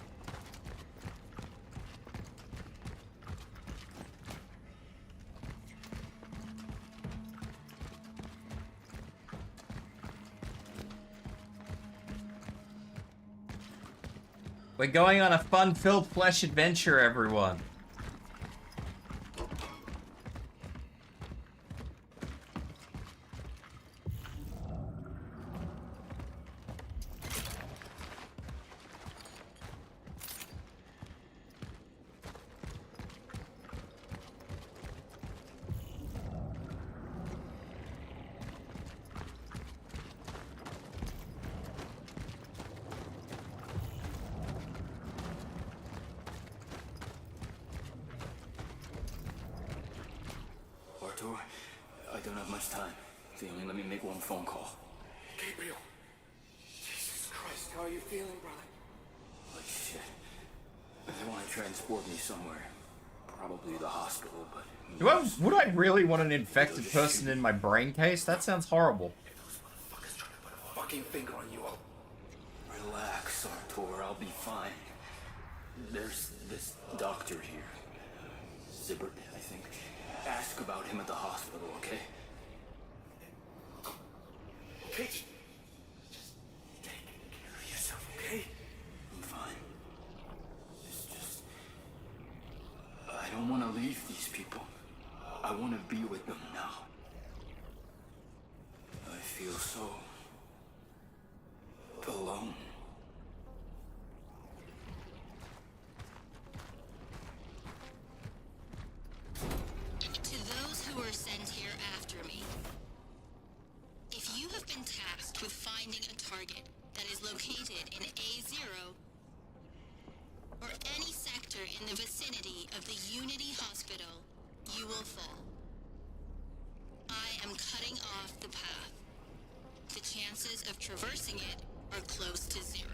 We're going on a fun-filled flesh adventure, everyone. I don't have much time. They only let me make one phone call. Gabriel. Jesus Christ, how are you feeling, brother? Like shit. They want to transport me somewhere. Probably the hospital, but... Would I really want an infected person in my brain case? That sounds horrible. Those motherfuckers trying to put a fucking finger on you all. Relax, Artur. I'll be fine. There's this doctor here. Zibbert, I think. Ask about him at the hospital, okay? Okay, just take care of yourself, okay? I'm fine. It's just... I don't want to leave these people. I want to be with them now. I feel so... alone. To those who were sent here after me, if you have been tasked with finding a target that is located in A0 or any sector in the vicinity of the Unity Hospital, you will fall. I am cutting off the path. The chances of traversing it are close to zero.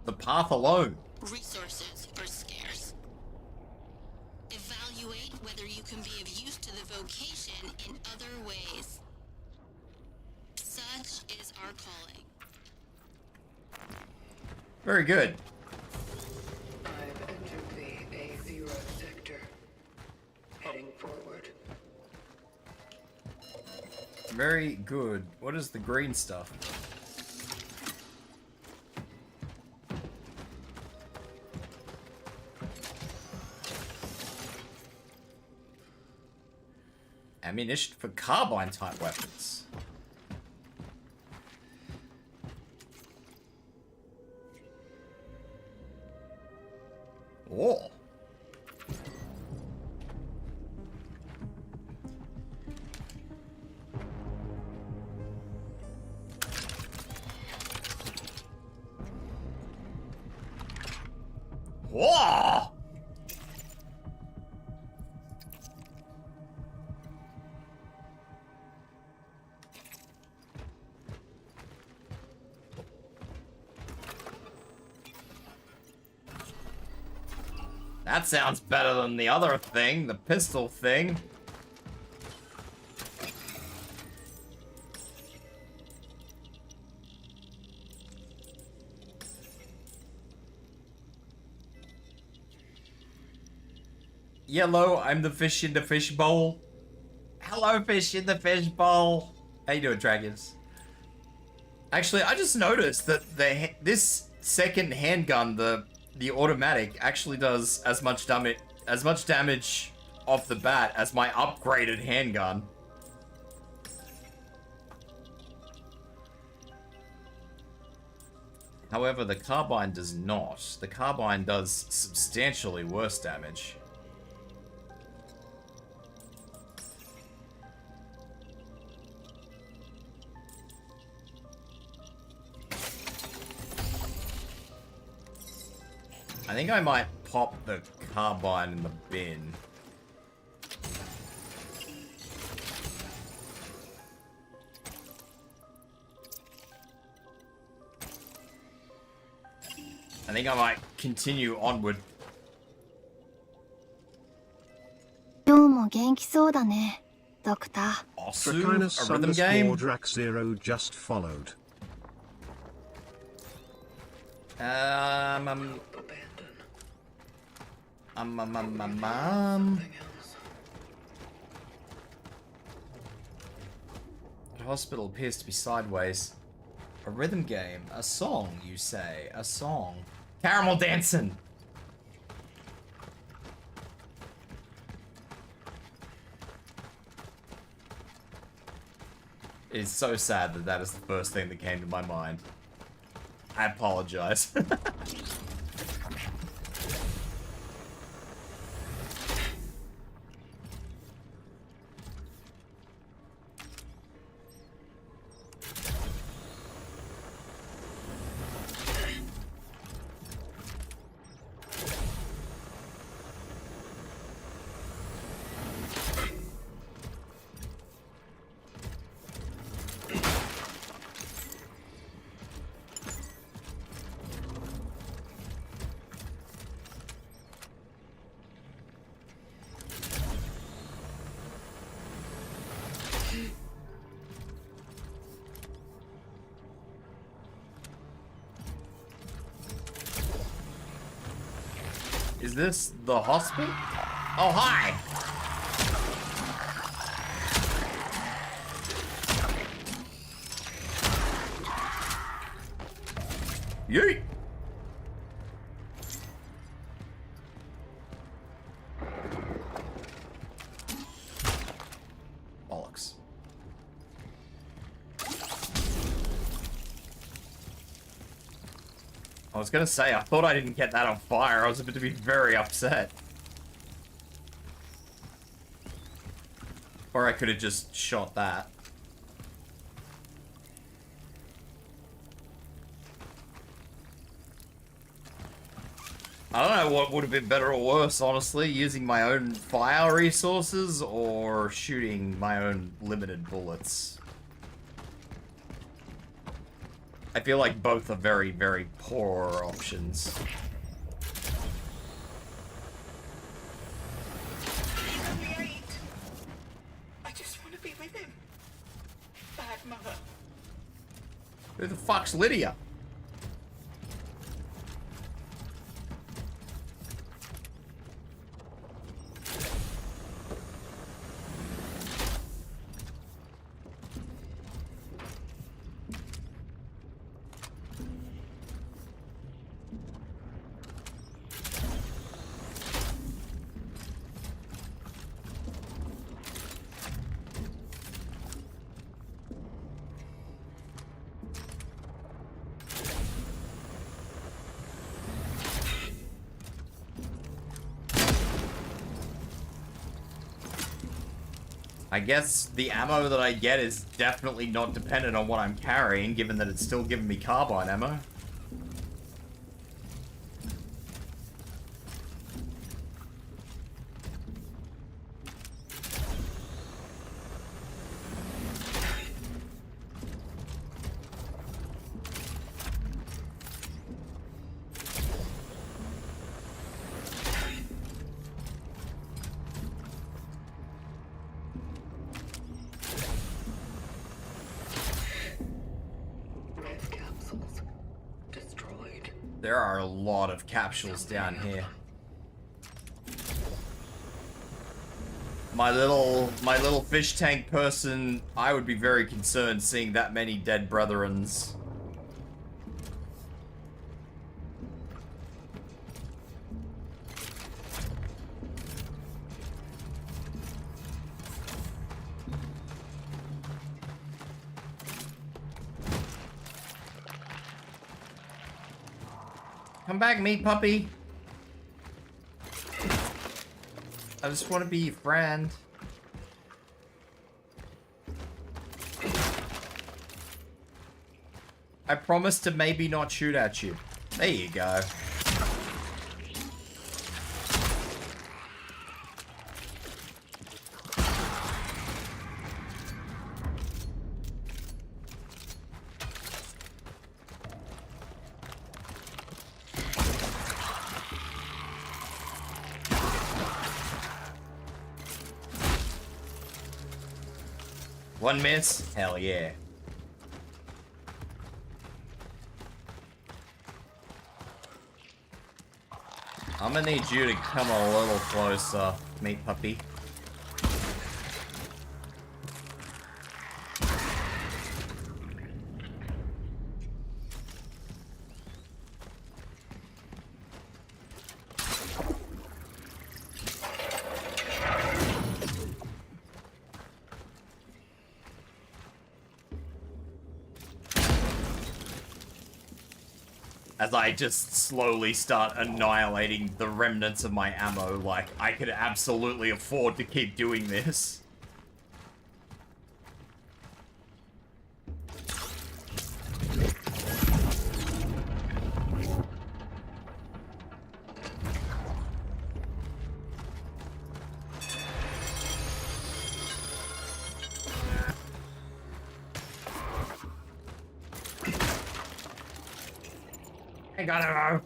The path alone. Resources are scarce. Evaluate whether you can be of use to the vocation in other ways. Such is our calling. Very good. I've entered the A0 sector. Heading forward. Very good. What is the green stuff? Ammunition for carbine type weapons. Oh. Whoa! That sounds better than the other thing, the pistol thing. Yellow, I'm the fish in the fishbowl. Hello, fish in the fishbowl. How you doing, dragons? Actually, I just noticed that this second handgun, the automatic, actually does as much damage off the bat as my upgraded handgun. However, the carbine does not. The carbine does substantially worse damage. I think I might pop the carbine in the bin. I think I might continue onward. 今日も元気そうだね、ドクター。 Awesome. A rhythm game. Drax0 just followed. The hospital appears to be sideways. A rhythm game. A song, you say. A song. Caramel dancing! It's so sad that that is the first thing that came to my mind. I apologize. Is this the hospital? Oh, hi! Yeet! Bollocks. I was gonna say, I thought I didn't get that on fire. I was about to be very upset. Or I could have just shot that. I don't know what would have been better or worse, honestly. Using my own fire resources or shooting my own limited bullets. I feel like both are very, very poor options. I just want to be with him. Bad mother. Who the fuck's Lydia? I guess the ammo that I get is definitely not dependent on what I'm carrying, given that it's still giving me carbine ammo. There are a lot of capsules down here. My little fish tank person, I would be very concerned seeing that many dead brethrens. Come back, meat puppy. I just want to be your friend. I promise to maybe not shoot at you. There you go. One miss? Hell yeah. I'm gonna need you to come a little closer, meat puppy. As I just slowly start annihilating the remnants of my ammo, like, I could absolutely afford to keep doing this. I gotta go.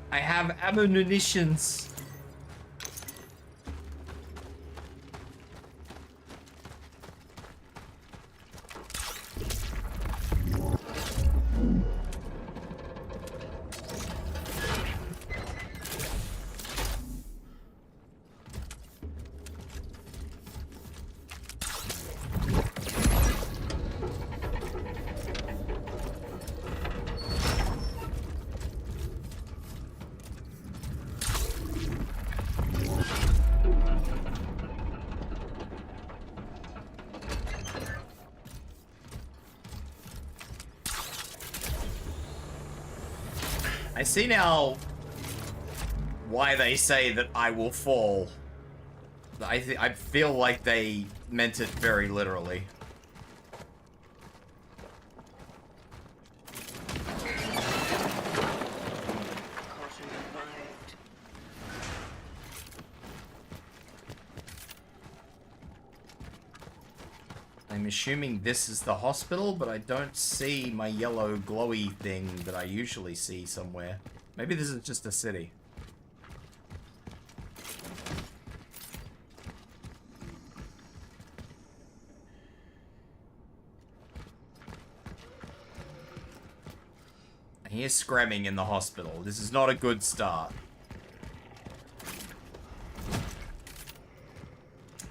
I have ammunitions. I see now why they say that I will fall. I feel like they meant it very literally. I'm assuming this is the hospital, but I don't see my yellow glowy thing that I usually see somewhere. Maybe this is just a city. I hear screaming in the hospital. This is not a good start.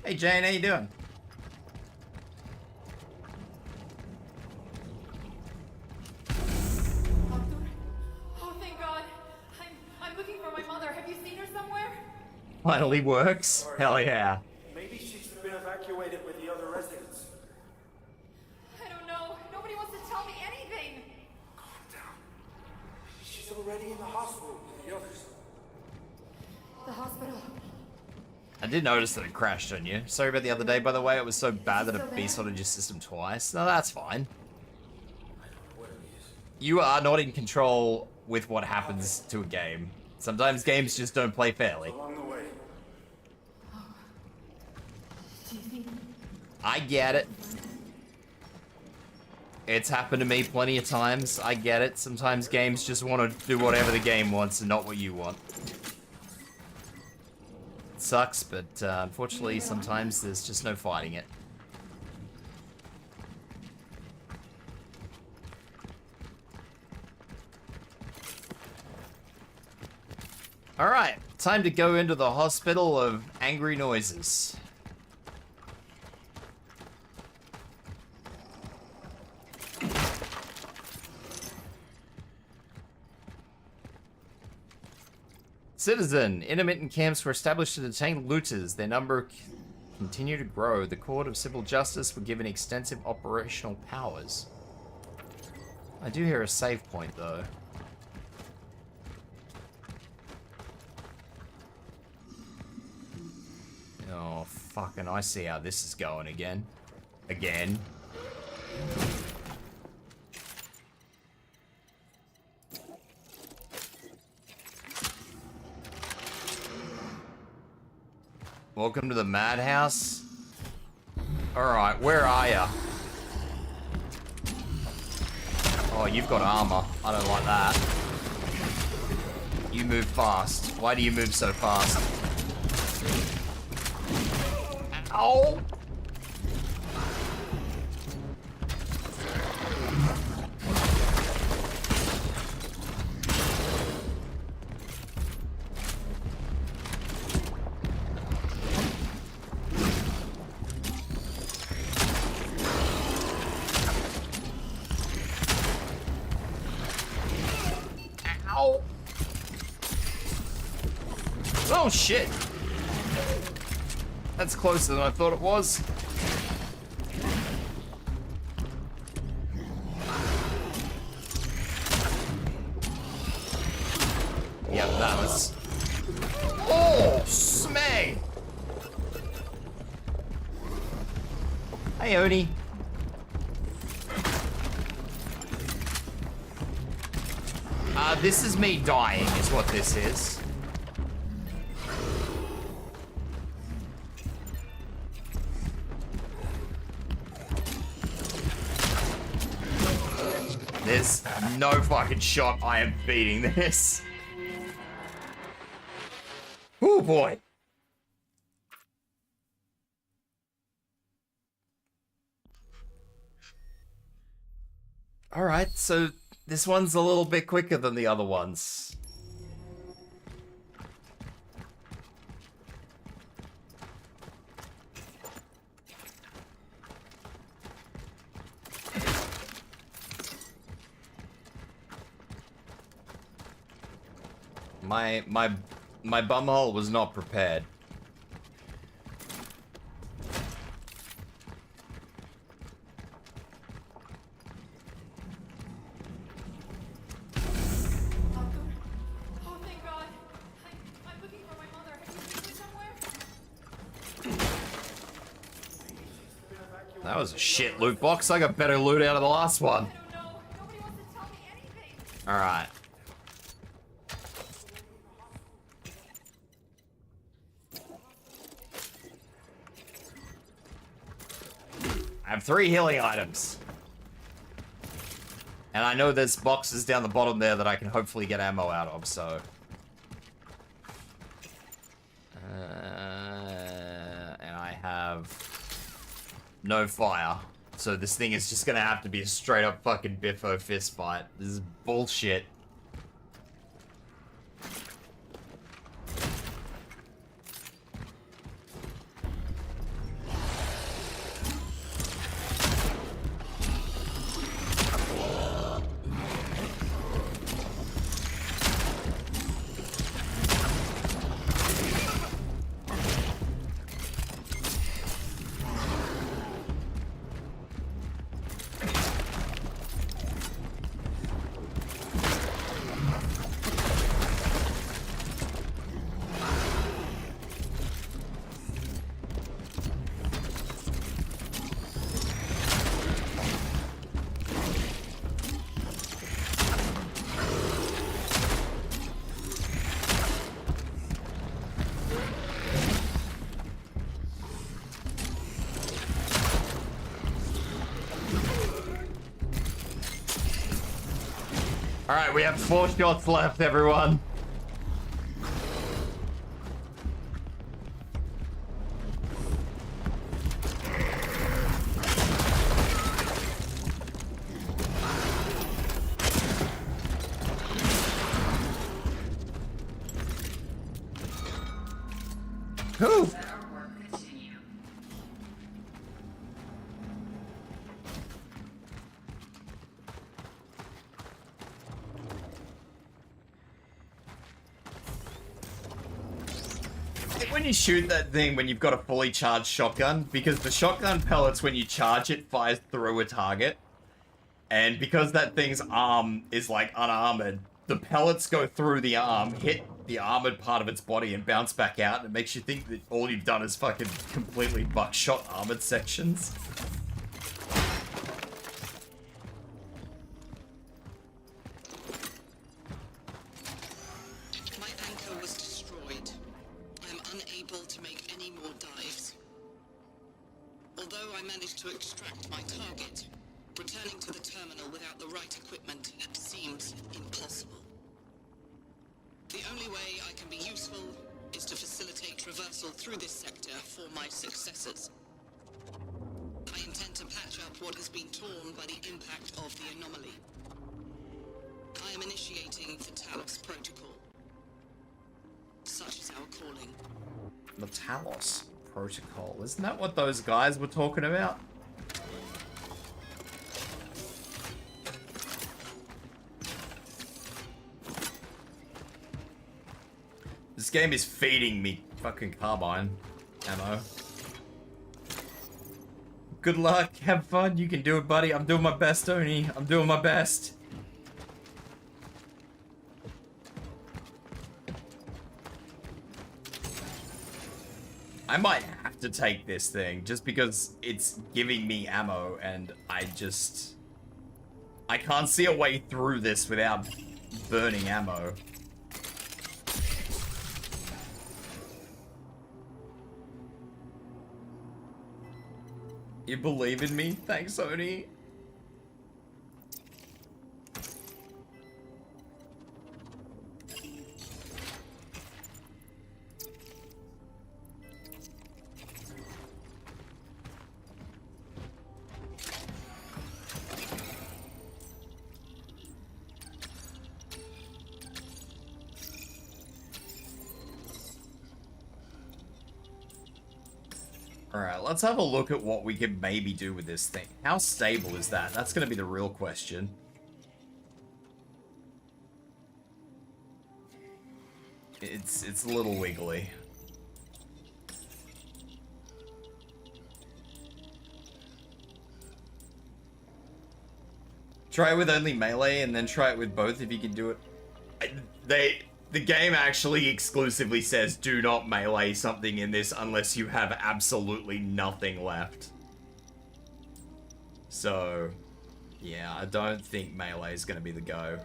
Hey Jane, how you doing? Finally works. Hell yeah. Maybe she's been evacuated with the other residents. I don't know. Nobody wants to tell me anything. Calm down. She's all already in the hospital with the others. The hospital. I did notice that it crashed on you. Sorry about the other day, by the way. It was so bad that it beast-ordered your system twice. No, that's fine. You are not in control with what happens to a game. Sometimes games just don't play fairly. Along the way. I get it. It's happened to me plenty of times. I get it. Sometimes games just want to do whatever the game wants and not what you want. It sucks, but unfortunately sometimes there's just no fighting it. Alright, time to go into the hospital of angry noises. Citizen, intermittent camps were established to detain looters. Their number continue to grow. The Court of Civil Justice were given extensive operational powers. I do hear a save point, though. Oh, fucking, I see how this is going again. Again. Welcome to the madhouse. Alright, where are ya? Oh, you've got armor. I don't like that. You move fast. Why do you move so fast? Ow! Ow! Oh shit! That's closer than I thought it was. Yep, that was... Oh, smang! Hey, Oni. This is me dying, is what this is. There's no fucking shot I am beating this. Oh boy. Alright, so this one's a little bit quicker than the other ones. My bumhole was not prepared. Oh, thank God. I'm looking for my mother. Have you seen her somewhere? That was a shit loot box. I got better loot out of the last one. Alright. I have 3 healing items. And I know there's boxes down the bottom there that I can hopefully get ammo out of, so... and I have... no fire. So this thing is just gonna have to be a straight up fucking biffo fist fight. This is bullshit. Alright, we have 4 shots left, everyone. Who? When you shoot that thing when you've got a fully charged shotgun, because the shotgun pellets, when you charge it, fires through a target. And because that thing's arm is like unarmored, the pellets go through the arm, hit the armored part of its body and bounce back out. And it makes you think that all you've done is fucking completely buckshot armored sections. My anchor was destroyed. I am unable to make any more dives. Although I managed to extract my target, returning to the terminal without the right equipment seems impossible. The only way I can be useful is to facilitate traversal through this sector for my successors. I intend to patch up what has been torn by the impact of the anomaly. I am initiating the Talos Protocol. Such is our calling. The Talos Protocol. Isn't that what those guys were talking about? This game is feeding me fucking carbine ammo. Good luck, have fun, you can do it, buddy. I'm doing my best, Oni. I'm doing my best. I might have to take this thing just because it's giving me ammo and I can't see a way through this without burning ammo. You believe in me? Thanks, Oni. Alright, let's have a look at what we can maybe do with this thing. How stable is that? That's going to be the real question. It's a little wiggly. Try it with only melee and then try it with both if you can do it. The game actually exclusively says do not melee something in this unless you have absolutely nothing left. So, yeah, I don't think melee is going to be the go.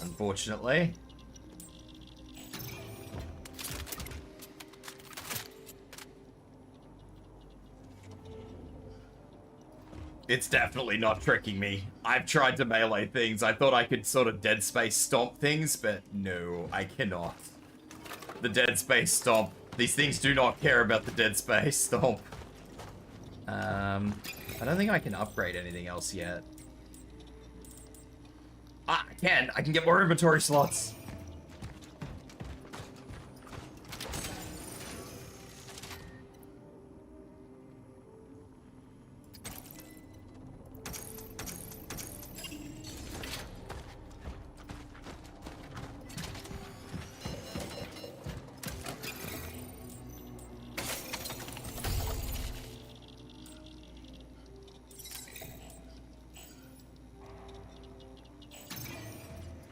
Unfortunately. It's definitely not tricking me. I've tried to melee things. I thought I could sort of Dead Space stomp things, but no, I cannot. The Dead Space stomp. These things do not care about the Dead Space stomp. I don't think I can upgrade anything else yet. Ah, I can. I can get more inventory slots.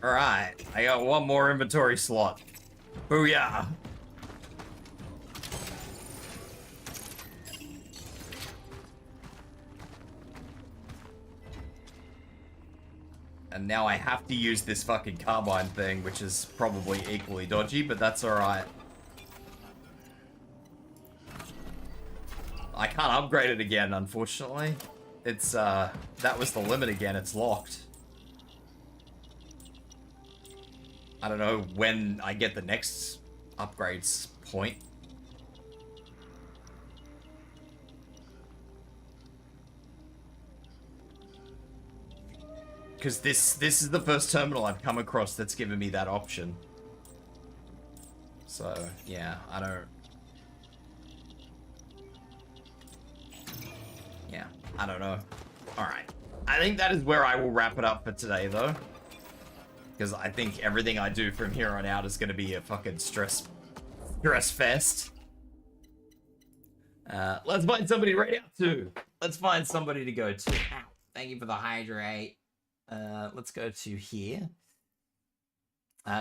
Alright, I got one more inventory slot. Booyah! And now I have to use this fucking carbine thing, which is probably equally dodgy, but that's alright. I can't upgrade it again, unfortunately. It's, that was the limit again, it's locked. I don't know when I get the next upgrades point. Because this is the first terminal I've come across that's given me that option. So, yeah, I don't... Yeah, I don't know. Alright. I think that is where I will wrap it up for today, though. Because I think everything I do from here on out is going to be a fucking stress fest. Let's find somebody to rate out to. Let's find somebody to go to. Ow. Thank you for the hydrate. Let's go to here.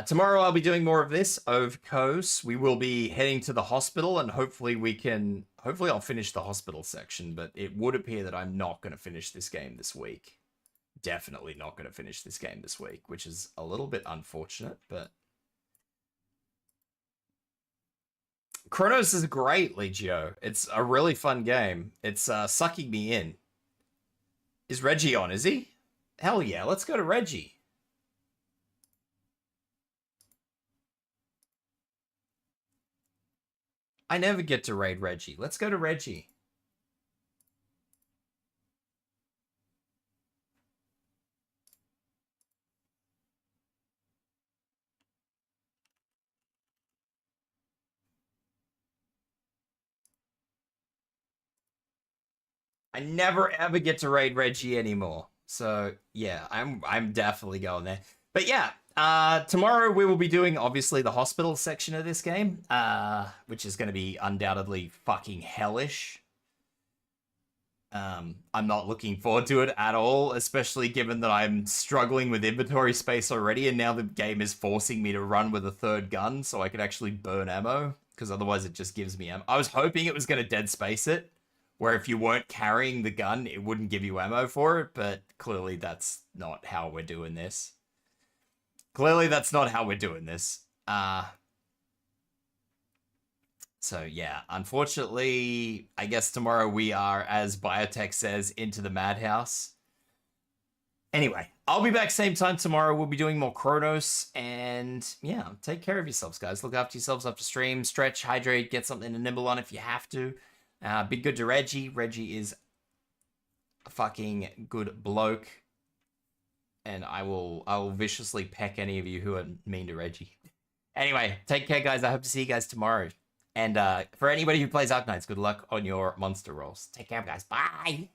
Tomorrow I'll be doing more of this, of course. We will be heading to the hospital, and hopefully I'll finish the hospital section, but it would appear that I'm not going to finish this game this week. Definitely not going to finish this game this week, which is a little bit unfortunate, but... Cronos is great, Legio. It's a really fun game. It's sucking me in. Is Reggie on, is he? Hell yeah, let's go to Reggie. I never get to raid Reggie. Let's go to Reggie. I never ever get to raid Reggie anymore. So yeah, I'm definitely going there. But yeah, tomorrow we will be doing obviously the hospital section of this game, which is going to be undoubtedly fucking hellish. I'm not looking forward to it at all, especially given that I'm struggling with inventory space already, and now the game is forcing me to run with a third gun so I can actually burn ammo, because otherwise it just gives me ammo. I was hoping it was going to dead space it, where if you weren't carrying the gun, it wouldn't give you ammo for it, but clearly that's not how we're doing this. Clearly that's not how we're doing this. So yeah, unfortunately, I guess tomorrow we are, as Biotech says, into the madhouse. Anyway, I'll be back same time tomorrow. We'll be doing more Cronos, and yeah, take care of yourselves, guys. Look after yourselves after stream. Stretch, hydrate, get something to nibble on if you have to. Be good to Reggie. Reggie is a fucking good bloke. And I will viciously peck any of you who are mean to Reggie. Anyway, take care, guys. I hope to see you guys tomorrow. And for anybody who plays Arknights, good luck on your monster rolls. Take care, guys. Bye!